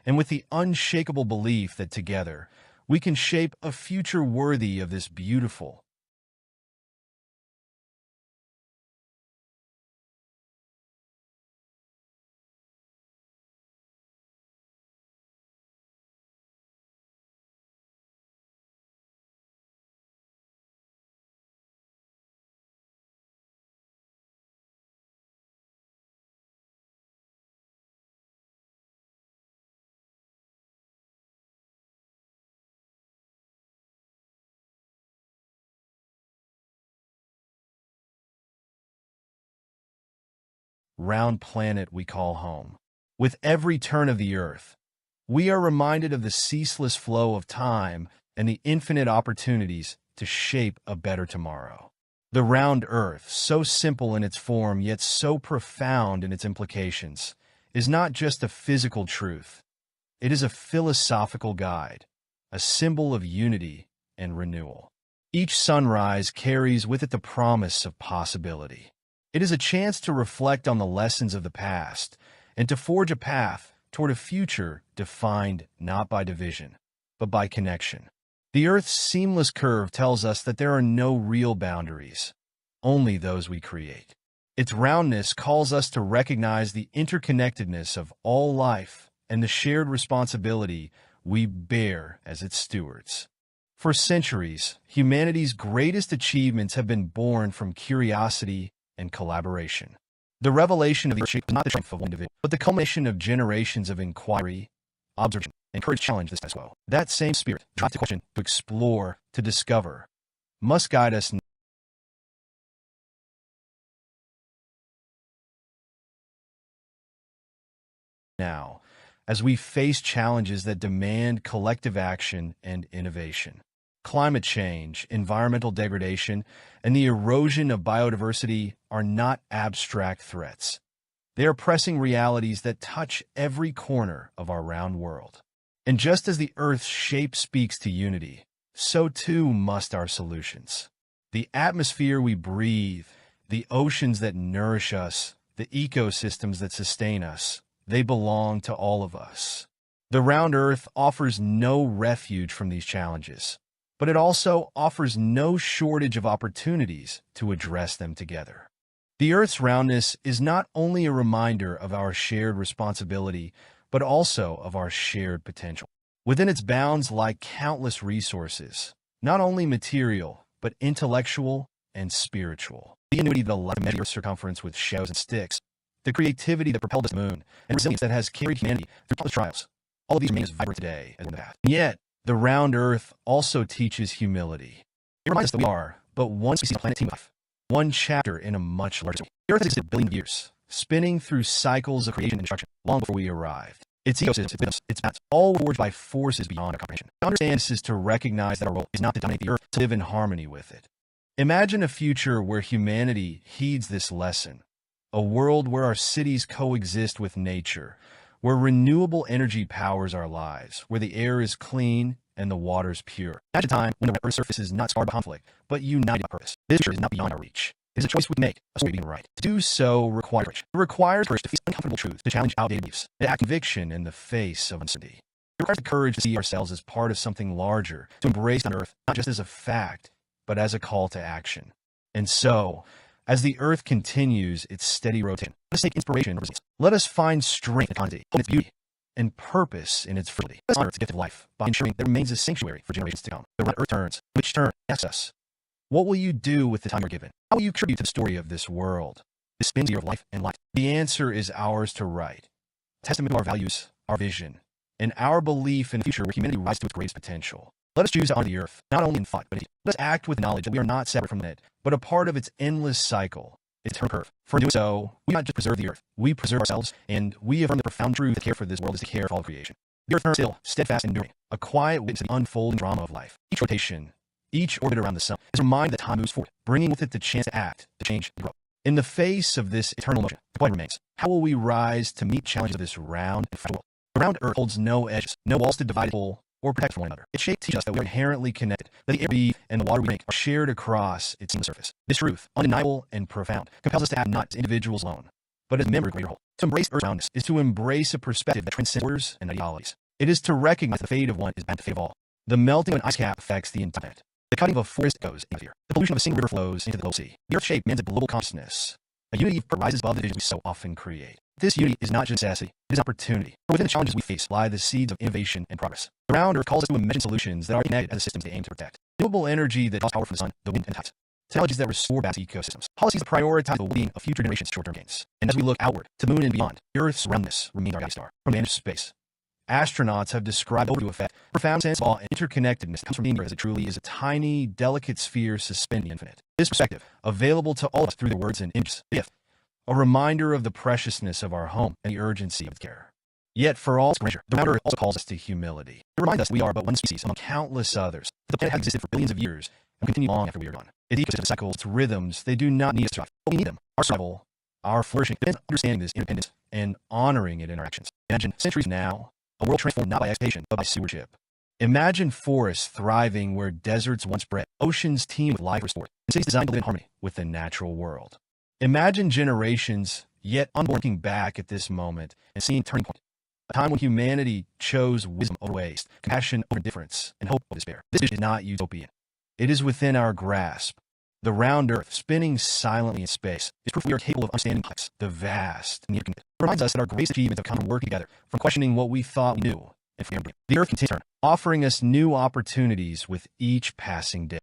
and with the unshakable belief that together we can shape a future worthy of this beautiful, round planet we call home. With every turn of the Earth, we are reminded of the ceaseless flow of time and the infinite opportunities to shape a better tomorrow. The round Earth, so simple in its form yet so profound in its implications, is not just a physical truth. It is a philosophical guide, a symbol of unity and renewal. Each sunrise carries with it the promise of possibility. It is a chance to reflect on the lessons of the past and to forge a path toward a future defined not by division, but by connection. The Earth's seamless curve tells us that there are no real boundaries, only those we create. Its roundness calls us to recognize the interconnectedness of all life and the shared responsibility we bear as its stewards. For centuries, humanity's greatest achievements have been born from curiosity and collaboration. The revelation of the Earth shape is not the triumph of one individual, but the culmination of generations of inquiry, observation, and courage to challenge the status quo. That same spirit, drive to question, to explore, to discover, must guide us now as we face challenges that demand collective action and innovation. Climate change, environmental degradation, and the erosion of biodiversity are not abstract threats. They are pressing realities that touch every corner of our round world. And just as the Earth's shape speaks to unity, so too must our solutions. The atmosphere we breathe, the oceans that nourish us, the ecosystems that sustain us, they belong to all of us. The round Earth offers no refuge from these challenges, but it also offers no shortage of opportunities to address them together. The Earth's roundness is not only a reminder of our shared responsibility, but also of our shared potential. Within its bounds lie countless resources, not only material, but intellectual and spiritual. The ingenuity that allowed to measure Earth's circumference with shadows and sticks, the creativity that propelled us to the moon, and resilience that has carried humanity through countless trials. All of these remain as vibrant today as in the past. And yet, the round Earth also teaches humility. It reminds us that we are but one species on planet team life, one chapter in a much larger story. The Earth has existed billions of years, spinning through cycles of creation and destruction long before we arrived. Its ecosystems, its rhythms, its patterns, all forged by forces beyond our comprehension. To understand this is to recognize that our role is not to dominate the Earth, to live in harmony with it. Imagine a future where humanity heeds this lesson, a world where our cities coexist with nature, where renewable energy powers our lives, where the air is clean and the water's pure. Imagine a time when the Earth's surface is not scarred by conflict, but united by purpose. This future is not beyond our reach. It is a choice we make, a story being right. To do so requires courage. It requires courage to face uncomfortable truths, to challenge outdated beliefs, to act conviction in the face of uncertainty. It requires the courage to see ourselves as part of something larger, to embrace on Earth not just as a fact, but as a call to action. And so, as the Earth continues its steady rotation, let us take inspiration and resilience. Let us find strength in quantity, in its beauty, and purpose in its fertility. Let us honor its gift of life by ensuring that it remains a sanctuary for generations to come. The round Earth turns, which turn asks us, what will you do with the time you're given? How will you contribute to the story of this world, this spins year of life and light? The answer is ours to write, testament to our values, our vision, and our belief in a future where humanity rises to its greatest potential. Let us choose to honor the Earth, not only in thought, but in deed. Let us act with knowledge that we are not separate from it, but a part of its endless cycle, its eternal curve. For doing so, we not just preserve the Earth, we preserve ourselves, and we affirm the profound truth that care for this world is to care for all creation. The Earth turns still, steadfast and enduring, a quiet witness to the unfolding drama of life. Each rotation, each orbit around the sun, is a reminder that time moves forward, bringing with it the chance to act, to change, to grow. In the face of this eternal motion, the question remains, how will we rise to meet challenges of this round and fragile world? The round Earth holds no edges, no walls to divide it or protect from one another. Its shape teaches us that we are inherently connected, that the air we breathe and the water we drink are shared across its seamless surface. This truth, undeniable and profound, compels us to act not as individuals alone, but as members of a greater whole. To embrace Earth's roundness is to embrace a perspective that transcends borders and ideologies. It is to recognize the fate of one is bound to the fate of all. The melting of an ice cap affects the entire planet. The cutting of a forest goes into the earth. The pollution of a single river flows into the global sea. The Earth's shape demands a global consciousness. A unity rises above the divisions we so often create. This unity is not just necessity, it is opportunity. For within the challenges we face lie the seeds of innovation and progress. The round Earth calls us to imagine solutions that are connected as the systems they aim to protect. Renewable energy that draws power from the sun, the wind, and the tides. Technologies that restore vast ecosystems. Policies that prioritize the well-being of future generations' short-term gains. And as we look outward, to the moon and beyond, the Earth's roundness remains our guiding star. From the edge of space, astronauts have described over to effect a profound sense of awe and interconnectedness that comes from being here as it truly is a tiny, delicate sphere suspending the infinite. This perspective, available to all of us through the words and images, the gift a reminder of the preciousness of our home and the urgency of care. Yet for all its grandeur, the round earth also calls us to humility. It reminds us we are but one species among countless others. The planet has existed for billions of years and will continue long after we are gone. Its ecosystem cycles, its rhythms, they do not need us to survive, but we need them. Our survival, our flourishing, depends on understanding this independence and honoring it in our actions. Imagine centuries from now, a world transformed not by exploitation, but by stewardship. Imagine forests thriving where deserts once bred, oceans teem with life restored, and cities designed to live in harmony with the natural world. Imagine generations yet unborn looking back at this moment and seeing a turning point, a time when humanity chose wisdom over waste, compassion over indifference, and hope over despair. This is not utopian. It is within our grasp. The round earth, spinning silently in space, is proof we are capable of understanding complex, the vast, and the infinite. It reminds us that our greatest achievements have come from working together, from questioning what we thought we knew, and from the earth continues to turn, offering us new opportunities with each passing day.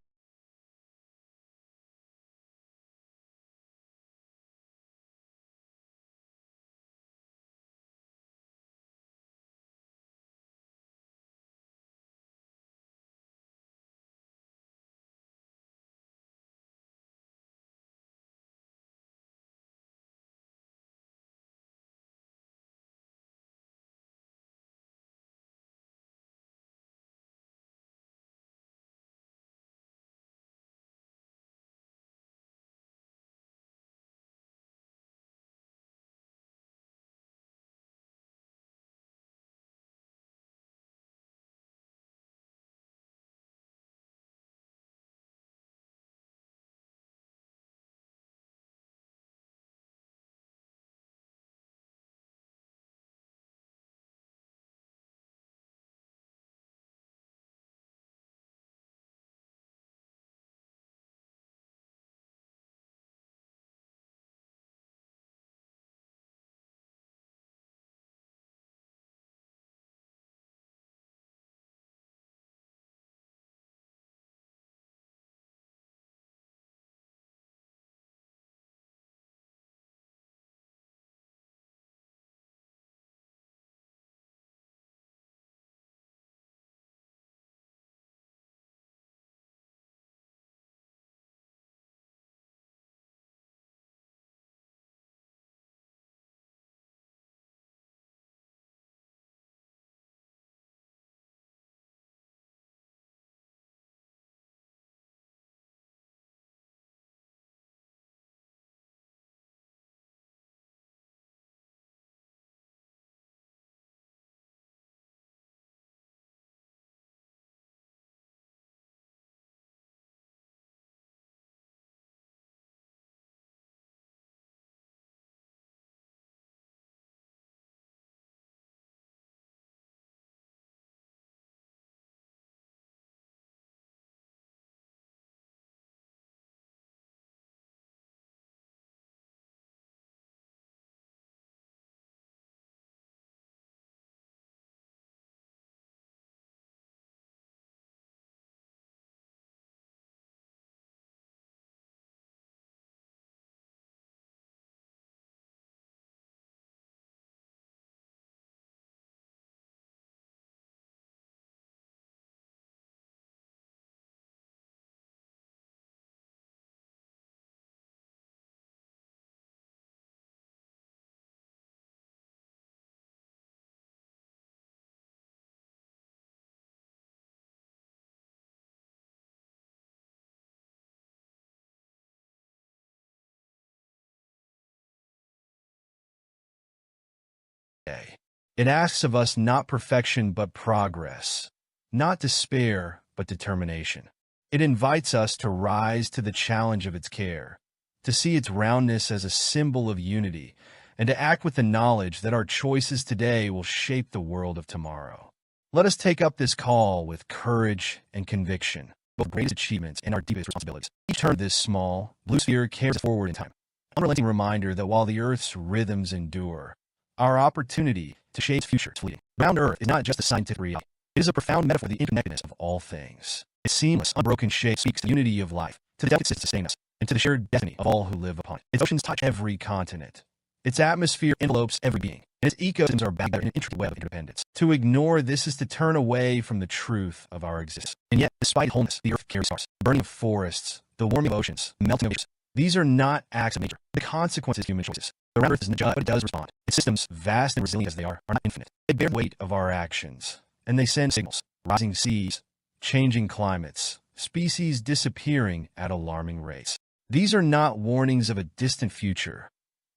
It asks of us not perfection but progress, not despair but determination. It invites us to rise to the challenge of its care, to see its roundness as a symbol of unity, and to act with the knowledge that our choices today will shape the world of tomorrow. Let us take up this call with courage and conviction, both greatest achievements and our deepest responsibilities. Each turn of this small, blue sphere carries us forward in time, an unrelenting reminder that while the Earth's rhythms endure, our opportunity to shape its future is fleeting. The round Earth is not just a scientific reality. It is a profound metaphor of the interconnectedness of all things. Its seamless, unbroken shape speaks to the unity of life, to the delicate systems that sustain us, and to the shared destiny of all who live upon it. Its oceans touch every continent. Its atmosphere envelopes every being, and its ecosystems are bound in an intricate web of interdependence. To ignore this is to turn away from the truth of our existence. And yet, despite wholeness, the Earth carries stars. The burning of forests, the warming of oceans, the melting of glaciers, These are not acts of nature. The consequences of human choices. The round earth isn't judged, but it does respond. Its systems, vast and resilient as they are not infinite. They bear the weight of our actions, and they send signals. Rising seas, changing climates, species disappearing at alarming rates. These are not warnings of a distant future.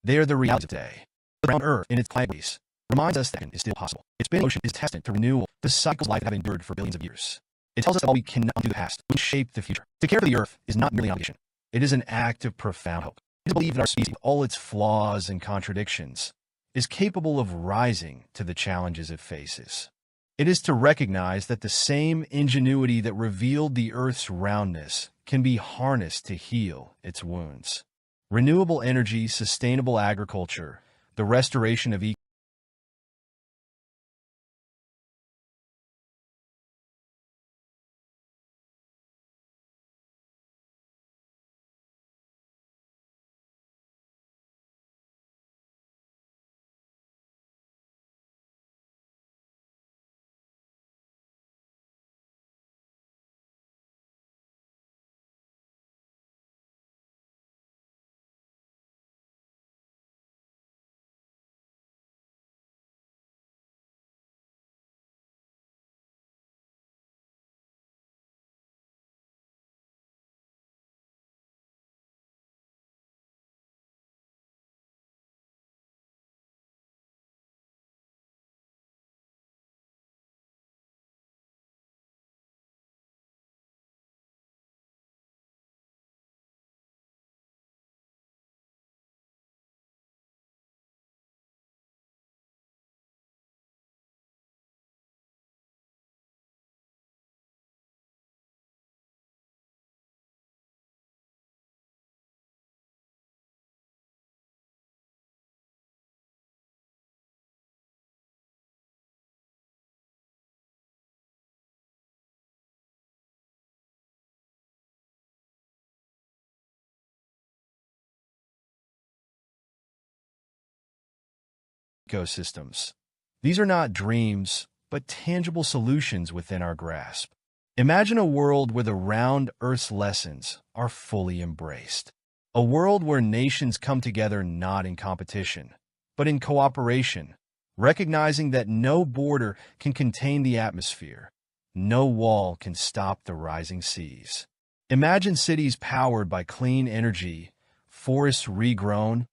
They are the reality of today. The round earth, in its climate, reminds us that is still possible. Its spinning ocean is a testament to renewal, the cycles of life that have endured for billions of years. It tells us that while we cannot undo the past, we can shape the future. To care for the earth is not merely an obligation. It is an act of profound hope. It is to believe that our species, with all its flaws and contradictions, is capable of rising to the challenges it faces. It is to recognize that the same ingenuity that revealed the Earth's roundness can be harnessed to heal its wounds. Renewable energy, sustainable agriculture, the restoration of ecosystems. These are not dreams, but tangible solutions within our grasp. Imagine a world where the round Earth's lessons are fully embraced. A world where nations come together not in competition, but in cooperation, recognizing that no border can contain the atmosphere, no wall can stop the rising seas. Imagine cities powered by clean energy, forests regrown,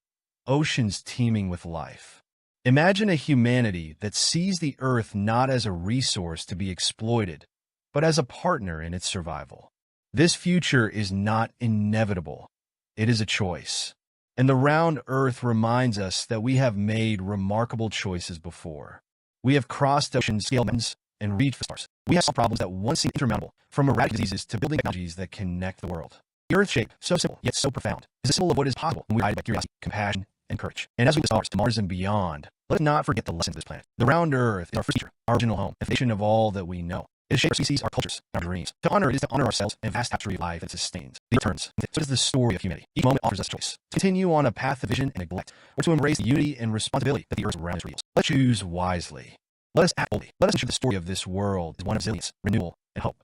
oceans teeming with life. Imagine a humanity that sees the Earth not as a resource to be exploited, but as a partner in its survival. This future is not inevitable. It is a choice. And the round Earth reminds us that we have made remarkable choices before. We have crossed oceans, scaled mountains, and reached the stars. We have solved problems that once seemed insurmountable, from erratic diseases to building technologies that connect the world. The Earth's shape, so simple yet so profound, is a symbol of what is possible when we guided by curiosity, compassion, and courage. And as we look to stars, to Mars and beyond, let us not forget the lessons of this planet. The round Earth is our first teacher, our original home, the foundation of all that we know. It has shaped our species, our cultures, and our dreams. To honor it is to honor ourselves and vast tapestry of life that sustains. The Earth turns. So is the story of humanity. Each moment offers us choice. To continue on a path of vision and neglect, or to embrace the unity and responsibility that the Earth's round reveals. Let's choose wisely. Let us act boldly. Let us ensure the story of this world is one of resilience, renewal, and hope.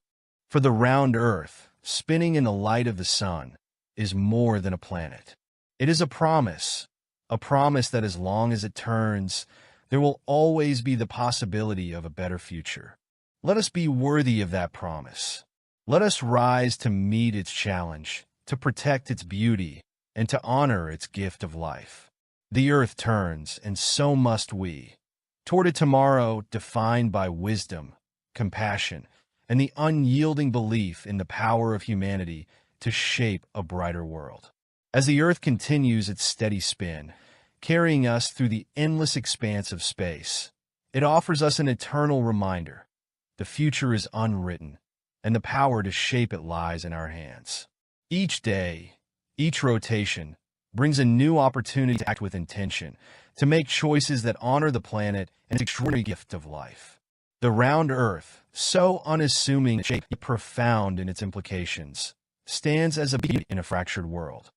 For the round Earth, spinning in the light of the sun, is more than a planet. It is a promise that as long as it turns, there will always be the possibility of a better future. Let us be worthy of that promise. Let us rise to meet its challenge, to protect its beauty, and to honor its gift of life. The Earth turns, and so must we, toward a tomorrow defined by wisdom, compassion, and the unyielding belief in the power of humanity to shape a brighter world. As the Earth continues its steady spin, carrying us through the endless expanse of space, it offers us an eternal reminder. The future is unwritten, and the power to shape it lies in our hands. Each day, each rotation, brings a new opportunity to act with intention, to make choices that honor the planet and its extraordinary gift of life. The round Earth, so unassuming in shape yet profound in its implications, stands as a beauty in a fractured world.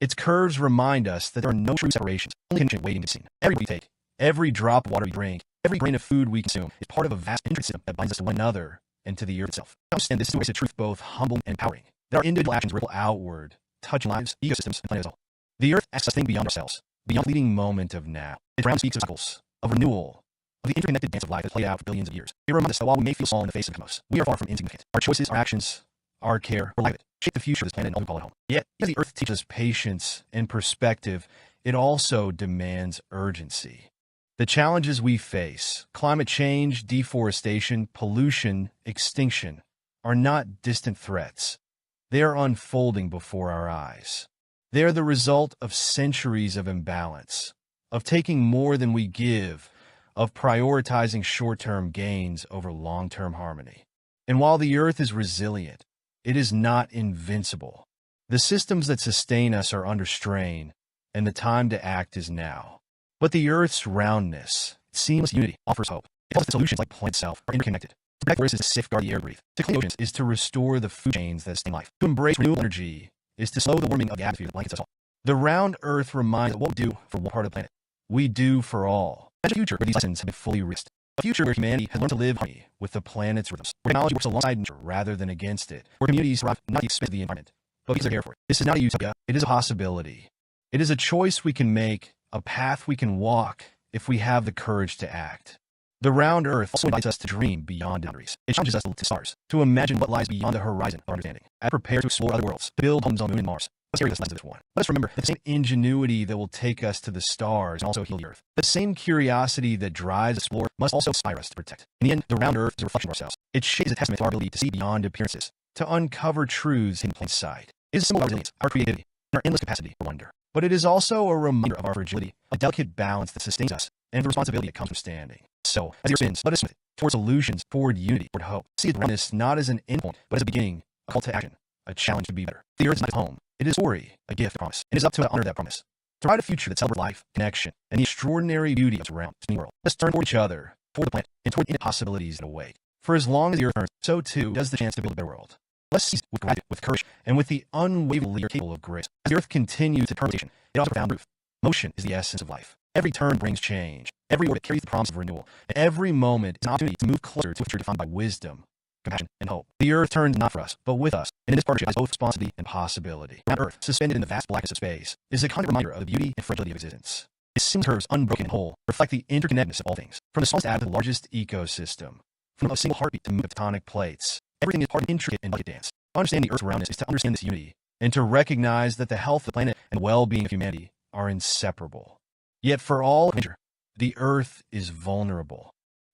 Its curves remind us that there are no true separations, only connection waiting to be seen. Every breath we take, every drop of water we drink, every grain of food we consume is part of a vast intricate system that binds us to one another and to the Earth itself. Understand this is a truth both humble and empowering. That our individual actions ripple outward, touching lives, ecosystems, and planet as a whole. The Earth asks us to think beyond ourselves, beyond the fleeting moment of now. Its ground speaks of cycles, of renewal, of the interconnected dance of life that played out for billions of years. It reminds us that while we may feel small in the face of the cosmos, we are far from insignificant. Our choices, our actions, our care, or life shape the future of this planet and all we call it home. Yet, as the Earth teaches us patience and perspective, it also demands urgency. The challenges we face, climate change, deforestation, pollution, extinction, are not distant threats. They are unfolding before our eyes. They are the result of centuries of imbalance, of taking more than we give, of prioritizing short-term gains over long-term harmony. And while the Earth is resilient, it is not invincible. The systems that sustain us are under strain, and the time to act is now. But the Earth's roundness, seamless unity, offers hope. It tells us that solutions like the planet itself are interconnected. To protect forests is to safeguard the air we breathe. To clean oceans is to restore the food chains that sustain life. To embrace renewable energy is to slow the warming of the atmosphere that blankets us all. The round Earth reminds us that what we do for one part of the planet, we do for all. Imagine a future where these lessons have been fully realized. A future where humanity has learned to live in harmony with the planet's rhythms. Where technology works alongside nature rather than against it. Where communities thrive not at the expense of the environment, but because they care for it. This is not a utopia. It is a possibility. It is a choice we can make, a path we can walk, if we have the courage to act. The round Earth also invites us to dream beyond boundaries. It challenges us to look to stars, to imagine what lies beyond the horizon of our understanding, and prepare to explore other worlds, to build homes on the Moon and Mars. Let's carry this lens to this one. Let us remember that the same ingenuity that will take us to the stars and also heal the Earth, the same curiosity that drives us to explore, must also inspire us to protect. In the end, the round Earth is a reflection of ourselves. It shapes a testament to our ability to see beyond appearances, to uncover truths hidden in plain sight. It is a symbol of our resilience, our creativity, and our endless capacity for wonder. But it is also a reminder of our fragility, a delicate balance that sustains us, and the responsibility that comes from standing. So, as the Earth spins, let us smith it toward solutions, toward unity, toward hope. See its roundness not as an endpoint, but as a beginning, a call to action, a challenge to be better. The Earth is not its home. It is a story, a gift, a promise. It is up to us to honor that promise, to write a future that celebrates life, connection, and the extraordinary beauty of its round, spinning world. Let's turn toward each other, toward the planet, and toward the possibilities that await. For as long as the Earth turns, so too does the chance to build a better world. Let's seize with gratitude, with courage, and with the unwavering leader capable of grace. As the Earth continues its rotation, it also profound truth. Motion is the essence of life. Every turn brings change. Every orbit carries the promise of renewal. And every moment is an opportunity to move closer to a future defined by wisdom, compassion, and hope. The Earth turns not for us, but with us. And in this partnership lies both responsibility and possibility. Round Earth, suspended in the vast blackness of space, is a constant reminder of the beauty and fragility of existence. Its single curves, unbroken and whole, reflect the interconnectedness of all things. From the smallest atom to the largest ecosystem. From a single heartbeat to move of tectonic plates. Everything is part of an intricate and delicate dance. To understand the Earth's roundness is to understand this unity, and to recognize that the health of the planet and well-being of humanity are inseparable. Yet for all nature, the Earth is vulnerable.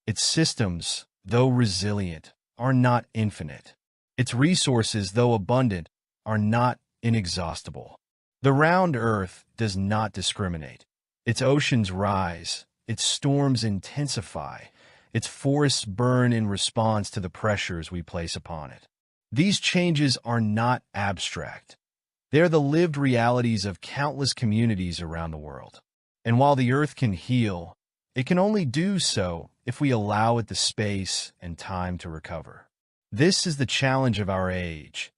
Its systems, though resilient, are not infinite. Its resources, though abundant, are not inexhaustible. The round Earth does not discriminate. Its oceans rise, its storms intensify, its forests burn in response to the pressures we place upon it. These changes are not abstract. They are the lived realities of countless communities around the world. And while the Earth can heal, it can only do so if we allow it the space and time to recover. This is the challenge of our age,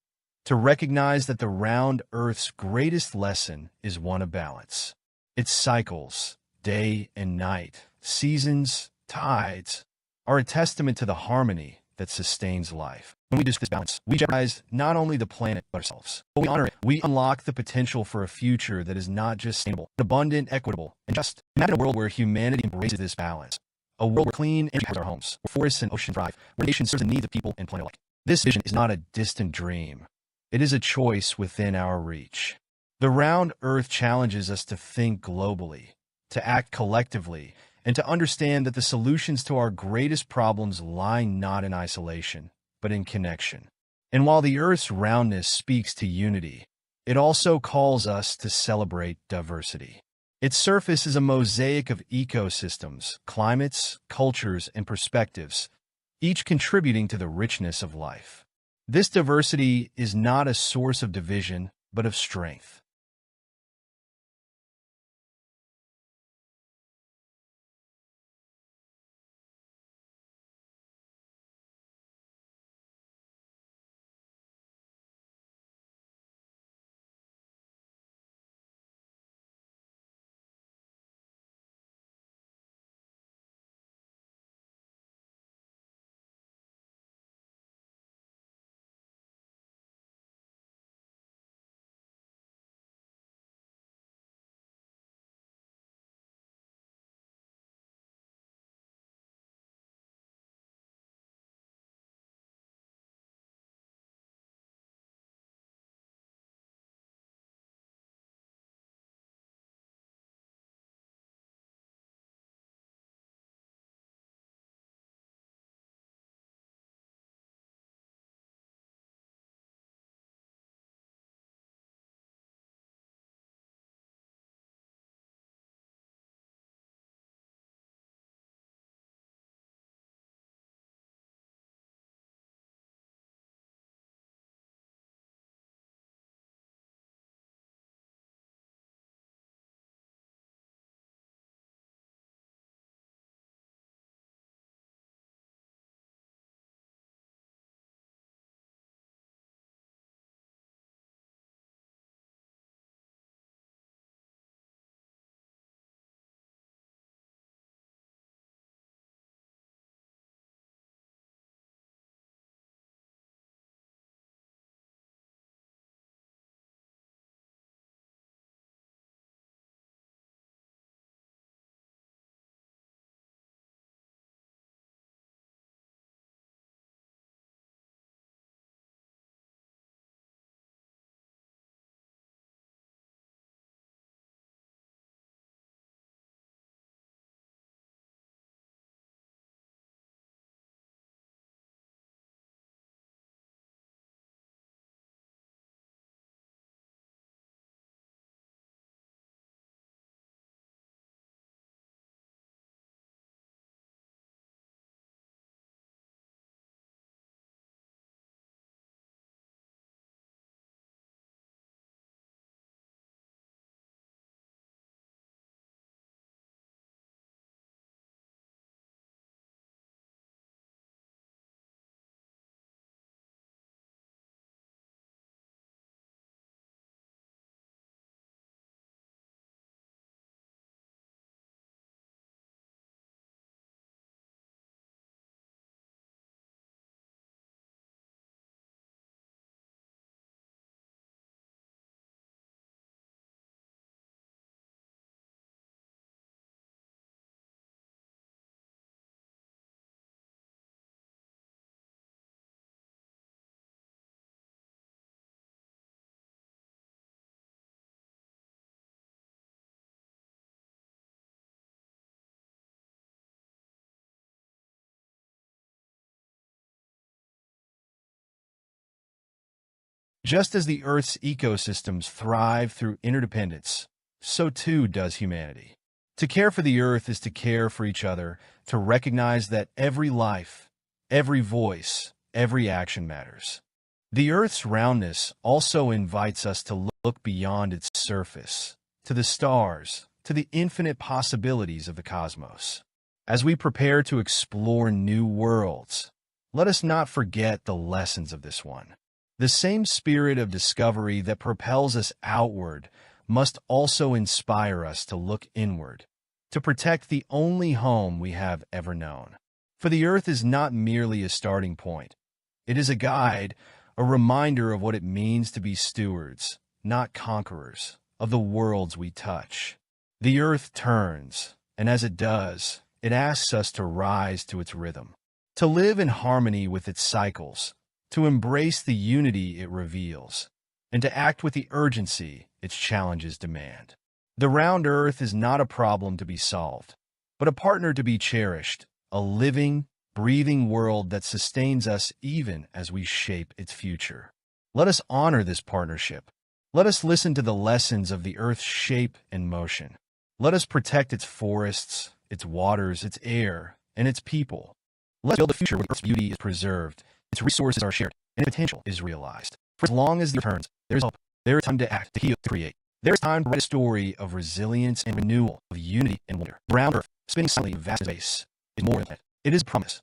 to recognize that the round Earth's greatest lesson is one of balance. Its cycles, day and night, seasons, tides, are a testament to the harmony that sustains life. When we do this balance, we jeopardize not only the planet but ourselves. But we honor it. We unlock the potential for a future that is not just sustainable, but abundant, equitable, and just. Imagine a world where humanity embraces this balance. A world where clean energy powers our homes, where forests and oceans thrive, where nature serves the needs of people and planet alike. This vision is not a distant dream. It is a choice within our reach. The round Earth challenges us to think globally, to act collectively, and to understand that the solutions to our greatest problems lie not in isolation, but in connection. And while the Earth's roundness speaks to unity, it also calls us to celebrate diversity. Its surface is a mosaic of ecosystems, climates, cultures, and perspectives, each contributing to the richness of life. This diversity is not a source of division, but of strength. Just as the Earth's ecosystems thrive through interdependence, so too does humanity. To care for the Earth is to care for each other, to recognize that every life, every voice, every action matters. The Earth's roundness also invites us to look beyond its surface, to the stars, to the infinite possibilities of the cosmos. As we prepare to explore new worlds, let us not forget the lessons of this one. The same spirit of discovery that propels us outward must also inspire us to look inward, to protect the only home we have ever known. For the Earth is not merely a starting point. It is a guide, a reminder of what it means to be stewards, not conquerors, of the worlds we touch. The Earth turns, and as it does, it asks us to rise to its rhythm, to live in harmony with its cycles, to embrace the unity it reveals, and to act with the urgency its challenges demand. The round Earth is not a problem to be solved, but a partner to be cherished, a living, breathing world that sustains us even as we shape its future. Let us honor this partnership. Let us listen to the lessons of the Earth's shape and motion. Let us protect its forests, its waters, its air, and its people. Let us build a future where the Earth's beauty is preserved, its resources are shared, and its potential is realized. For as long as the Earth turns, there is hope. There is time to act, to heal, to create. There is time to write a story of resilience and renewal, of unity and wonder. The round Earth, spinning silently in vast space, is more than that. It is a promise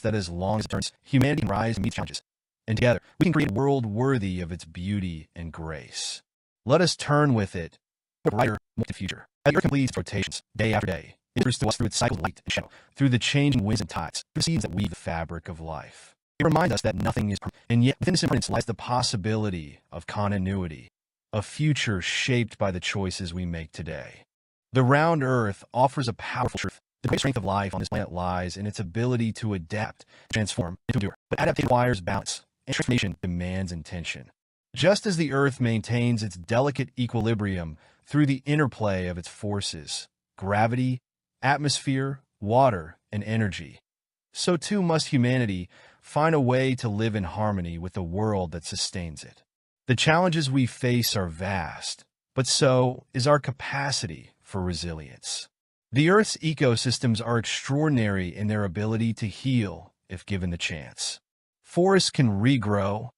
that as long as it turns, humanity can rise and meet challenges. And together, we can create a world worthy of its beauty and grace. Let us turn with it to a brighter, more future. As the Earth completes its rotations, day after day, it enters to us through its cycle of light and shadow, through the changing winds and tides, through the seeds that weave the fabric of life. It reminds us that nothing is permanent, and yet within this impermanence lies the possibility of continuity, a future shaped by the choices we make today. The round Earth offers a powerful truth. The great strength of life on this planet lies in its ability to adapt, transform, and to endure. But adaptation requires balance, and transformation demands intention. Just as the Earth maintains its delicate equilibrium through the interplay of its forces, gravity, atmosphere, water, and energy, so too must humanity find a way to live in harmony with the world that sustains it. The challenges we face are vast, but so is our capacity for resilience. The Earth's ecosystems are extraordinary in their ability to heal if given the chance. Forests can regrow,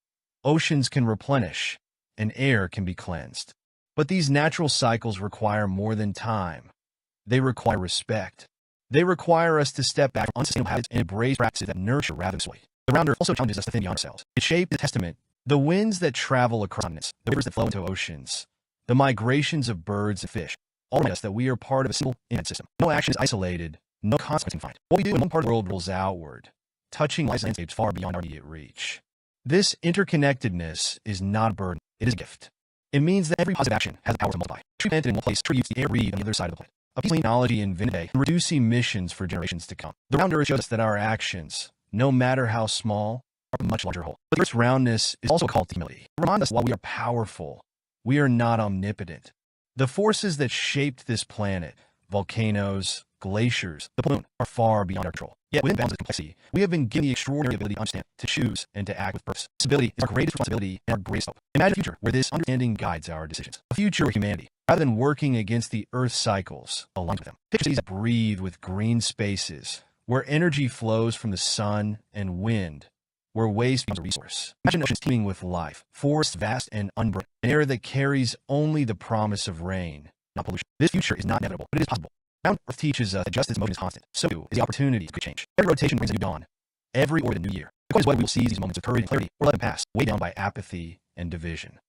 oceans can replenish, and air can be cleansed. But these natural cycles require more than time. They require respect. They require us to step back from unsustainable habits and embrace practices that nurture rather than exploit. The round Earth also challenges us to think beyond ourselves. Its shape is a testament. The winds that travel across continents, the rivers that flow into oceans, the migrations of birds and fish, all remind us that we are part of a single infinite system. No action is isolated, no consequence confined. What we do in one part of the world rolls outward, touching life's landscapes far beyond our immediate reach. This interconnectedness is not a burden, it is a gift. It means that every positive action has the power to multiply. A tree planted in one place tributes the air breathed on the other side of the planet. A piece of technology invented today can reduce emissions for generations to come. The round Earth shows us that our actions, no matter how small, are a much larger whole. But the Earth's roundness is also a call to humility. It reminds us while we are powerful, we are not omnipotent. The forces that shaped this planet, volcanoes, glaciers, the balloon, are far beyond our control. Yet within bounds of complexity, we have been given the extraordinary ability to understand, to choose, and to act with purpose. This ability is our greatest responsibility and our greatest hope. Imagine a future where this understanding guides our decisions. A future where humanity, rather than working against the Earth's cycles, aligns with them. Picture cities that breathe with green spaces, where energy flows from the sun and wind, where waste becomes a resource. Imagine oceans teeming with life, forests vast and unbroken, an air that carries only the promise of rain, not pollution. This future is not inevitable, but it is possible. Round Earth teaches us that just as motion is constant, so too is the opportunity to change. Every rotation brings a new dawn. Every orbit a new year. The question is whether we will seize these moments of courage and clarity, or let them pass, weighed down by apathy and division.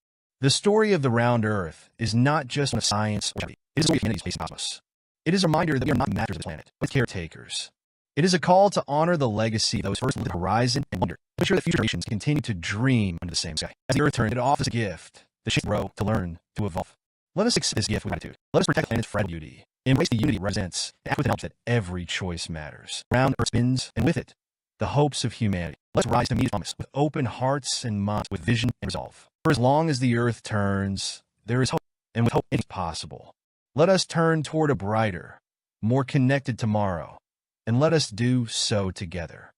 The story of the round Earth is not just one of science or charity. It is a story of humanity's space and cosmos. It is a reminder that we are not masters of the planet, but caretakers. It is a call to honor the legacy of those first lived the horizon and wonder, to ensure that future generations continue to dream under the same sky. As the Earth turns, it offers a gift, the chance to grow, to learn, to evolve. Let us accept this gift with gratitude. Let us protect the planet's fragile beauty, embrace the unity it represents, and act with knowledge that every choice matters. Round Earth spins, and with it, the hopes of humanity. Let's rise to meet its promise with open hearts and minds, with vision and resolve. For as long as the Earth turns, there is hope, and with hope it is possible. Let us turn toward a brighter, more connected tomorrow, and let us do so together.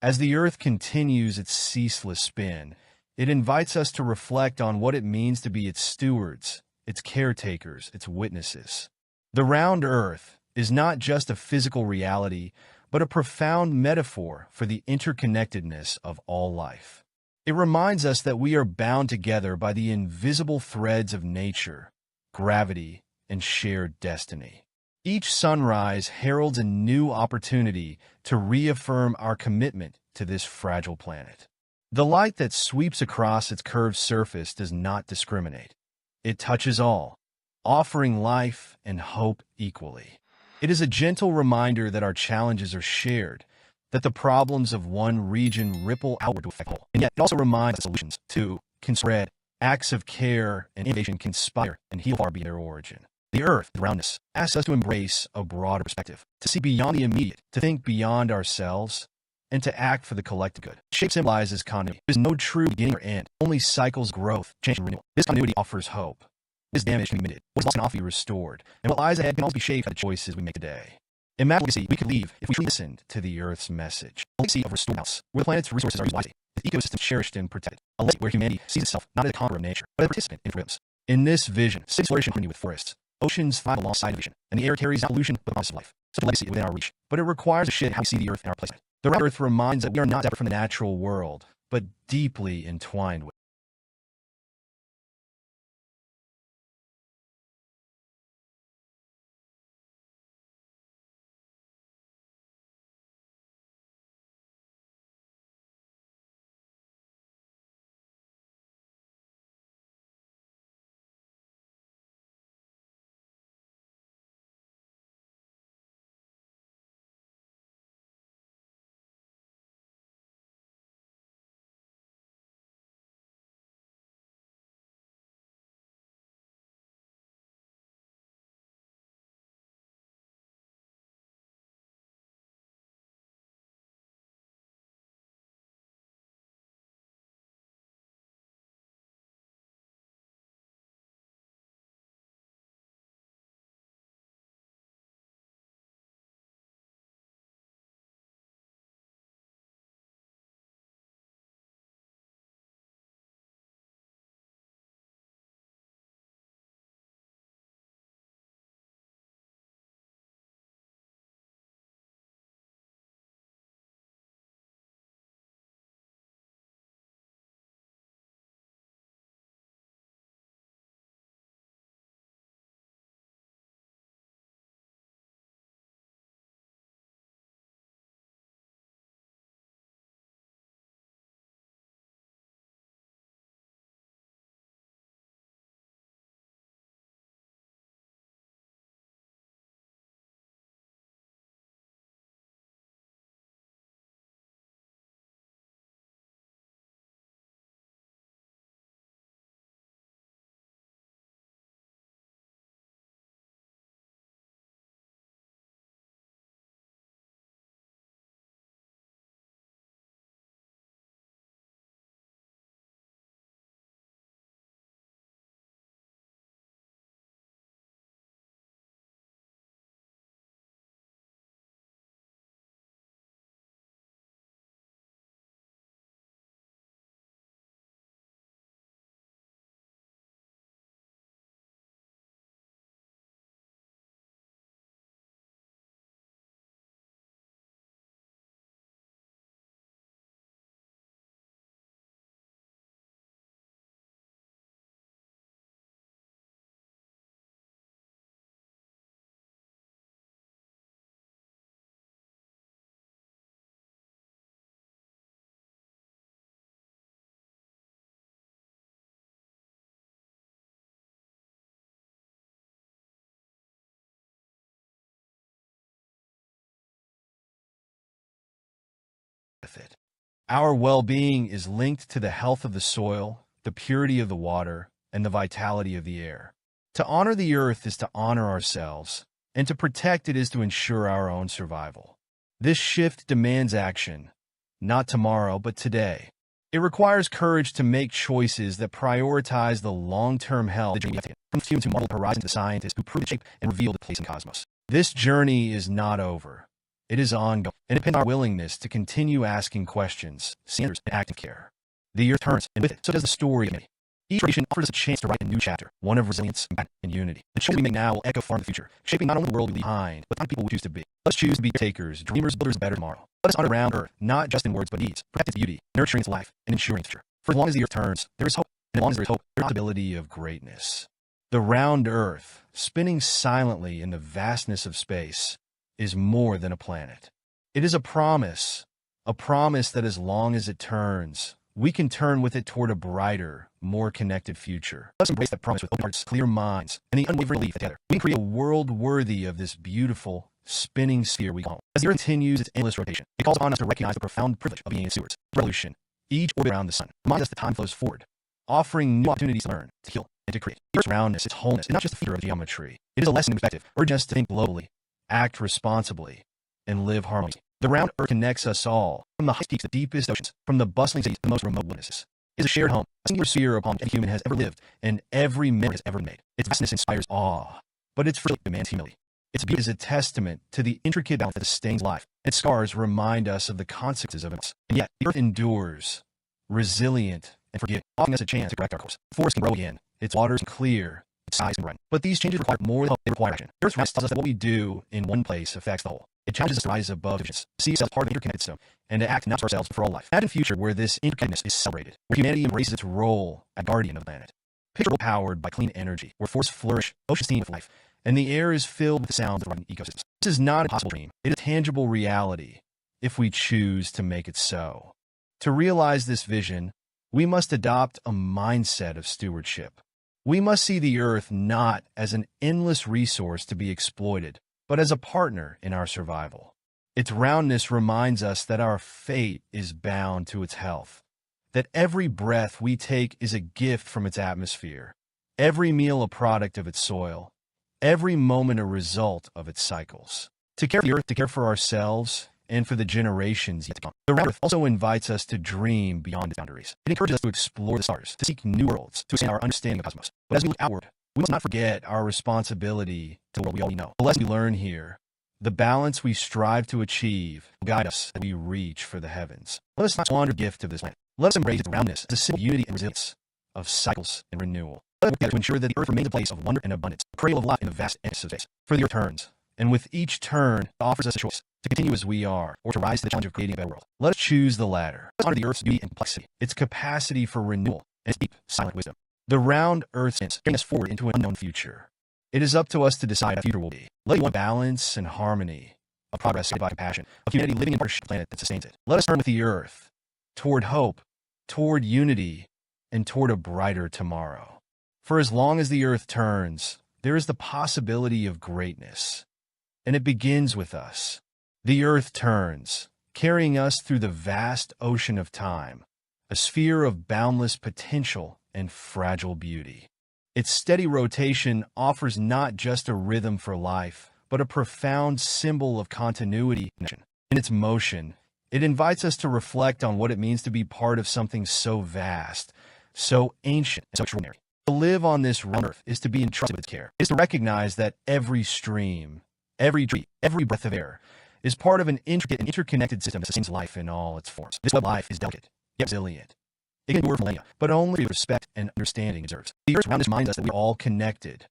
As the Earth continues its ceaseless spin, It invites us to reflect on what it means to be its stewards, its caretakers, its witnesses. The round earth is not just a physical reality, but a profound metaphor for the interconnectedness of all life. It reminds us that we are bound together by the invisible threads of nature, gravity, and shared destiny. Each sunrise heralds a new opportunity to reaffirm our commitment to this fragile planet. The light that sweeps across its curved surface does not discriminate. It touches all, offering life and hope equally. It is a gentle reminder that our challenges are shared, that the problems of one region ripple outward to affect all. And yet it also reminds us that solutions, too, can spread. Acts of care and innovation can inspire and heal far beyond their origin. The earth around us asks us to embrace a broader perspective, to see beyond the immediate, to think beyond ourselves, and to act for the collective good. Shape symbolizes continuity. There is no true beginning or end, only cycles, growth, change, and renewal. This continuity offers hope. This damage can be mended. What is lost can often be restored, and what lies ahead can also be shaped by the choices we make today. Imagine the legacy we could leave if we truly listened to the Earth's message. A legacy of restored house, where the planet's resources are used wisely, its ecosystem cherished and protected. A legacy where humanity sees itself not as a conqueror of nature, but as a participant in its rhythms. In this vision, cities flourish in harmony with forests. Oceans thrive alongside evolution, and the air carries not pollution but the promise of life. Such a legacy is within our reach, but it requires a shift in how we see the Earth and our place in it. The round Earth reminds us that we are not separate from the natural world, but deeply entwined with it. Our well-being is linked to the health of the soil, the purity of the water, and the vitality of the air. To honor the earth is to honor ourselves, and to protect it is to ensure our own survival. This shift demands action, not tomorrow, but today. It requires courage to make choices that prioritize the long-term health of the journey from humans who model the horizon to the scientists who prove the shape and reveal the place in the cosmos. This journey is not over. It is ongoing, and it depends on our willingness to continue asking questions, seeing others, and acting with care. The earth turns, and with it, so does the story of humanity. Each generation offers us a chance to write a new chapter, one of resilience, compassion, and unity. The choices we make now will echo far in the future, shaping not only the world we leave behind, but the people we choose to be. Let's choose to be takers, dreamers, builders of a better tomorrow. Let us honor around Earth, not just in words but deeds, protect its beauty, nurturing its life, and ensuring its future. For as long as the Earth turns, there is hope, and as long as there is hope, there is possibility of greatness. The round Earth, spinning silently in the vastness of space, is more than a planet. It is a promise that as long as it turns, we can turn with it toward a brighter, more connected future. Let's embrace that promise with open hearts, clear minds, and the unwavering belief that together we can create a world worthy of this beautiful, spinning sphere we call home. As the Earth continues its endless rotation, it calls upon us to recognize the profound privilege of being its stewards. Revolution, each orbit around the sun, reminds us that time flows forward, offering new opportunities to learn, to heal, and to create. The Earth's roundness, its wholeness, is not just a feature of geometry. It is a lesson in perspective, urging us to think globally, act responsibly, and live harmoniously. The round Earth connects us all, from the highest peaks to the deepest oceans, from the bustling cities to the most remote wildernesses. It is a shared home, a singular sphere upon which every human has ever lived, and every memory has ever made. Its vastness inspires awe, but its fragility demands humility. Its beauty is a testament to the intricate balance that sustains life. Its scars remind us of the consequences of it. And yet, the Earth endures, resilient and forgiving, offering us a chance to correct our course. The forest can grow again, its waters can clear, its skies can run. But these changes require more than hope, they require action. The Earth's roundness tells us that what we do in one place affects the whole. It challenges us to rise above divisions, see ourselves part of an interconnected system, and to act not for ourselves but for all life. Imagine a future where this interconnectedness is celebrated, where humanity embraces its role as guardian of the planet. Picture a world powered by clean energy, where forests flourish, oceans teem with life, and the air is filled with the sounds of thriving ecosystems. This is not a possible dream. It is a tangible reality if we choose to make it so. To realize this vision, we must adopt a mindset of stewardship. We must see the Earth not as an endless resource to be exploited, but as a partner in our survival. Its roundness reminds us that our fate is bound to its health, that every breath we take is a gift from its atmosphere, every meal a product of its soil, every moment a result of its cycles. To care for the Earth, to care for ourselves, and for the generations yet to come. The round Earth also invites us to dream beyond its boundaries. It encourages us to explore the stars, to seek new worlds, to expand our understanding of the cosmos. But as we look outward, we must not forget our responsibility to the world we already know. The lesson we learn here, the balance we strive to achieve, will guide us as we reach for the heavens. Let us not squander the gift of this planet. Let us embrace its roundness as a symbol of unity and resilience, of cycles and renewal. Let us work together to ensure that the Earth remains a place of wonder and abundance, a cradle of life in the vast emptiness of space. For the Earth turns, and with each turn, it offers us a choice to continue as we are, or to rise to the challenge of creating a better world. Let us choose the latter. Let us honor the Earth's beauty and complexity, its capacity for renewal, and its deep, silent wisdom. The round Earth stands, carrying us forward into an unknown future. It is up to us to decide how the future will be. Let it be one of balance and harmony, of progress guided by compassion, of humanity living in partnership with the planet that sustains it. Let us turn with the Earth toward hope, toward unity, and toward a brighter tomorrow. For as long as the Earth turns, there is the possibility of greatness, and it begins with us. The Earth turns, carrying us through the vast ocean of time, a sphere of boundless potential and fragile beauty. Its steady rotation offers not just a rhythm for life, but a profound symbol of continuity. In its motion, it invites us to reflect on what it means to be part of something so vast, so ancient, and so extraordinary. To live on this round Earth is to be entrusted with its care. It is to recognize that every stream, every tree, every breath of air is part of an intricate and interconnected system that sustains life in all its forms. This web of life is delicate, yet resilient. It can endure for millennia, but only with respect and understanding it deserves. The Earth's roundness reminds us that we are all connected,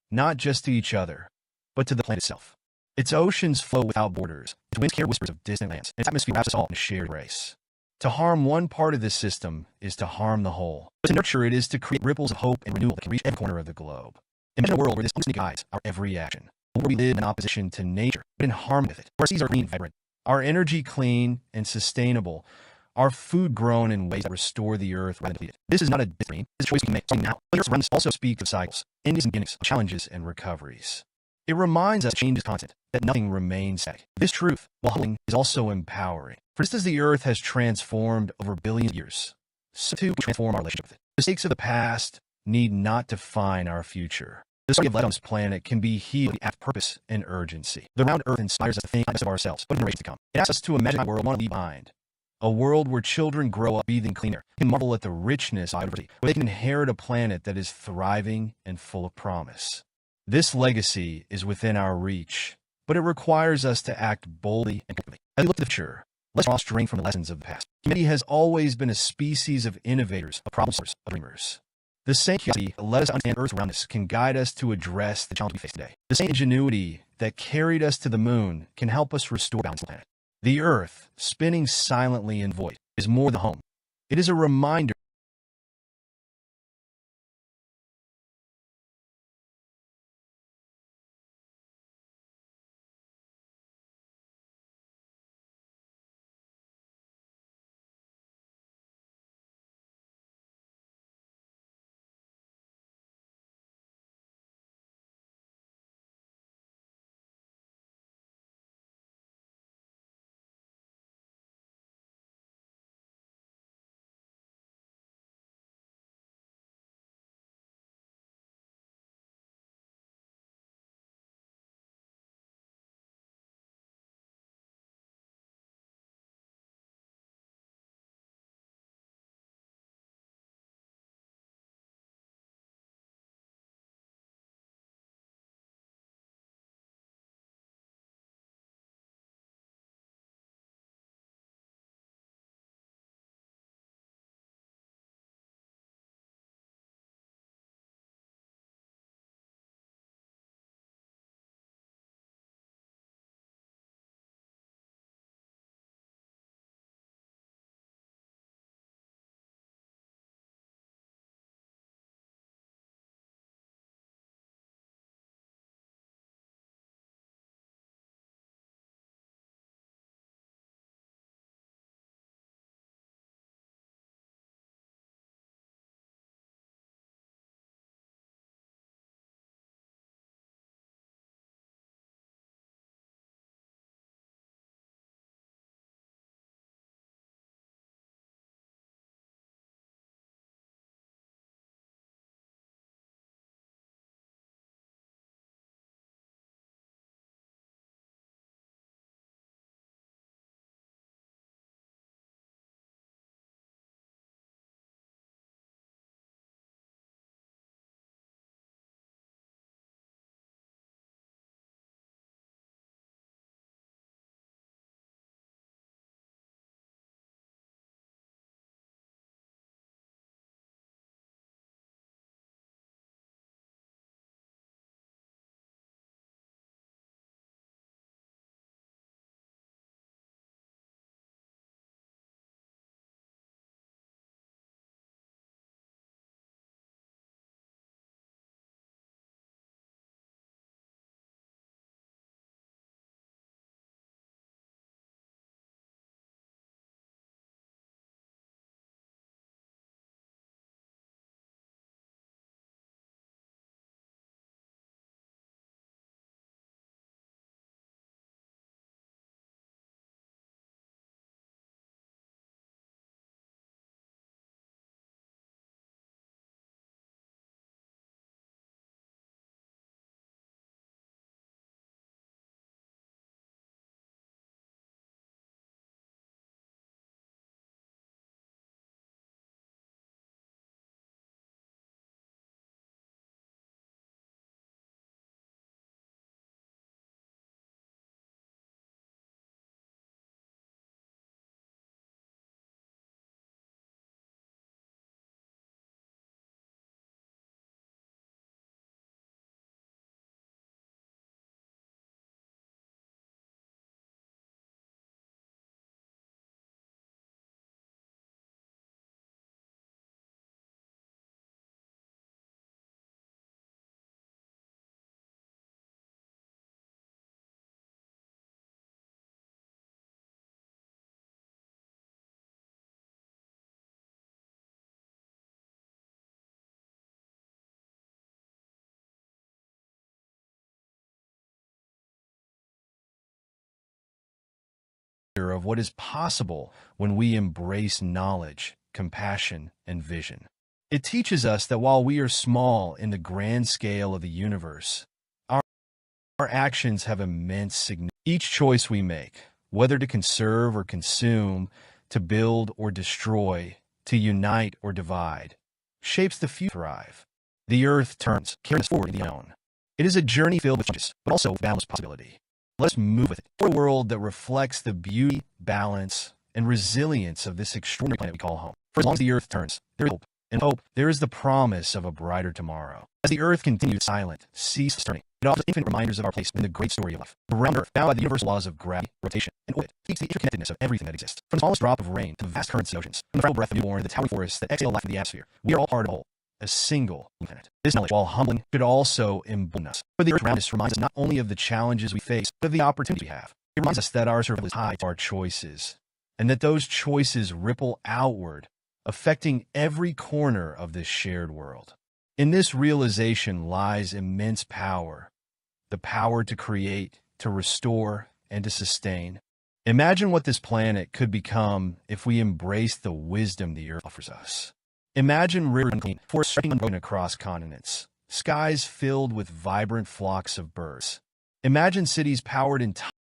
not just to each other, but to the planet itself. Its oceans flow without borders, its winds carry whispers of distant lands, and its atmosphere wraps us all in a shared race. To harm one part of this system is to harm the whole. But to nurture it is to create ripples of hope and renewal that can reach every corner of the globe. Imagine a world where this understanding guides our every action, a world where we live in opposition to nature, but in harmony with it, where our seas are clean and vibrant, our energy clean and sustainable, our food grown in ways that restore the Earth rather than deplete it. This is not a dream, it's a choice we can make starting now. But the Earth's roundness also speaks of cycles, endings and beginnings, of challenges and recoveries. It reminds us that change is constant, that nothing remains static. This truth, while humbling, is also empowering. For just as the Earth has transformed over billions of years, so too we transform our relationship with it. The mistakes of the past need not define our future. The story of life on this planet can be healed with purpose and urgency. The round Earth inspires us to think not just of ourselves, but of generations to come. It asks us to imagine a world we want to leave behind. A world where children grow up breathing clean air, can marvel at the richness of biodiversity, where they can inherit a planet that is thriving and full of promise. This legacy is within our reach, but it requires us to act boldly and quickly. As we look to the future, Let's draw strength from the lessons of the past. Humanity has always been a species of innovators, of problem solvers, of dreamers. The same curiosity that led us to understand Earth around us can guide us to address the challenges we face today. The same ingenuity that carried us to the moon can help us restore balance on the planet. The Earth, spinning silently in void, is more than home. It is a reminder of what is possible when we embrace knowledge, compassion, and vision. It teaches us that while we are small in the grand scale of the universe, our actions have immense significance. Each choice we make, whether to conserve or consume, to build or destroy, to unite or divide, shapes the future. Thrive. The Earth turns, carrying us forward in the unknown. It is a journey filled with challenges, but also with boundless possibility. Let's move with it for a world that reflects the beauty, balance, and resilience of this extraordinary planet we call home. For as long as the Earth turns, there is hope. And hope, there is the promise of a brighter tomorrow. As the Earth continues silent, ceaseless turning, it offers infinite reminders of our place in the great story of life. The round Earth, bound by the universal laws of gravity, rotation, and orbit, speaks the interconnectedness of everything that exists. From the smallest drop of rain to the vast currents of the oceans, from the frail breath of newborn to the towering forests that exhale life from the atmosphere, we are all part of a whole, a single planet. This knowledge, while humbling, should also embolden us. For the Earth around us reminds us not only of the challenges we face, but of the opportunities we have. It reminds us that our survival is tied to our choices, and that those choices ripple outward, affecting every corner of this shared world. In this realization lies immense power, the power to create, to restore, and to sustain. Imagine what this planet could become if we embrace the wisdom the Earth offers us. Imagine rivers unclean, forests stretching unbroken across continents, skies filled with vibrant flocks of birds. Imagine cities powered entirely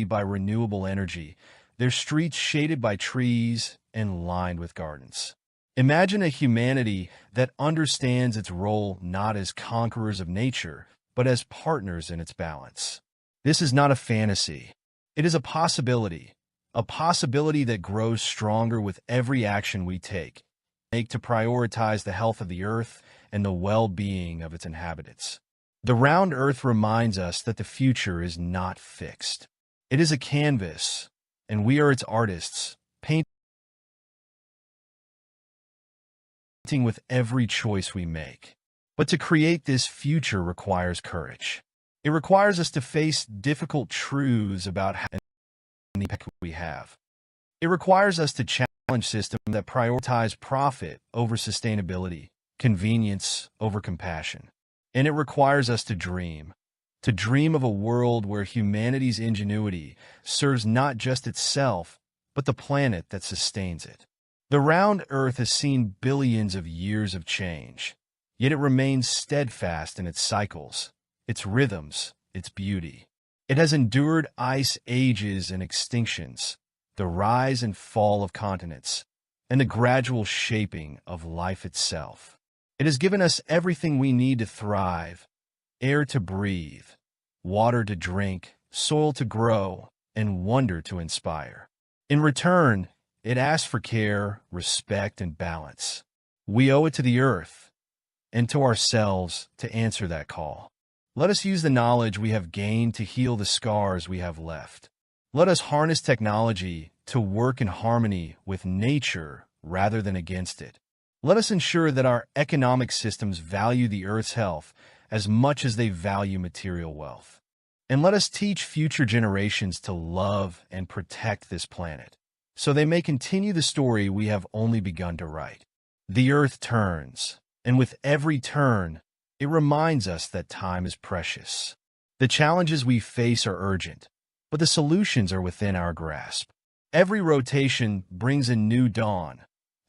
by renewable energy, their streets shaded by trees and lined with gardens. Imagine a humanity that understands its role not as conquerors of nature, but as partners in its balance. This is not a fantasy. It is a possibility that grows stronger with every action we take to prioritize the health of the Earth and the well-being of its inhabitants. The round Earth reminds us that the future is not fixed. It is a canvas, and we are its artists, painting with every choice we make. But to create this future requires courage. It requires us to face difficult truths about how the impact we have. It requires us to challenge systems that prioritize profit over sustainability, convenience over compassion. And it requires us to dream of a world where humanity's ingenuity serves not just itself, but the planet that sustains it. The round Earth has seen billions of years of change, yet it remains steadfast in its cycles, its rhythms, its beauty. It has endured ice ages and extinctions, the rise and fall of continents, and the gradual shaping of life itself. It has given us everything we need to thrive: air to breathe, water to drink, soil to grow, and wonder to inspire. In return, it asks for care, respect, and balance. We owe it to the Earth and to ourselves to answer that call. Let us use the knowledge we have gained to heal the scars we have left. Let us harness technology to work in harmony with nature rather than against it. Let us ensure that our economic systems value the Earth's health as much as they value material wealth. And let us teach future generations to love and protect this planet, so they may continue the story we have only begun to write. The Earth turns, and with every turn, it reminds us that time is precious. The challenges we face are urgent, but the solutions are within our grasp. Every rotation brings a new dawn,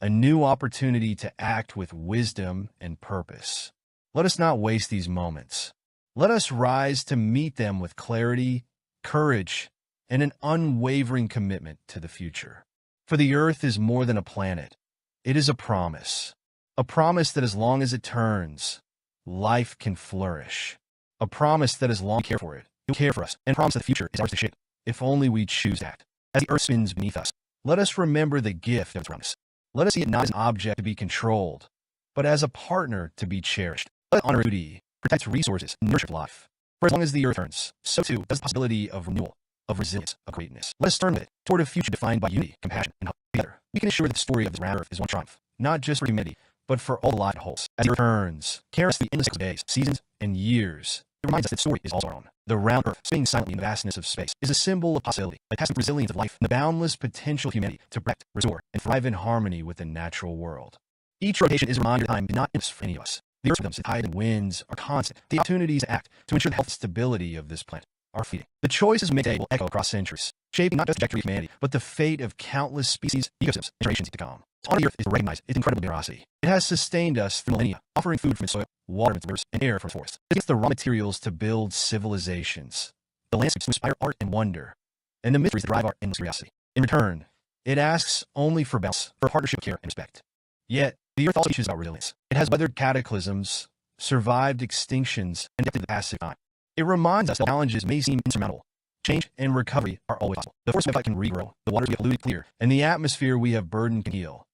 a new opportunity to act with wisdom and purpose. Let us not waste these moments. Let us rise to meet them with clarity, courage, and an unwavering commitment to the future. For the Earth is more than a planet. It is a promise A promise that as long as it turns, life can flourish. A promise that as long as we care for it, it will care for us, and a promise that the future is ours to shape, if only we choose to act. As the earth spins beneath us, let us remember the gift of its roundness. Let us see it not as an object to be controlled, but as a partner to be cherished. Let us honor duty, protect resources, and nurture life. For as long as the earth turns, so too does the possibility of renewal, of resilience, of greatness. Let us turn with it toward a future defined by unity, compassion, and hope. Together, we can ensure that the story of this round earth is one triumph, not just for humanity, but for all the life it holds. As the earth turns, carries the endless days, seasons, and years, it reminds us that the story is also our own. The round earth, spinning silently in the vastness of space, is a symbol of possibility, a testament to the resilience of life and the boundless potential of humanity to protect, restore, and thrive in harmony with the natural world. Each rotation is a reminder that time is not endless for any of us. The earth's rhythms, its tides and winds are constant. The opportunities to act to ensure the health and stability of this planet are fleeting. The choices we make today will echo across centuries, shaping not just the trajectory of humanity, but the fate of countless species, ecosystems, and generations to come. On the earth is to recognize its incredible generosity. It has sustained us through millennia, offering food from its soil, water from its rivers, and air from its forests. It gets the raw materials to build civilizations, the landscapes to inspire art and wonder, and the mysteries that drive our endless curiosity. In return, it asks only for balance, for a partnership of care and respect. Yet, the earth also teaches about resilience. It has weathered cataclysms, survived extinctions, and adapted to the passage of time. It reminds us that challenges may seem insurmountable. Change and recovery are always possible. The forests we have cut can regrow, the waters we have polluted clear, and the atmosphere we have burdened can heal,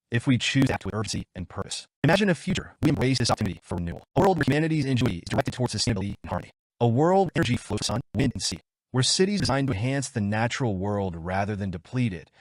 if we choose to act with urgency and purpose. Imagine a future we embrace this opportunity for renewal. A world where humanity's ingenuity is directed towards sustainability and harmony. A world where energy flows from sun, wind, and sea. Where cities are designed to enhance the natural world rather than deplete it.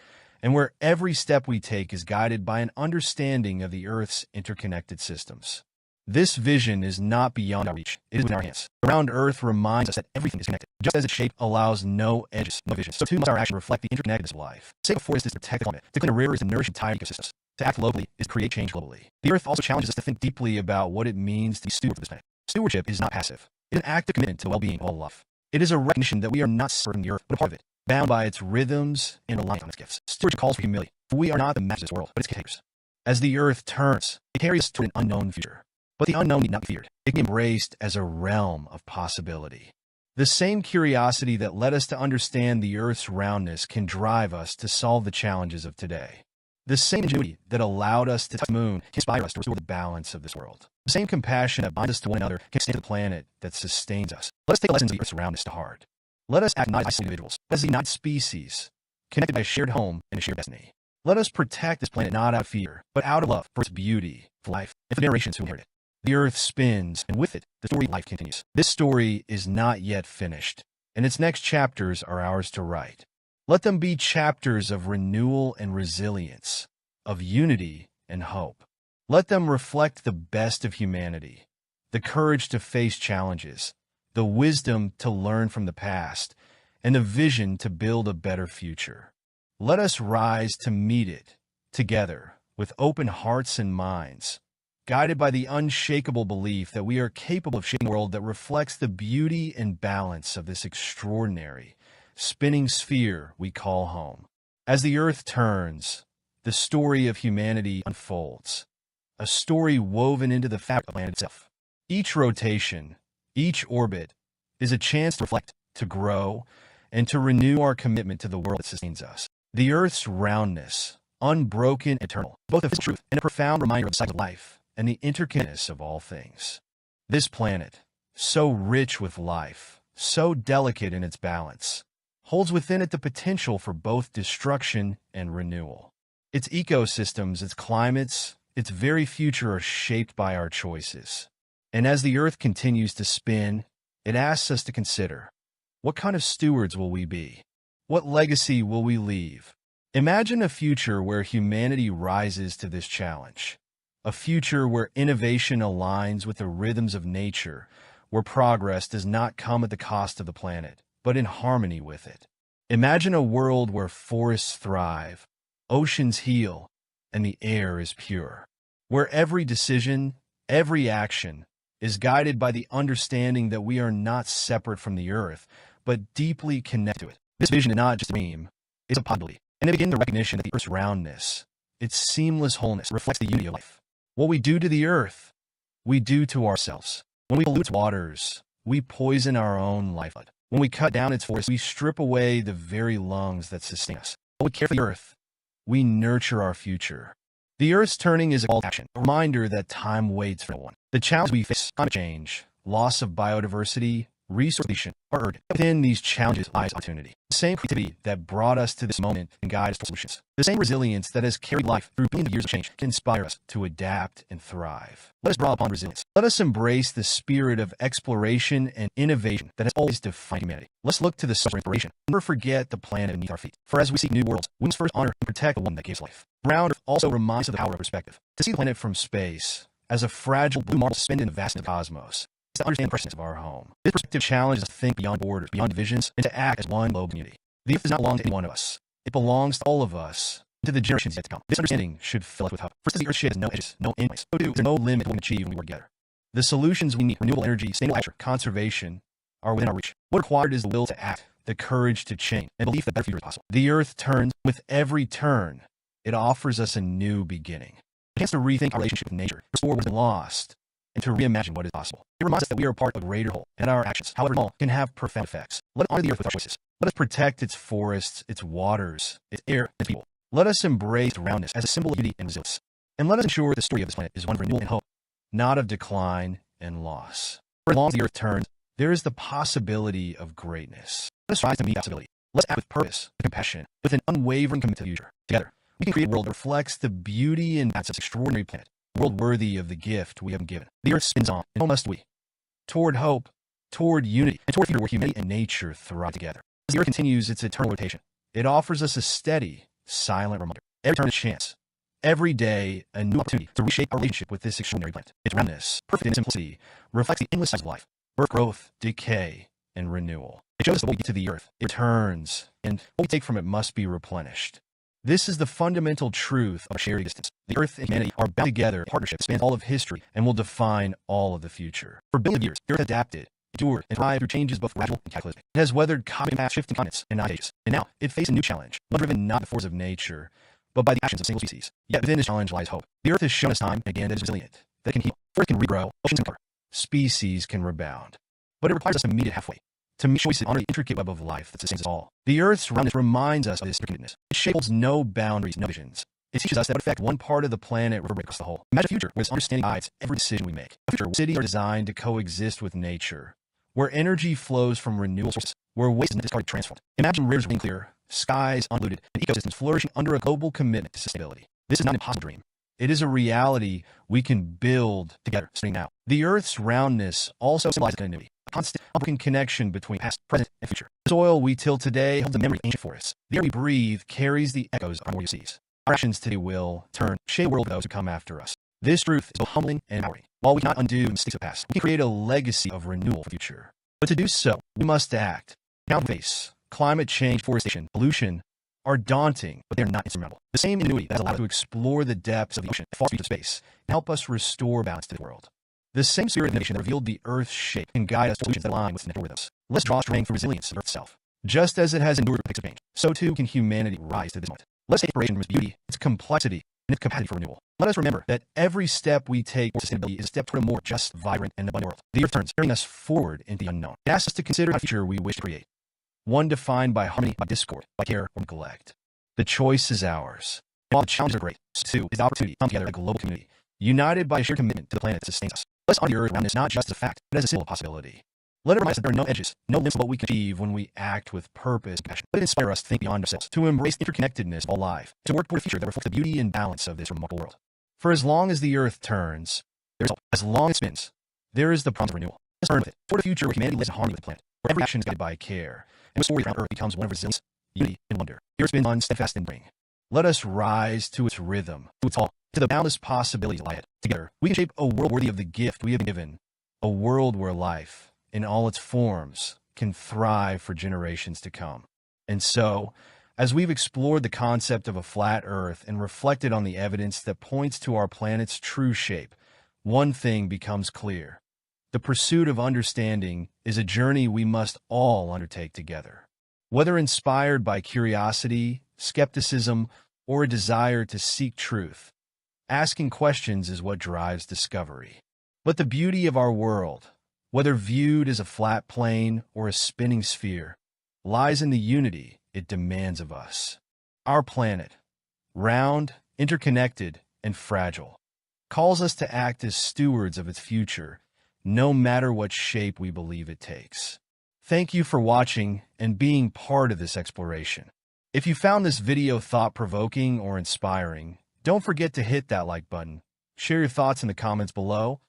And where every step we take is guided by an understanding of the Earth's interconnected systems. This vision is not beyond our reach. It is within our hands. The round Earth reminds us that everything is connected. Just as its shape allows no edges, no visions, so too must our action reflect the interconnectedness of life. To save a forest is to protect the climate. To clean a river is to nourish entire ecosystems. To act locally is to create change globally. The Earth also challenges us to think deeply about what it means to be stewards of this planet. Stewardship is not passive. It is an active commitment to the well-being of all life. It is a recognition that we are not separate from the Earth, but a part of it, bound by its rhythms and reliant on its gifts. Stewardship calls for humility, for we are not the masters of this world, but its caretakers. As the Earth turns, it carries us toward an unknown future. But the unknown need not be feared. It can be embraced as a realm of possibility. The same curiosity that led us to understand the Earth's roundness can drive us to solve the challenges of today. The same ingenuity that allowed us to touch the moon can inspire us to restore the balance of this world. The same compassion that binds us to one another can stand to the planet that sustains us. Let us take the lessons of the Earth's roundness to heart. Let us act not as isolated individuals, but as a united species, connected by a shared home and a shared destiny. Let us protect this planet not out of fear, but out of love for its beauty, for life, and for the generations who inherit it. The Earth spins, and with it, the story of life continues. This story is not yet finished, and its next chapters are ours to write. Let them be chapters of renewal and resilience, of unity and hope. Let them reflect the best of humanity, the courage to face challenges, the wisdom to learn from the past, and the vision to build a better future. Let us rise to meet it together with open hearts and minds, guided by the unshakable belief that we are capable of shaping a world that reflects the beauty and balance of this extraordinary, spinning sphere we call home. As the Earth turns, the story of humanity unfolds, a story woven into the fabric of the planet itself. Each rotation, each orbit, is a chance to reflect, to grow, and to renew our commitment to the world that sustains us. The Earth's roundness, unbroken and eternal, both a physical truth and a profound reminder of the cycle of life and the interconnectedness of all things. This planet, so rich with life, so delicate in its balance, holds within it the potential for both destruction and renewal. Its ecosystems, its climates, its very future are shaped by our choices. And as the Earth continues to spin, it asks us to consider, what kind of stewards will we be? What legacy will we leave? Imagine a future where humanity rises to this challenge. A future where innovation aligns with the rhythms of nature, where progress does not come at the cost of the planet, but in harmony with it. Imagine a world where forests thrive, oceans heal, and the air is pure. Where every decision, every action, is guided by the understanding that we are not separate from the Earth, but deeply connected to it. This vision is not just a dream, it's a possibility. And they begin the recognition that the Earth's roundness, its seamless wholeness, reflects the unity of life. What we do to the Earth, we do to ourselves. When we pollute its waters, we poison our own lifeblood. When we cut down its forests, we strip away the very lungs that sustain us. When we care for the Earth, we nurture our future. The Earth's turning is a call to action, a reminder that time waits for no one. The challenge we face, climate change, loss of biodiversity, resource depletion, are urgent. Within these challenges lies opportunity. The same creativity that brought us to this moment can guide us to solutions. The same resilience that has carried life through billions of years of change can inspire us to adapt and thrive. Let us draw upon resilience. Let us embrace the spirit of exploration and innovation that has always defined humanity. Let's look to the sun for inspiration. Never forget the planet beneath our feet. For as we seek new worlds, we must first honor and protect the one that gives life. Round Earth also reminds us of the power of perspective. To see the planet from space as a fragile blue marble suspended in the vastness of the cosmos, to understand the presence of our home. This perspective challenges us to think beyond borders, beyond divisions, and to act as one global community. The Earth does not belong to any one of us. It belongs to all of us, and to the generations yet to come. This understanding should fill us with hope. First, as the Earth shape has no edges, no endpoints. So too, there's no limit to what we can achieve when we work together. The solutions we need, renewable energy, sustainable agriculture, conservation, are within our reach. What required is the will to act, the courage to change, and belief that a better future is possible. The Earth turns. With every turn, it offers us a new beginning. A chance to rethink our relationship with nature, restore what has been lost, and to reimagine what is possible. It reminds us that we are part of a greater whole, and our actions, however small, can have profound effects. Let us honor the Earth with our choices. Let us protect its forests, its waters, its air, and its people. Let us embrace roundness as a symbol of beauty and resilience. And let us ensure the story of this planet is one of renewal and hope, not of decline and loss. For as long as the Earth turns, there is the possibility of greatness. Let us strive to meet that possibility. Let's act with purpose, with compassion, with an unwavering commitment to the future. Together, we can create a world that reflects the beauty and balance of this extraordinary planet. A world worthy of the gift we have been given. The Earth spins on, and so must we. Toward hope, toward unity, and toward a future where humanity and nature thrive together. As the Earth continues its eternal rotation, it offers us a steady, silent reminder. Every turn is a chance. Every day, a new opportunity to reshape our relationship with this extraordinary planet. Its roundness, perfect in its simplicity, reflects the endless cycle of life. Birth, growth, decay, and renewal. It shows us that when we get to the Earth, it returns, and what we take from it must be replenished. This is the fundamental truth of our shared existence. The Earth and humanity are bound together in partnership that spans all of history and will define all of the future. For billions of years, the Earth adapted, endured, and thrived through changes both gradual and cataclysmic. It has weathered cosmic impacts, shifting continents, and non-ages. And now, it faces a new challenge, one driven not by the forces of nature, but by the actions of single species. Yet within this challenge lies hope. The Earth has shown us time and again that it is resilient, that it can heal, Earth can regrow, oceans can recover, species can rebound. But it requires us to meet it halfway. To make choices honor the intricate web of life that sustains us all. The Earth's roundness reminds us of this interconnectedness. Its shape holds no boundaries, no visions. It teaches us that what affect one part of the planet reverberates across the whole. Imagine a future where this understanding guides every decision we make. A future where cities are designed to coexist with nature, where energy flows from renewable sources, where waste is not discarded, transformed. Imagine rivers running clear, skies unpolluted, and ecosystems flourishing under a global commitment to sustainability. This is not an impossible dream. It is a reality we can build together, starting now. The Earth's roundness also symbolizes continuity. Constant, unbroken connection between past, present, and future. The soil we till today holds the memory of ancient forests. The air we breathe carries the echoes of our memorial seas. Our actions today will turn, shape the world of those who come after us. This truth is both humbling and empowering. While we cannot undo the mistakes of the past, we can create a legacy of renewal for the future. But to do so, we must act. Face climate change, deforestation, pollution are daunting, but they are not insurmountable. The same ingenuity that has allowed us to explore the depths of the ocean, the far reaches of space, and help us restore balance to the world. The same spirit of innovation that revealed the Earth's shape can guide us to solutions that align with natural rhythms. Let's draw strength from resilience of Earth itself. Just as it has endured the of change, so too can humanity rise to this moment. Let's take inspiration from its beauty, its complexity, and its capacity for renewal. Let us remember that every step we take toward sustainability is a step toward a more just, vibrant, and abundant world. The Earth turns, carrying us forward into the unknown. It asks us to consider the future we wish to create. One defined by harmony, by discord, by care, or neglect. The choice is ours. And while the challenges are great, so too is the opportunity to come together as a global community, united by a shared commitment to the planet that sustains us. Let's honor the Earth around this not just as a fact, but as a symbol of possibility. Let it remind us that there are no edges, no limits to what we can achieve when we act with purpose and passion. Let it inspire us to think beyond ourselves, to embrace the interconnectedness of all life, to work toward a future that reflects the beauty and balance of this remarkable world. For as long as the Earth turns, there is hope. As long as it spins, there is the promise of renewal. Let's turn with it toward a future where humanity lives in harmony with the planet, where every action is guided by care, and where story around Earth becomes one of resilience, unity, and wonder. The Earth spins on, steadfast and bring. Let us rise to its rhythm, to its call, to the boundless possibilities that lie ahead. Together, we can shape a world worthy of the gift we have been given, a world where life, in all its forms, can thrive for generations to come. And so, as we've explored the concept of a flat Earth and reflected on the evidence that points to our planet's true shape, one thing becomes clear. The pursuit of understanding is a journey we must all undertake together. Whether inspired by curiosity, skepticism, or a desire to seek truth, asking questions is what drives discovery. But the beauty of our world, whether viewed as a flat plane or a spinning sphere, lies in the unity it demands of us. Our planet, round, interconnected, and fragile, calls us to act as stewards of its future, no matter what shape we believe it takes. Thank you for watching and being part of this exploration. If you found this video thought-provoking or inspiring, don't forget to hit that like button, share your thoughts in the comments below,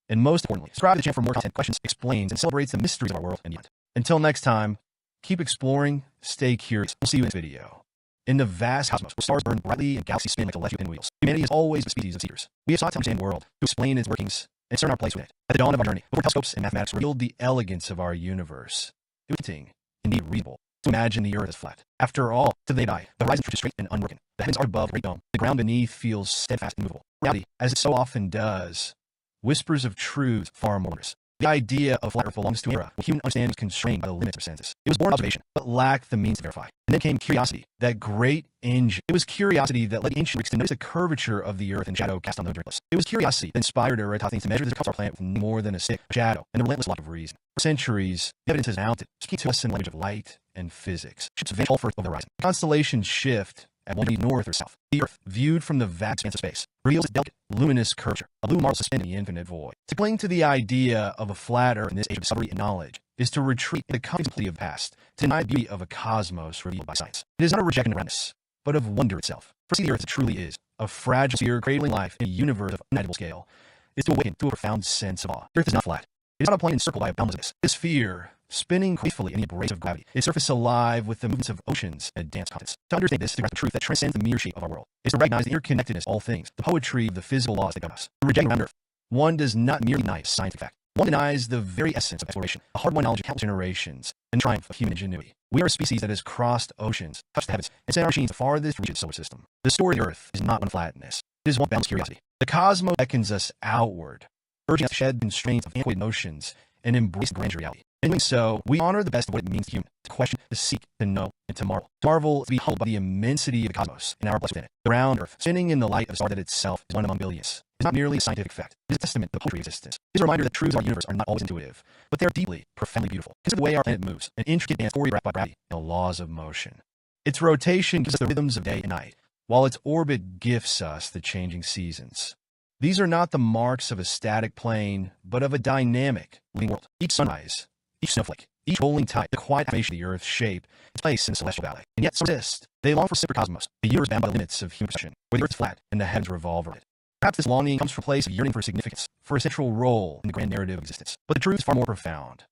and most importantly, subscribe to the channel for more content, questions, explains, and celebrates the mysteries of our world and beyond. Until next time, keep exploring, stay curious. We'll see you in this video. In the vast cosmos, where stars burn brightly and galaxies spin like celestial pinwheels, humanity is always a species of seekers. We have sought to understand the world, to explain its workings, and discern our place within it. At the dawn of our journey, before telescopes and mathematics revealed the elegance of our universe, it was tempting, indeed reasonable, to imagine the Earth as flat. After all, to the naked eye, the horizon stretches straight and unbroken. The heavens are above the great dome. The ground beneath feels steadfast and immovable. Reality, as it so often does, whispers of truths far more wondrous. The idea of flat Earth belongs to an era when human understanding was constrained by the limits of senses. It was born observation, but lacked the means to verify. And then came curiosity, that great engine. It was curiosity that led the ancient Greeks to notice the curvature of the Earth and shadow cast on the Earth. It was curiosity that inspired Eratosthenes to measure the circumference of our planet with more than a stick, a shadow, and the relentless lack of reason. For centuries, the evidence has mounted, speaking to us in the language of light and physics. Ships vanish all further over the horizon. Constellations shift at one degree north or south. The Earth, viewed from the vast expanse of space, reveals its delicate, luminous curvature, a blue marble suspended in the infinite void. To cling to the idea of a flat Earth in this age of discovery and knowledge is to retreat into the complexity of the past, to deny the beauty of a cosmos revealed by science. It is not a rejection of randomness, but of wonder itself. For to see the Earth as it truly is, a fragile sphere cradling life in a universe of unimaginable scale, is to awaken to a profound sense of awe. The Earth is not flat. It is not a plane encircled by a boundless abyss. This sphere, spinning gracefully in the embrace of gravity, its surface alive with the movements of oceans and dance continents. To understand this, to grasp the truth that transcends the mere shape of our world, is to recognize the interconnectedness of all things, the poetry of the physical laws that govern us. To reject around Earth, one does not merely deny scientific fact. One denies the very essence of exploration, the hard-won knowledge of countless generations, and the triumph of human ingenuity. We are a species that has crossed oceans, touched the heavens, and sent our machines to the farthest reaches of the solar system. The story of the Earth is not one of flatness. It is one of boundless curiosity. The cosmos beckons us outward, urging us to shed the constraints of antiquated notions and embrace the grandeur of reality. In doing so, we honor the best of what it means to be human, to question, to seek, to know, and to marvel. To marvel, to be humbled by the immensity of the cosmos and our place within it. The round Earth, spinning in the light of a star that itself is one among billions, is not merely a scientific fact. It is a testament to the poetry of existence. It is a reminder that truths of our universe are not always intuitive, but they are deeply, profoundly beautiful. Consider the way our planet moves, an intricate dance choreographed by gravity and the laws of motion. Its rotation gives us the rhythms of day and night, while its orbit gifts us the changing seasons. These are not the marks of a static plane, but of a dynamic, living world. Each sunrise, each snowflake, each rolling tide, the quiet affirmation of the Earth's shape, its place in the celestial ballet. And yet, some resist. They long for a separate cosmos, a universe bound by the limits of human perception, where the Earth is flat and the heavens revolve around it. Perhaps this longing comes from a place of yearning for significance, for a central role in the grand narrative of existence. But the truth is far more profound.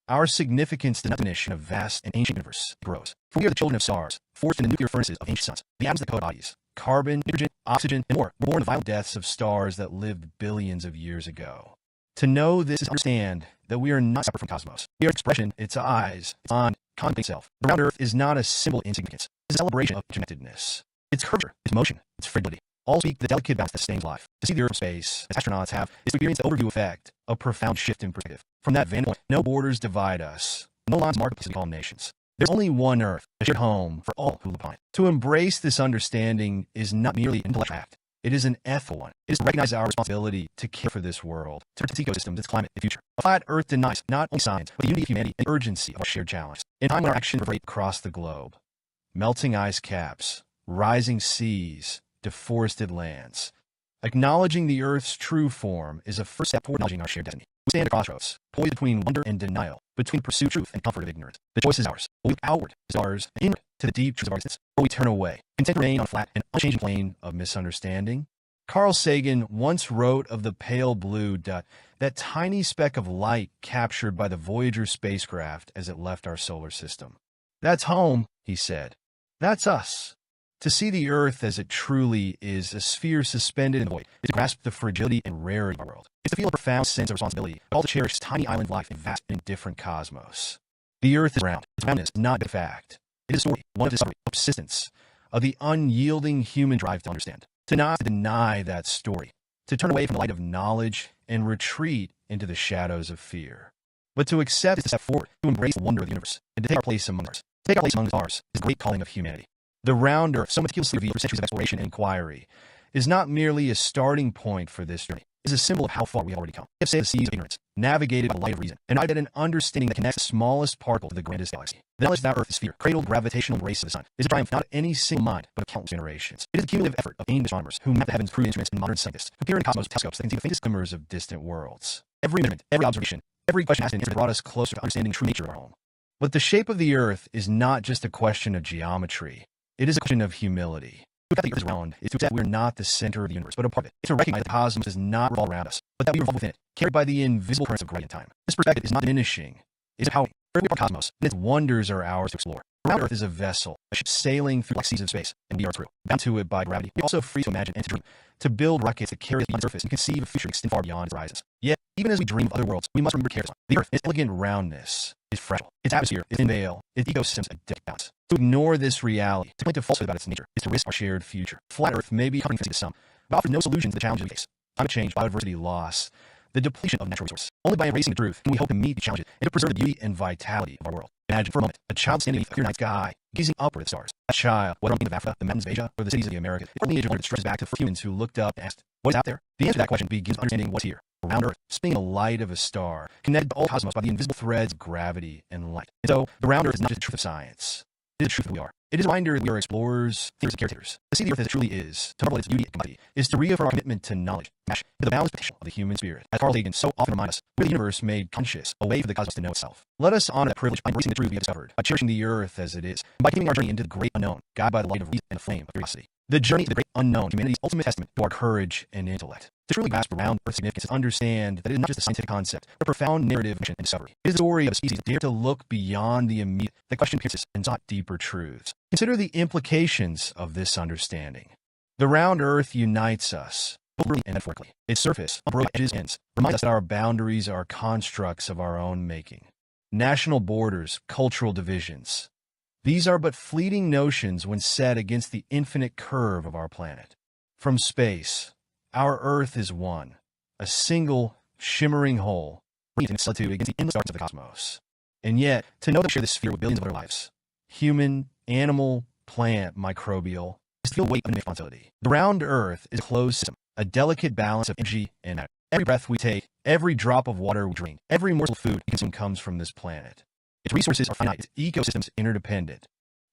Our significance does not diminish in a vast and ancient universe. It grows. For we are the children of stars, forged in the nuclear furnaces of ancient suns. The atoms that code bodies, carbon, nitrogen, oxygen, and more, were born of the violent deaths of stars that lived billions of years ago. To know this is to understand that we are not separate from cosmos. We are its expression, its eyes, its on, contemplating itself. The round Earth is not a symbol of insignificance. It is a celebration of connectedness. Its curvature, its motion, its fragility, all speak the delicate balance that sustains life. To see the Earth from space, as astronauts have, is to experience the overview effect, a profound shift in perspective. From that vantage point, no borders divide us, no lines mark the place of calm nations. There's only one Earth, a shared home for all who live upon it. To embrace this understanding is not merely an intellectual act. It is an ethical one. It is to recognize our responsibility to care for this world, to protect its ecosystems, its climate, and future. A flat Earth denies not only science, but the unity of humanity and urgency of our shared challenge. In a time when our actions reverberate across the globe, melting ice caps, rising seas, deforested lands, acknowledging the Earth's true form is a first step toward acknowledging our shared destiny. We stand at a crossroads, poised between wonder and denial, between pursuit of truth and comfort of ignorance. The choice is ours. Will we look outward, as ours, and inward, to the deep truths of our existence, or we turn away, content to remain on a flat and unchanging plane of misunderstanding? Carl Sagan once wrote of the pale blue dot, that tiny speck of light captured by the Voyager spacecraft as it left our solar system. That's home, he said. That's us. To see the Earth as it truly is, a sphere suspended in the void, is to grasp the fragility and rarity of our world. It's to feel a profound sense of responsibility, all to cherish this tiny island life in a vast and different cosmos. The Earth is round. Its roundness is not a fact. It is a story, one of discovery, of persistence, of the unyielding human drive to understand. To not deny that story, to turn away from the light of knowledge and retreat into the shadows of fear. But to accept is to step forward, to embrace the wonder of the universe, and to take our place among ours. To take our place among stars is the great calling of humanity. The round Earth, so meticulously revealed for centuries of exploration and inquiry, is not merely a starting point for this journey. is a symbol of how far we have already come. We have sailed the seas of ignorance, navigated by the light of reason, and arrived at an understanding that connects the smallest particle to the grandest galaxy. The knowledge that our Earth is sphere, cradled gravitational race of the sun, is a triumph not of any single mind, but of countless generations. It is the cumulative effort of ancient astronomers who map the heavens, crude instruments, and modern scientists who peer into cosmos with telescopes that can see the faintest glimmers of distant worlds. Every measurement, every observation, every question asked and answered brought us closer to understanding the true nature of our home. But the shape of the Earth is not just a question of geometry. It is a question of humility. To accept the Earth is round is to accept we are not the center of the universe, but a part of it. It's to recognize that the cosmos does not revolve around us, but that we revolve within it, carried by the invisible currents of gravity and time. This perspective is not diminishing. It's empowering. We are cosmos, and its wonders are ours to explore. Around Earth is a vessel, a ship sailing through the seas of space, and we are through. Bound to it by gravity, we are also free to imagine and to dream, to build rockets that carry us beyond the surface and conceive a future extending far beyond its horizons. Yet, even as we dream of other worlds, we must remember carefully. The Earth, its elegant roundness, is fragile. Its atmosphere is in veil. Its ecosystems a delicate balance. To ignore this reality, to point to falsehood about its nature, is to risk our shared future. Flat Earth may be comforting to some, but offers no solution to the challenges we face. Climate change, biodiversity loss, the depletion of natural resources. Only by embracing the truth can we hope to meet these challenges and to preserve the beauty and vitality of our world. Imagine for a moment a child standing beneath a clear night sky, gazing upward at the stars. A child, whether on the plains of Africa, the mountains of Asia, or the cities of the Americas, its early age of wonder stretches back to the humans who looked up and asked, "What is out there?" The answer to that question begins with understanding what's here, around Earth, spinning the light of a star, connected to all cosmos by the invisible threads of gravity and light. And so, the round Earth is not just the truth of science. It is the truth of who we are. It is a reminder that we are explorers, thinkers, and caretakers. To see the Earth as it truly is, to marvel at its beauty and complexity, is to reaffirm our commitment to knowledge, passion, to the boundless potential of the human spirit. As Carl Sagan so often reminds us, we're the universe made conscious, a way for the cosmos to know itself. Let us honor that privilege by embracing the truth we have discovered, by cherishing the Earth as it is, and by continuing our journey into the great unknown, guided by the light of reason and the flame of curiosity. The journey to the great unknown, humanity's ultimate testament to our courage and intellect. To truly grasp around Earth's significance and understand that it is not just a scientific concept, but a profound narrative and discovery. It is the story of a species that dared to look beyond the immediate, that questioned appearances and sought deeper truths. Consider the implications of this understanding. The round Earth unites us, both literally and metaphorically. Its surface, unbroken edges and ends, reminds us that our boundaries are constructs of our own making. National borders, cultural divisions. These are but fleeting notions when set against the infinite curve of our planet. From space, our Earth is one, a single, shimmering whole, brilliant in its solitude against the endless darkness of the cosmos. And yet, to know that we share this sphere with billions of other lives, human, animal, plant, microbial, is to feel the weight of an responsibility. The round Earth is a closed system, a delicate balance of energy and matter. Every breath we take, every drop of water we drink, every morsel of food we consume comes from this planet. Its resources are finite, its ecosystems interdependent.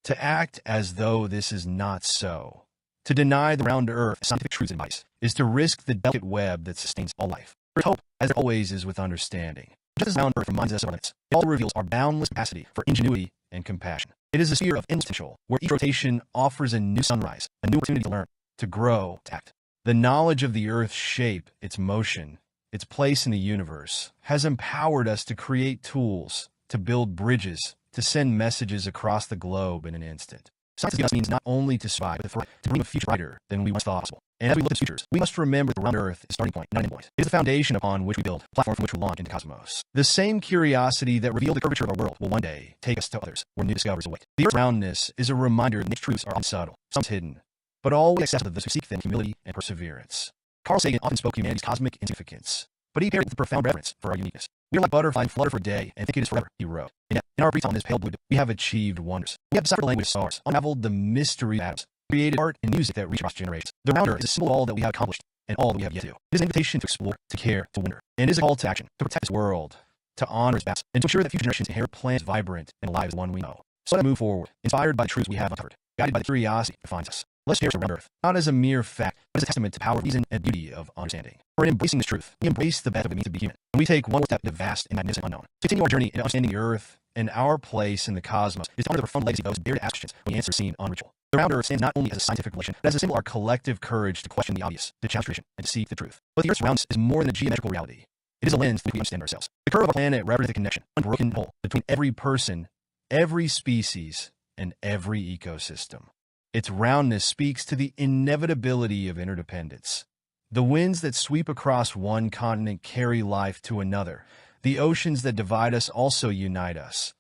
To act as though this is not so, to deny the round Earth scientific truths and advice, is to risk the delicate web that sustains all life. There is hope, as there always is with understanding. Just as round Earth reminds us of our limits, it also reveals our boundless capacity for ingenuity and compassion. It is a sphere of endless potential, where each rotation offers a new sunrise, a new opportunity to learn, to grow, to act. The knowledge of the Earth's shape, its motion, its place in the universe, has empowered us to create tools, to build bridges, to send messages across the globe in an instant. Science has given us means not only to survive, but to thrive, to dream of a future brighter than we once thought possible. And as we look at futures, we must remember that the round Earth is a starting point, not an end point. It is the foundation upon which we build, a platform from which we launch into cosmos. The same curiosity that revealed the curvature of our world will one day take us to others, where new discoveries await. The Earth's roundness is a reminder that its truths are often subtle, sometimes hidden, but always accessible to those who seek them with humility and perseverance. Carl Sagan often spoke of humanity's cosmic insignificance, but he paired it with profound reverence for our uniqueness. We are like butterflies flutter for a day and think it is forever, he wrote. And yet, in our brief time on this pale blue, we have achieved wonders. We have deciphered the language of stars, unraveled the mystery of atoms, created art and music that reach across generations. The round Earth is a symbol of all that we have accomplished and all that we have yet to do. It is an invitation to explore, to care, to wonder. And it is a call to action, to protect this world, to honor its balance, and to ensure that future generations inherit planets vibrant and alive as the one we know. So let us move forward, inspired by the truths we have uncovered, guided by the curiosity that defines us. Let's cherish the round Earth, not as a mere fact, but as a testament to the power of reason and beauty of understanding. For in embracing this truth, we embrace the path of it means to be human. And we take one more step into the vast and magnificent unknown. To continue our journey in understanding the Earth and our place in the cosmos is to honor the profound legacy of those who dare to ask questions when the answers seem unreachable. The round Earth stands not only as a scientific revelation, but as a symbol of our collective courage to question the obvious, to challenge tradition, and to seek the truth. But the Earth's roundness is more than a geometrical reality. It is a lens through which we understand ourselves. The curve of a planet represents a connection, unbroken whole, between every person, every species, and every ecosystem. Its roundness speaks to the inevitability of interdependence. The winds that sweep across one continent carry life to another. The oceans that divide us also unite us.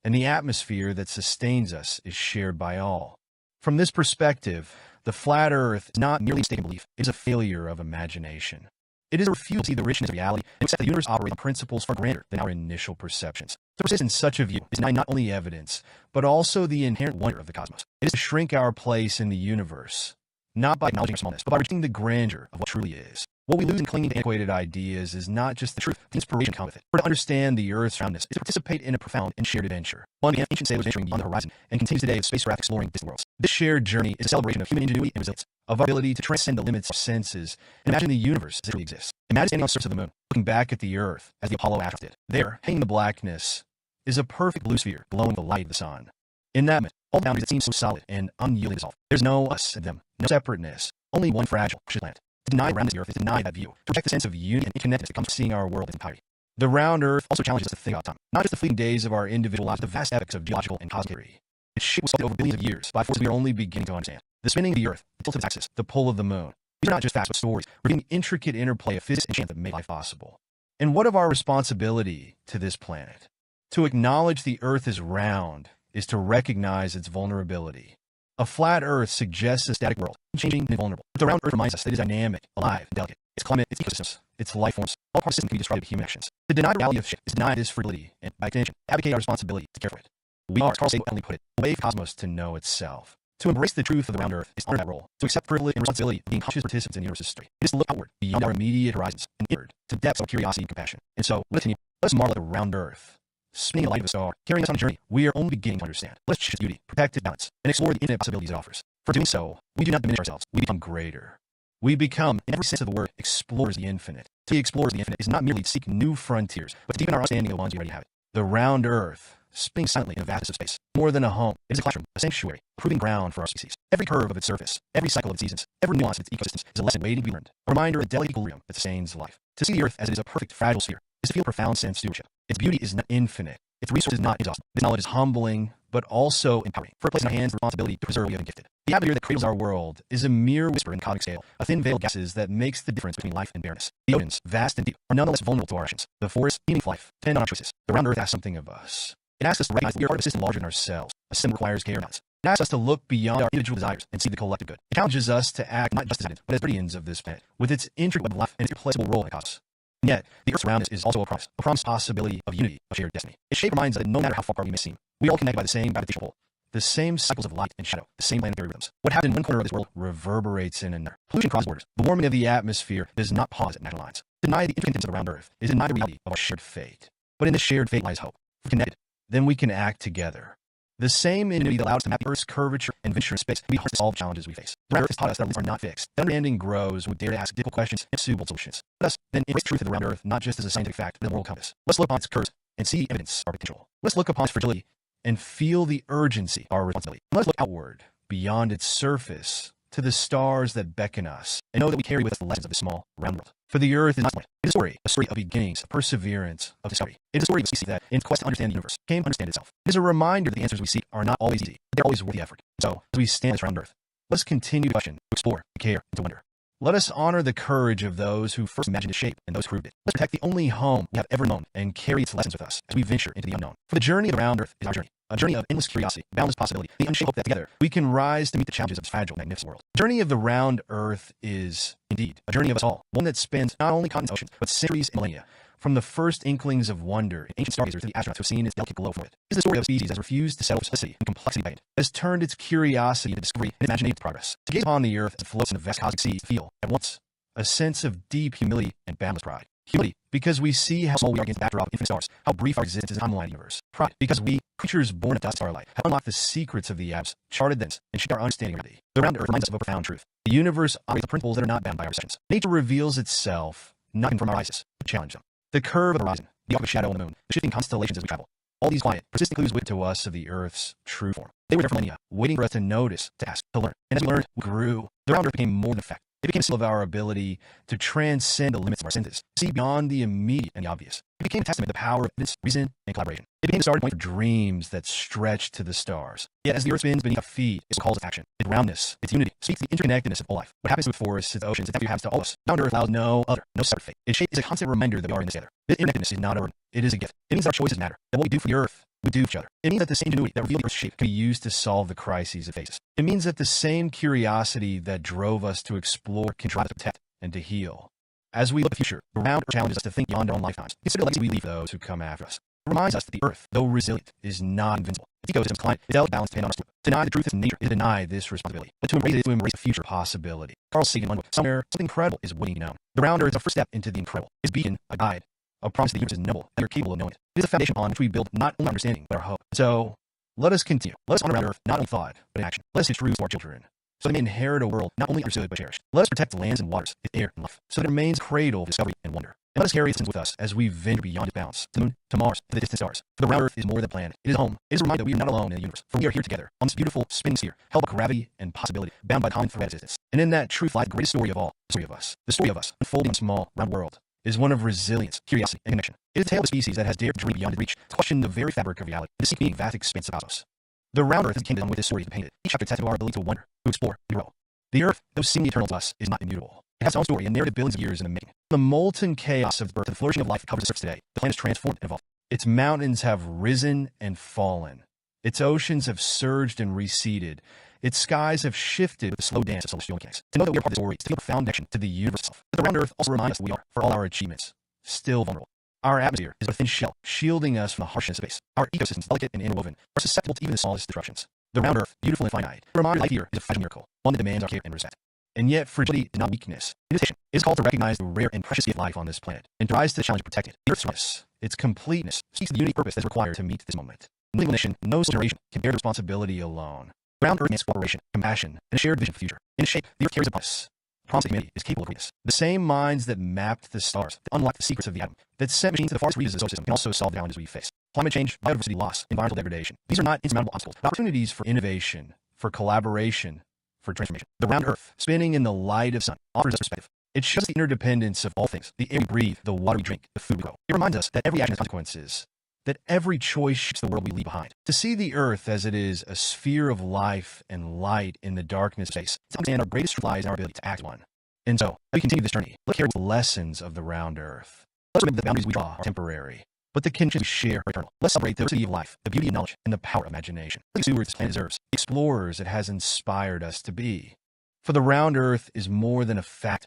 And the atmosphere that sustains us is shared by all. From this perspective, the flat Earth is not merely a mistaken belief, it is a failure of imagination. It is a refusal to see the richness of reality and accept that the universe operates on principles far greater than our initial perceptions. To persist in such a view is deny not only evidence, but also the inherent wonder of the cosmos. It is to shrink our place in the universe, not by acknowledging our smallness, but by reaching the grandeur of what truly is. What we lose in clinging to antiquated ideas is not just the truth, the inspiration comes with it. For to understand the Earth's roundness is to participate in a profound and shared adventure. One of the ancient sailors venturing beyond the horizon and continues today with spacecraft exploring distant worlds. This shared journey is a celebration of human ingenuity and resilience, of our ability to transcend the limits of senses and imagine the universe as it really exists. Imagine standing on the surface of the moon, looking back at the Earth as the Apollo astronauts did. There, hanging in the blackness, is a perfect blue sphere glowing with the light of the sun. In that moment, all the boundaries that seem so solid and unyielding dissolve. There's no us and them, no separateness, only one fragile, precious planet. To deny the roundness of the Earth is to deny that view, to reject the sense of unity and interconnectedness that comes from seeing our world in its entirety. The round Earth also challenges us to think about time, not just the fleeting days of our individual lives, but the vast epochs of geological and cosmic history. Its shape was sculpted over billions of years by forces we are only beginning to understand. The spinning of the Earth, the tilt of its axis, the pull of the moon. These are not just facts, but stories, revealing the intricate interplay of physics and chance that made life possible. And what of our responsibility to this planet? To acknowledge the Earth is round is to recognize its vulnerability. A flat Earth suggests a static world, changing and invulnerable. But the round Earth reminds us that it is dynamic, alive, and delicate. Its climate, its ecosystems, its life forms, all parts of the system can be disrupted by human actions. To deny the reality of shit is to deny this fragility, and by extension, advocate our responsibility to care for it. We are, as Carl Sagan elegantly put it, a way for cosmos to know itself. To embrace the truth of the round Earth is to honor that role, to accept privilege and responsibility of being conscious participants in the universe's history. It is to look outward, beyond our immediate horizons, and inward, to depths of curiosity and compassion. And so, let's marvel at the round Earth, spinning in the light of a star, carrying us on a journey we are only beginning to understand. Let's cherish its beauty, protect its balance, and explore the infinite possibilities it offers. For doing so, we do not diminish ourselves, we become greater. We become, in every sense of the word, explorers of the infinite. To be explorers of the infinite is not merely to seek new frontiers, but to deepen our understanding of the ones we already have. The round Earth, spinning silently in a vastness of space, more than a home, it is a classroom, a sanctuary, a proving ground for our species. Every curve of its surface, every cycle of its seasons, every nuance of its ecosystems is a lesson waiting to be learned, a reminder of the delicate equilibrium that sustains life. To see the Earth as it is a perfect, fragile sphere is to feel a profound sense of stewardship. Its beauty is not infinite. Its resources not exhausted. This knowledge is humbling, but also empowering. For it places in our hands the responsibility to preserve what we have been gifted. The atmosphere that cradles our world is a mere whisper in the cosmic scale, a thin veil of gases that makes the difference between life and barrenness. The oceans, vast and deep, are nonetheless vulnerable to our actions. The forests, beaming life, depend on our choices. The round Earth asks something of us. It asks us to recognize that we are part of a system larger than ourselves. A system requires care and balance. It asks us to look beyond our individual desires and see the collective good. It challenges us to act not just as citizens, but as guardians of this planet, with its intricate web of life and its irreplaceable role in the cosmos. And yet, the Earth's roundness is also a promise possibility of unity, of shared destiny. Its shape reminds us that no matter how far apart we may seem, we are all connected by the same gravitational pull, the same cycles of light and shadow, the same planetary rhythms. What happens in one corner of this world reverberates in another. Pollution crosses borders. The warming of the atmosphere does not pause at national lines. To deny the interdependence of the round Earth is to deny the reality of our shared fate. But in this shared fate lies hope. If we're connected, then we can act together. The same ingenuity that allows us to map the Earth's curvature and venture in space can be hard to solve challenges we face. The round Earth has taught us that our limits are not fixed. The understanding grows when we dare to ask difficult questions and pursue bold solutions. Let us then embrace the truth of the round Earth not just as a scientific fact, but as a moral compass. Let's look upon its curves and see evidence of our potential. Let's look upon its fragility and feel the urgency of our responsibility. And let's look outward, beyond its surface, to the stars that beckon us, and know that we carry with us the lessons of this small, round world. For the Earth is not a a story of beginnings, of perseverance, of discovery. It is a story of a species that, in its quest to understand the universe, came to understand itself. It is a reminder that the answers we seek are not always easy, but they're always worth the effort. So, as we stand on this round Earth, let's continue to question, to explore, to care, and to wonder. Let us honor the courage of those who first imagined its shape and those who proved it. Let's protect the only home we have ever known and carry its lessons with us as we venture into the unknown. For the journey of the round Earth is our journey, a journey of endless curiosity, boundless possibility, the unshakable hope that together we can rise to meet the challenges of this fragile, magnificent world. The journey of the round Earth is, indeed, a journey of us all, one that spans not only continents and oceans, but centuries and millennia. From the first inklings of wonder in ancient stargazers to the astronauts who have seen its delicate glow from it. It is the story of a species that has refused to settle for simplicity and complexity by it, has turned its curiosity into discovery and imagination to progress. To gaze upon the Earth as it floats in the vast cosmic sea, feel, at once, a sense of deep humility and boundless pride. Humility, because we see how small we are against the backdrop of infinite stars, how brief our existence is in the timeline of the universe. Pride, because we, creatures born of dust starlight, have unlocked the secrets of the abs, charted thence, and shaped our understanding of reality. The round Earth reminds us of a profound truth. The universe operates on principles that are not bound by our perceptions. Nature reveals itself, not from our eyes, but challenge them. The curve of the horizon, the arc of shadow on the moon, the shifting constellations as we travel. All these quiet, persistent clues whisper to us of the Earth's true form. They were there for millennia, waiting for us to notice, to ask, to learn. And as we learned, we grew. The round Earth became more than a fact. It became a symbol of our ability to transcend the limits of our senses, see beyond the immediate and the obvious. It became a testament to the power of evidence, reason, and collaboration. It became the starting point for dreams that stretched to the stars. Yet as the Earth spins beneath our feet, its calls to action, its roundness, its unity, speaks the interconnectedness of all life. What happens to its forests, its oceans, its atmosphere happens to all of us. Round Earth allows no other, no separate fate. Its shape is a constant reminder that we are in this together. This interconnectedness is not a burden. It is a gift. It means our choices matter, that what we do for the Earth, we do for each other. It means that the same ingenuity that revealed the Earth's shape can be used to solve the crises it faces. It means that the same curiosity that drove us to explore can drive us to protect and to heal. As we look at the future, the round Earth challenges us to think beyond our own lifetimes. Consider the legacy we leave those who come after us. It reminds us that the Earth, though resilient, is not invincible. Its ecosystem's climate, its delicate balance depend on us. To deny the truth of nature is to deny this responsibility. But to embrace it is to embrace the future possibility. Carl Sagan once, somewhere, something incredible is waiting to be known. The round earth is a first step into the incredible. It's a beacon, a guide, a promise that the universe is noble, and we are capable of knowing it. It is a foundation upon which we build not only our understanding, but our hope. So, let us continue. Let us honor round earth, not only thought, but in action. Let us teach truths to our children, so they may inherit a world not only understood, but cherished. Let us protect the lands and waters, its air and life, so that it remains a cradle of discovery and wonder. And let us carry its with us as we venture beyond its bounds, to the moon, to Mars, to the distant stars. For the round earth is more than a planet. It is home. It is a reminder that we are not alone in the universe, for we are here together, on this beautiful spinning sphere, held by gravity and possibility, bound by the common thread of existence. And in that truth lies the greatest story of all, the story of us. The story of us, unfolding in a small, round world, is one of resilience, curiosity, and connection. It is a tale of a species that has dared to dream beyond its reach, to question the very fabric of reality, and to seek meaning vast expanse of cosmos. The round earth is the kingdom on which this story is painted. Each chapter tests our ability to wonder, to explore, to grow. The earth, though seemingly eternal to us, is not immutable. It has its own story and narrative billions of years in the making. The molten chaos of its birth to the flourishing of life that covers the surface today, the planet is transformed and evolved. Its mountains have risen and fallen. Its oceans have surged and receded. Its skies have shifted with the slow dance of celestial mechanics. To know that we are part of the story is to feel a profound connection to the universe itself. But the round earth also reminds us that we are, for all our achievements, still vulnerable. Our atmosphere is a thin shell, shielding us from the harshness of space. Our ecosystems, delicate and interwoven, are susceptible to even the smallest disruptions. The round earth, beautiful and finite, a reminder that life here is a fragile miracle, one that demands our care and respect. And yet, fragility is not weakness. It is patient. It is called to recognize the rare and precious gift of life on this planet, and to rise to the challenge to protect it. The earth's richness, its completeness, speaks to the unique purpose that is required to meet this moment. No single nation, no single generation can bear the responsibility alone. The round earth demands cooperation, compassion, and a shared vision for the future. In its shape, the earth carries a promise. The promise that humanity is capable of greatness. The same minds that mapped the stars, that unlocked the secrets of the atom, that sent machines to the farthest reaches of the solar system, can also solve the challenges we face. Climate change, biodiversity loss, environmental degradation. These are not insurmountable obstacles, but opportunities for innovation, for collaboration, for transformation. The round earth, spinning in the light of sun, offers us perspective. It shows the interdependence of all things, the air we breathe, the water we drink, the food we grow. It reminds us that every action has consequences, that every choice shapes the world we leave behind. To see the earth as it is a sphere of life and light in the darkness of space, to understand our greatest strength lies in our ability to act one. And so, as we continue this journey, let's carry the lessons of the round earth. Let's remember that the boundaries we draw are temporary, but the conditions we share are eternal. Let's celebrate the diversity of life, the beauty of knowledge, and the power of imagination. Let's be stewards this planet deserves, the explorers it has inspired us to be. For the round earth is more than a fact.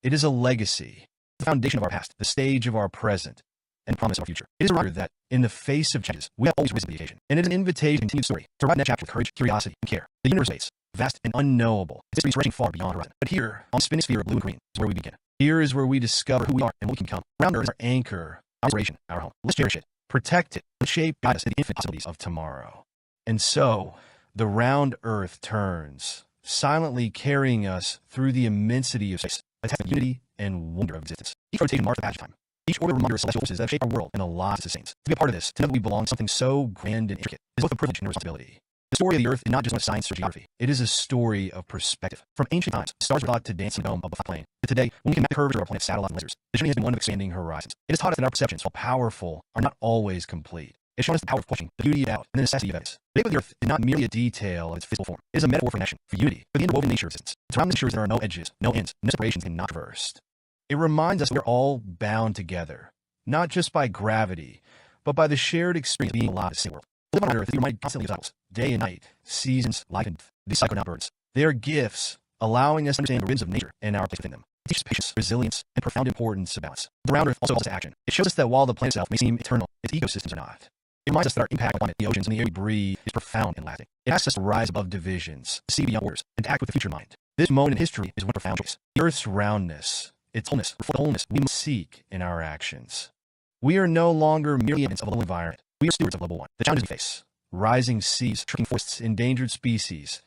It is a legacy, the foundation of our past, the stage of our present, and the promise of our future. It is a reminder that, in the face of changes, we have always risen to the occasion. And it is an invitation to continue the story, to write that chapter with courage, curiosity, and care. The universe is vast and unknowable. Its history is stretching far beyond horizon. But here, on the spinning sphere of blue and green, is where we begin. Here is where we discover who we are and what we can become. Round earth is our anchor, our inspiration, our home. Let's cherish it, protect it, and shape, guide us to the infinite possibilities of tomorrow. And so, the round earth turns, silently carrying us through the immensity of space, a test of unity and wonder of existence. Each rotation marks the passage of time. Each orbit reminds us of celestial forces that have shaped our world and the lives it sustains. To be a part of this, to know that we belong to something so grand and intricate, is both a privilege and a responsibility. The story of the earth is not just one of science or geography. It is a story of perspective. From ancient times, stars were thought to dance in the dome above the plane. But today, when we can map the curvature of our planet's satellites and lasers, the journey has been one of expanding horizons. It has taught us that our perceptions, while powerful, are not always complete. It has shown us the power of questioning, the beauty of doubt, and the necessity of evidence. The shape of the earth is not merely a detail of its physical form. It is a metaphor for connection, for unity, for the interwoven nature of existence. Its roundness ensures there are no edges, no ends, no separations cannot be traversed. It reminds us that we are all bound together, not just by gravity, but by the shared experience of being alive in the same world. We live on earth, we are reminded constantly of cycles, day and night, seasons, life and death. These cycles are not burdens. They are gifts, allowing us to understand the rhythms of nature and our place within them. It teaches patience, resilience, and profound importance of balance. The round earth also calls us to action. It shows us that while the planet itself may seem eternal, its ecosystems are not. It reminds us that our impact on the planet, the oceans, and the air we breathe is profound and lasting. It asks us to rise above divisions, to see beyond borders, and to act with the future in mind. This moment in history is one profound choice. The earth's roundness, its wholeness, the wholeness we must seek in our actions. We are no longer merely agents of a global environment. We are stewards of global one. The challenges we face, rising seas, shrinking forests, endangered species,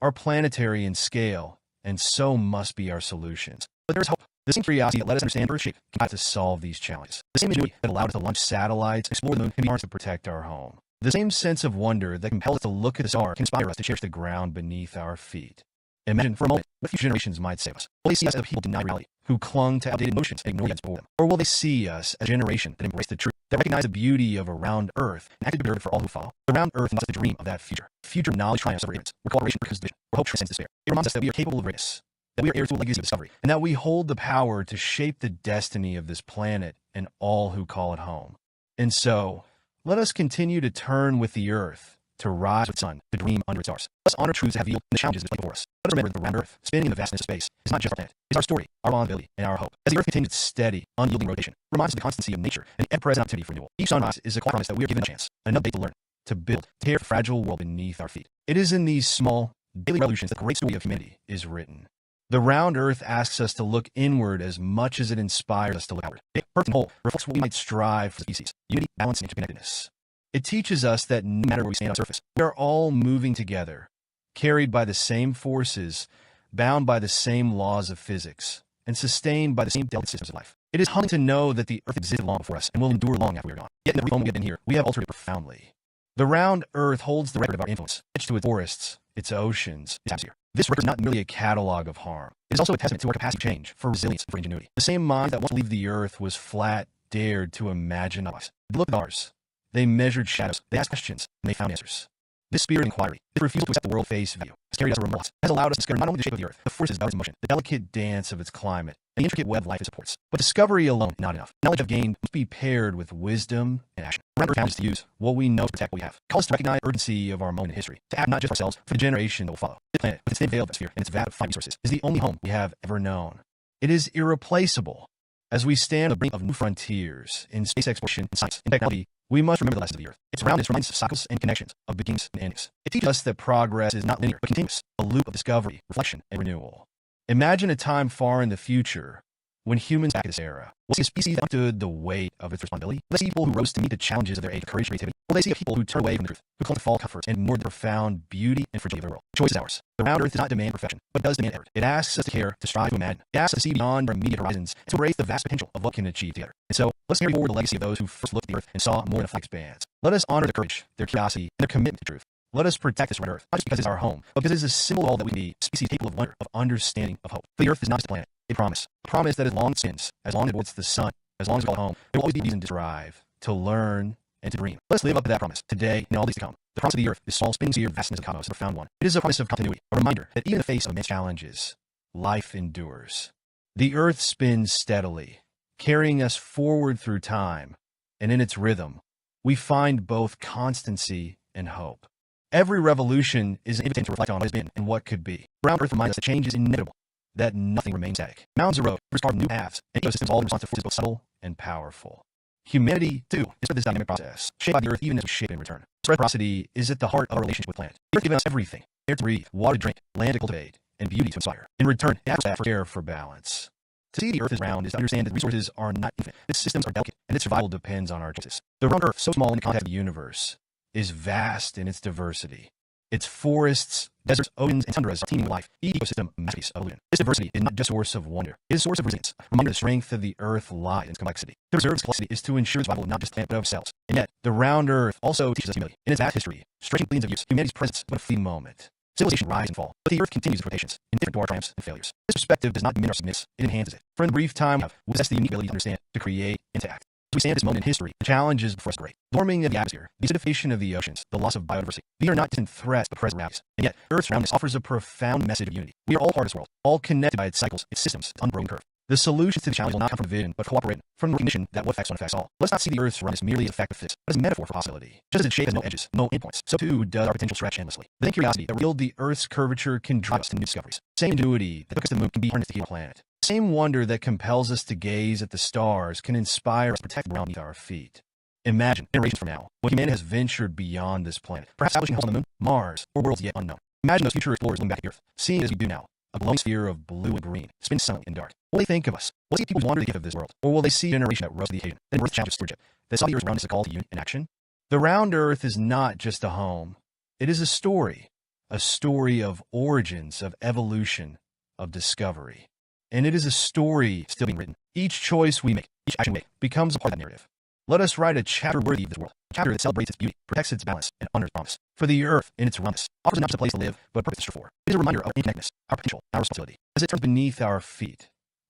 are planetary in scale, and so must be our solutions. But there is hope. The same curiosity that let us understand Earth's shape can guide us to solve these challenges. The same ingenuity that allowed us to launch satellites and explore the moon can be harnessed to protect our home. The same sense of wonder that compels us to look at the stars can inspire us to cherish the ground beneath our feet. Imagine for a moment what future generations might say of us. Will they see us as a people denied reality, who clung to outdated notions and ignored evidence before them? Or will they see us as a generation that embraced the truth, that recognized the beauty of a round earth and acted to preserve it for all who follow? The round earth is the dream of that future. Future knowledge triumphs over ignorance, where cooperation becomes division, where hope transcends despair. It reminds us that we are capable of greatness, that we are heirs to a legacy of discovery, and that we hold the power to shape the destiny of this planet and all who call it home. And so, let us continue to turn with the earth, to rise with the sun, to dream under its stars. Let's honor truths that have yield and the challenges that play before us. Let us remember that the round earth, spinning in the vastness of space, is not just our planet. It's our story, our vulnerability, and our hope. As the earth continues its steady, unyielding rotation, reminds us of the constancy of nature and ever-present opportunity for renewal. Each sunrise is a quiet promise that we are given a chance, another day to learn, to build, to care for the fragile world beneath our feet. It is in these small, daily revolutions that the great story of humanity is written. The round earth asks us to look inward as much as it inspires us to look outward. It, perfect and whole, reflects what we might strive for the species: unity, balance, and interconnectedness. It teaches us that no matter where we stand on the surface, we are all moving together, carried by the same forces, bound by the same laws of physics, and sustained by the same delicate systems of life. It is humbling to know that the earth existed long before us and will endure long after we are gone. Yet in the brief moment we have been here, we have altered it profoundly. The round earth holds the record of our influence, etched to its forests, its oceans, its atmosphere. This record is not merely a catalog of harm. It is also a testament to our capacity for change, for resilience, and for ingenuity. The same mind that once believed the earth was flat dared to imagine otherwise. They looked at ours. They measured shadows. They asked questions, and they found answers. This spirit of inquiry, this refusal to accept the world face value, has carried us over remorse, has allowed us to discover not only the shape of the earth, the forces of its motion, the delicate dance of its climate, and the intricate web of life it supports. But discovery alone is not enough. Knowledge of gain must be paired with wisdom and action. Our challenge is to use what we know to protect what we have. Call us to recognize the urgency of our moment in history, to act not just for ourselves, but for the generation that will follow. This planet, with its thin veil of atmosphere and its vast of finite resources, is the only home we have ever known. It is irreplaceable. As we stand on the brink of new frontiers in space exploration, in science, in technology, we must remember the lessons of the earth. Its roundness reminds us of cycles and connections, of beginnings and endings. It teaches us that progress is not linear, but continuous, a loop of discovery, reflection, and renewal. Imagine a time far in the future when humans back in this era will see a species that understood the weight of its responsibility. Will they see people who rose to meet the challenges of their age with courage and creativity? Will they see a people who turned away from the truth, who clung to false comforts, and ignored the profound beauty and fragility of their world? The choice is ours. The round earth does not demand perfection, but does demand effort. It asks us to care, to strive, to imagine. It asks us to see beyond our immediate horizons, and to embrace the vast potential of what can achieve together. And so, let's carry forward the legacy of those who first looked at the earth and saw more than a flat expanse. Let us honor their courage, their curiosity, and their commitment to truth. Let us protect this red earth, not just because it's our home, but because it is a symbol of all that we can be, a species capable of wonder, of understanding, of hope. For the earth is not just a planet, a promise. A promise that as long as it spins, as long as it orbits the sun, as long as we call it home, there will always be reason to thrive, to learn, and to dream. Let us live up to that promise, today and all days to come. The promise of the earth is small, spinning sphere, vastness of cosmos, a profound one. It is a promise of continuity, a reminder that even in the face of immense challenges, life endures. The earth spins steadily, carrying us forward through time, and in its rhythm, we find both constancy and hope. Every revolution is an invitation to reflect on what has been and what could be. Round earth reminds us that change is inevitable, that nothing remains static. Mountains erode, rivers carve new paths, and ecosystems all in response to forces both subtle and powerful. Humanity, too, is part of this dynamic process, shaped by the earth even as we shape it in return. Reciprocity is at the heart of our relationship with the planet. The earth gives us everything: air to breathe, water to drink, land to cultivate, and beauty to inspire. In return, it asks for care, for balance. To see the earth as round is to understand that the resources are not infinite. Its systems are delicate, and its survival depends on our choices. The round earth, so small in the context of the universe, is vast in its diversity. Its forests, deserts, oceans, and tundras are teeming with life, each ecosystem a masterpiece of evolution. This diversity is not just a source of wonder, it is a source of resilience, a reminder of the strength of the earth lies in its complexity. To preserve its complexity is to ensure survival of not just the planet but of ourselves. And yet, the round earth also teaches us humility. In its vast history, stretching billions of years, humanity's presence is but a fleeting moment. Civilization rise and fall, but the earth continues its rotations, indifferent to our triumphs and failures. This perspective does not diminish or submit, it enhances it. For in the brief time we possess the unique ability to understand, to create, and to act. As we stand at this moment in history, the challenges before us are great. The warming of the atmosphere, the acidification of the oceans, the loss of biodiversity. These are not distant threats, but present realities. And yet, Earth's roundness offers a profound message of unity. We are all part of this world, all connected by its cycles, its systems, its unbroken curve. The solutions to the challenge will not come from division, but cooperation, from the recognition that what affects one affects all. Let's not see the Earth's roundness merely as a fact of physics, but as a metaphor for possibility. Just as its shape has no edges, no endpoints, so too does our potential stretch endlessly. The same curiosity that revealed the Earth's curvature can drive us to new discoveries. The same ingenuity that took us to the moon can be harnessed to heal our planet. The same wonder that compels us to gaze at the stars can inspire us to protect the ground beneath our feet. Imagine, generations from now, when humanity has ventured beyond this planet, perhaps establishing homes on the moon, Mars, or worlds yet unknown. Imagine those future explorers looking back at the Earth, seeing it as we do now, a glowing sphere of blue and green, spin silently in the dark. Will they think of us? Will they see people wonder the gift of this world? Or will they see a generation that rose to the occasion, that embraced the challenge of stewardship, that saw the Earth's round as a call to union and action? The round Earth is not just a home. It is a story of origins, of evolution, of discovery. And it is a story still being written. Each choice we make, each action we make, becomes a part of that narrative. Let us write a chapter worthy of this world, a chapter that celebrates its beauty, protects its balance, and honors promise. For the Earth, in its roundness, offers not just a place to live, but a purpose to strive for. It is a reminder of our interconnectedness, our potential, our responsibility. As it turns beneath our feet,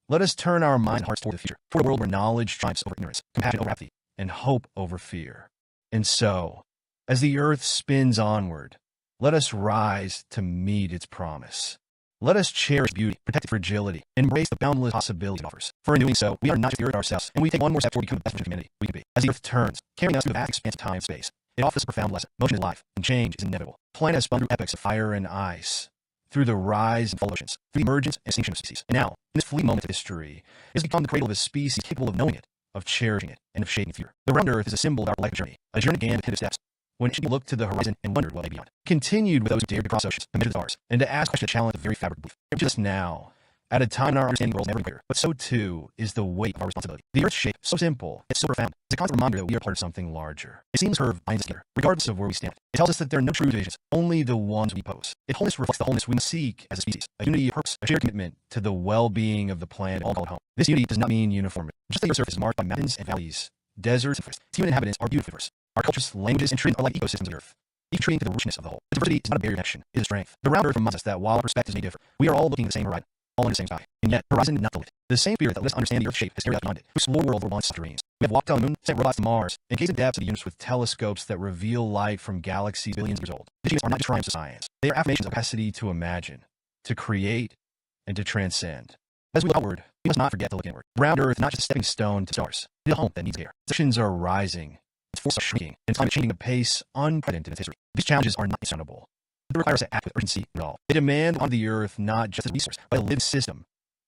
let us turn our minds and hearts toward the future, toward a world where knowledge triumphs over ignorance, compassion over apathy, and hope over fear. And so, as the Earth spins onward, let us rise to meet its promise. Let us cherish beauty, protect its fragility, and embrace the boundless possibilities it offers. For in doing so, we are not just the Earth ourselves, and we take one more step toward becoming the best version of humanity we can be. As the Earth turns, carrying us through a vast expanse of time and space, it offers a profound lesson. Motion is life, and change is inevitable. The planet has spun through epochs of fire and ice, through the rise and fall of oceans, through the emergence and extinction of species. And now, in this fleeting moment of history, it has become the cradle of a species capable of knowing it, of cherishing it, and of shaping its future. The round Earth is a symbol of our collective journey, a journey began with tentative steps, when she looked to the horizon and wondered what lay beyond. Continued with those who dared to cross oceans and measure the stars, and to ask questions that challenge the very fabric of belief. It reaches us now, at a time in our understanding world never greater, but so too is the weight of our responsibility. The Earth's shape, so simple, yet so profound, is a constant reminder that we are part of something larger. A seamless curve binds us together, regardless of where we stand. It tells us that there are no true divisions, only the ones we pose. Its wholeness reflects the wholeness we must seek as a species, a unity of purpose, a shared commitment to the well-being of the planet all called home. This unity does not mean uniformity. Just the Earth's surface is marked by mountains and valleys, deserts and forests. Its human inhabitants are beautifully diverse. Our cultures, languages, and traditions are like ecosystems of the Earth, each contributing to the richness of the whole. But diversity is not a barrier to connection, it is a strength. The round Earth reminds us that while our perspectives may differ, we are all looking at the same horizon, all in the same sky. And yet, horizon is not the limit. The same spirit that let us understand the Earth's shape has carried us beyond it, to explore a world where once dreams. We have walked on the moon, sent robots to Mars, and gazed at depths of the universe with telescopes that reveal light from galaxies billions of years old. These achievements are not just triumphs of science. They are affirmations of capacity to imagine, to create, and to transcend. As we look outward, we must not forget to look inward. Round Earth is not just a stepping stone to stars. It is a home that needs care. Oceans are rising, its forests are shrinking, and its climate changing at a pace unprecedented in its history. These challenges are not insurmountable. They require us to act with urgency and resolve. They demand on the Earth not just as a resource, but a living system,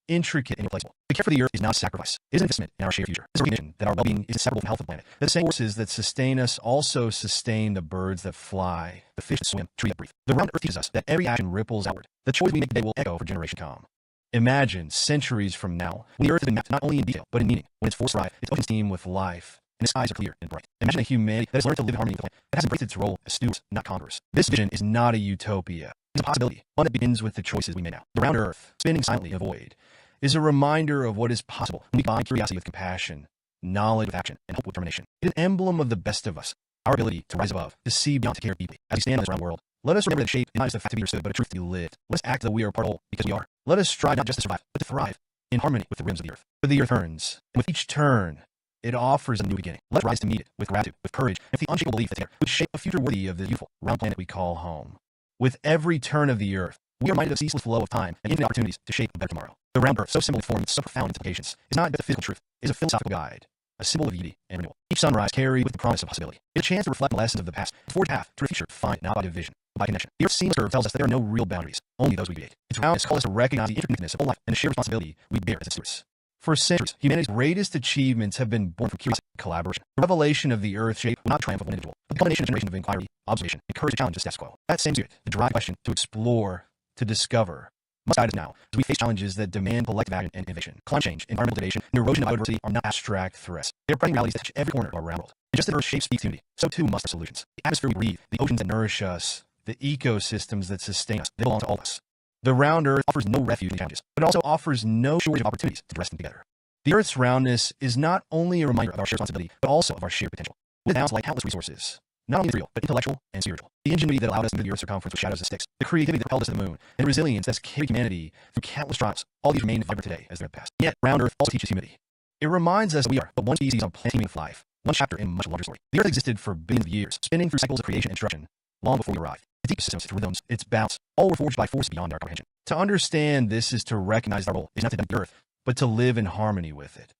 intricate and irreplaceable. The care for the Earth is not a sacrifice. It is an investment in our shared future. It is a recognition that our well-being is inseparable from the health of the planet. That the same forces that sustain us also sustain the birds that fly, the fish that swim, the trees that breathe. The round Earth teaches us that every action ripples outward. The choice we make today will echo for generations to come. Imagine, centuries from now, when the Earth has been mapped not only in detail, but in meaning, when its forests thrive, its oceans teem with life, and its skies are clear and bright. Imagine a humanity that has learned to live in harmony with the planet, that has embraced its role as stewards, not conquerors. This vision is not a utopia. It's a possibility, one that begins with the choices we make now. The round Earth, spinning silently in a void, is a reminder of what is possible when we combine curiosity with compassion, knowledge with action, and hope with determination. It is an emblem of the best of us, our ability to rise above, to see beyond, to care deeply. As we stand in this round world, let us remember that shape is not just a fact to be understood, but a truth to be lived. Let us act that we are part of whole, because we are. Let us strive not just to survive, but to thrive, in harmony with the rims of the Earth. For the Earth turns, and with each turn, it offers a new beginning. Let us rise to meet it with gratitude, with courage, and with the unshakable belief that together we shape a future worthy of the beautiful, round planet we call home. With every turn of the Earth, we are reminded of the ceaseless flow of time and infinite opportunities to shape a better tomorrow. The round Earth, so simple in form and so profound in its implications, is not just a physical truth. It is a philosophical guide, a symbol of unity and renewal. Each sunrise carried with the promise of possibility. It is a chance to reflect the lessons of the past, to forge a path to a future defined not by division, but by connection. The Earth's seamless curve tells us that there are no real boundaries, only those we create. Its roundness calls us to recognize the interconnectedness of all life and the shared responsibility we bear as its stewards. For centuries, humanity's greatest achievements have been born from curiosity and collaboration. The revelation of the Earth's shape will not triumph of one individual, but the culmination of a generation of inquiry, observation, and courage to challenge the status quo. That same spirit, the drive question, to explore, to discover, must guide us now as we face challenges that demand collective action and innovation. Climate change, environmental degradation, and erosion of biodiversity are not abstract threats. They are pressing realities that touch every corner of our round world. And just as Earth shapes speaks unity, so too must our solutions. The atmosphere we breathe, the oceans that nourish us, the ecosystems that sustain us, they belong to all of us. The round Earth offers no refuge in challenges, but it also offers no shortage of opportunities to dress them together. The Earth's roundness is not only a reminder of our shared responsibility, but also of our shared potential. It is like countless resources, not only material, but intellectual and spiritual. The ingenuity that allowed us to move the Earth's circumference with shadows and sticks, the creativity that propelled us to the moon, and the resilience that's carried humanity through countless trials, all these remain vibrant today as they're in the past. Yet, round Earth also teaches humility. It reminds us that we are but one species on a planet teeming with life, one chapter in a much larger story. The Earth existed for billions of years, spinning through cycles of creation and destruction, long before we arrived. Its ecosystems, its rhythms, its balance, all were forged by forces beyond our comprehension. To understand this is to recognize that our role is not to bend the Earth, but to live in harmony with it.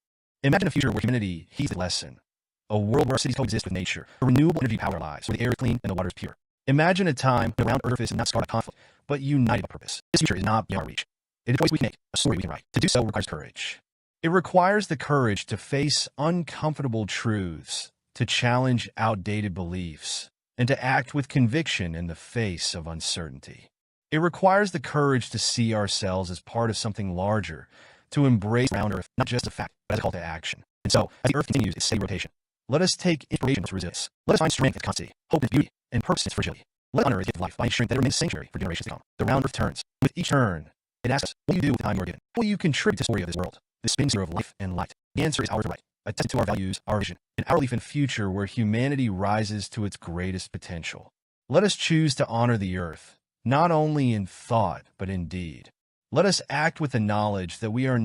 Imagine a future where humanity heeds the lesson. A world where our cities coexist with nature, where renewable energy power our lives, where the air is clean and the water is pure. Imagine a time when the round Earth is not scarred by conflict, but united by purpose. This future is not beyond our reach. It is a choice we can make, a story we can write. To do so requires courage. It requires the courage to face uncomfortable truths, to challenge outdated beliefs, and to act with conviction in the face of uncertainty. It requires the courage to see ourselves as part of something larger, to embrace round Earth not just as a fact, but as a call to action. And so, as the Earth continues its steady rotation, let us take inspiration to resist. Let us find strength in constancy, hope in beauty, and purpose in its fragility. Let us honor its gift of life by ensuring that it remains sanctuary for generations to come. The round Earth turns. With each turn, it asks us, what will you do with the time you are given? What will you contribute to the story of this world, this spinning sphere of life and light? The answer is ours to write, attested to our values, our vision, and our belief in a future where humanity rises to its greatest potential. Let us choose to honor the Earth, not only in thought, but in deed. Let us act with the knowledge that we are not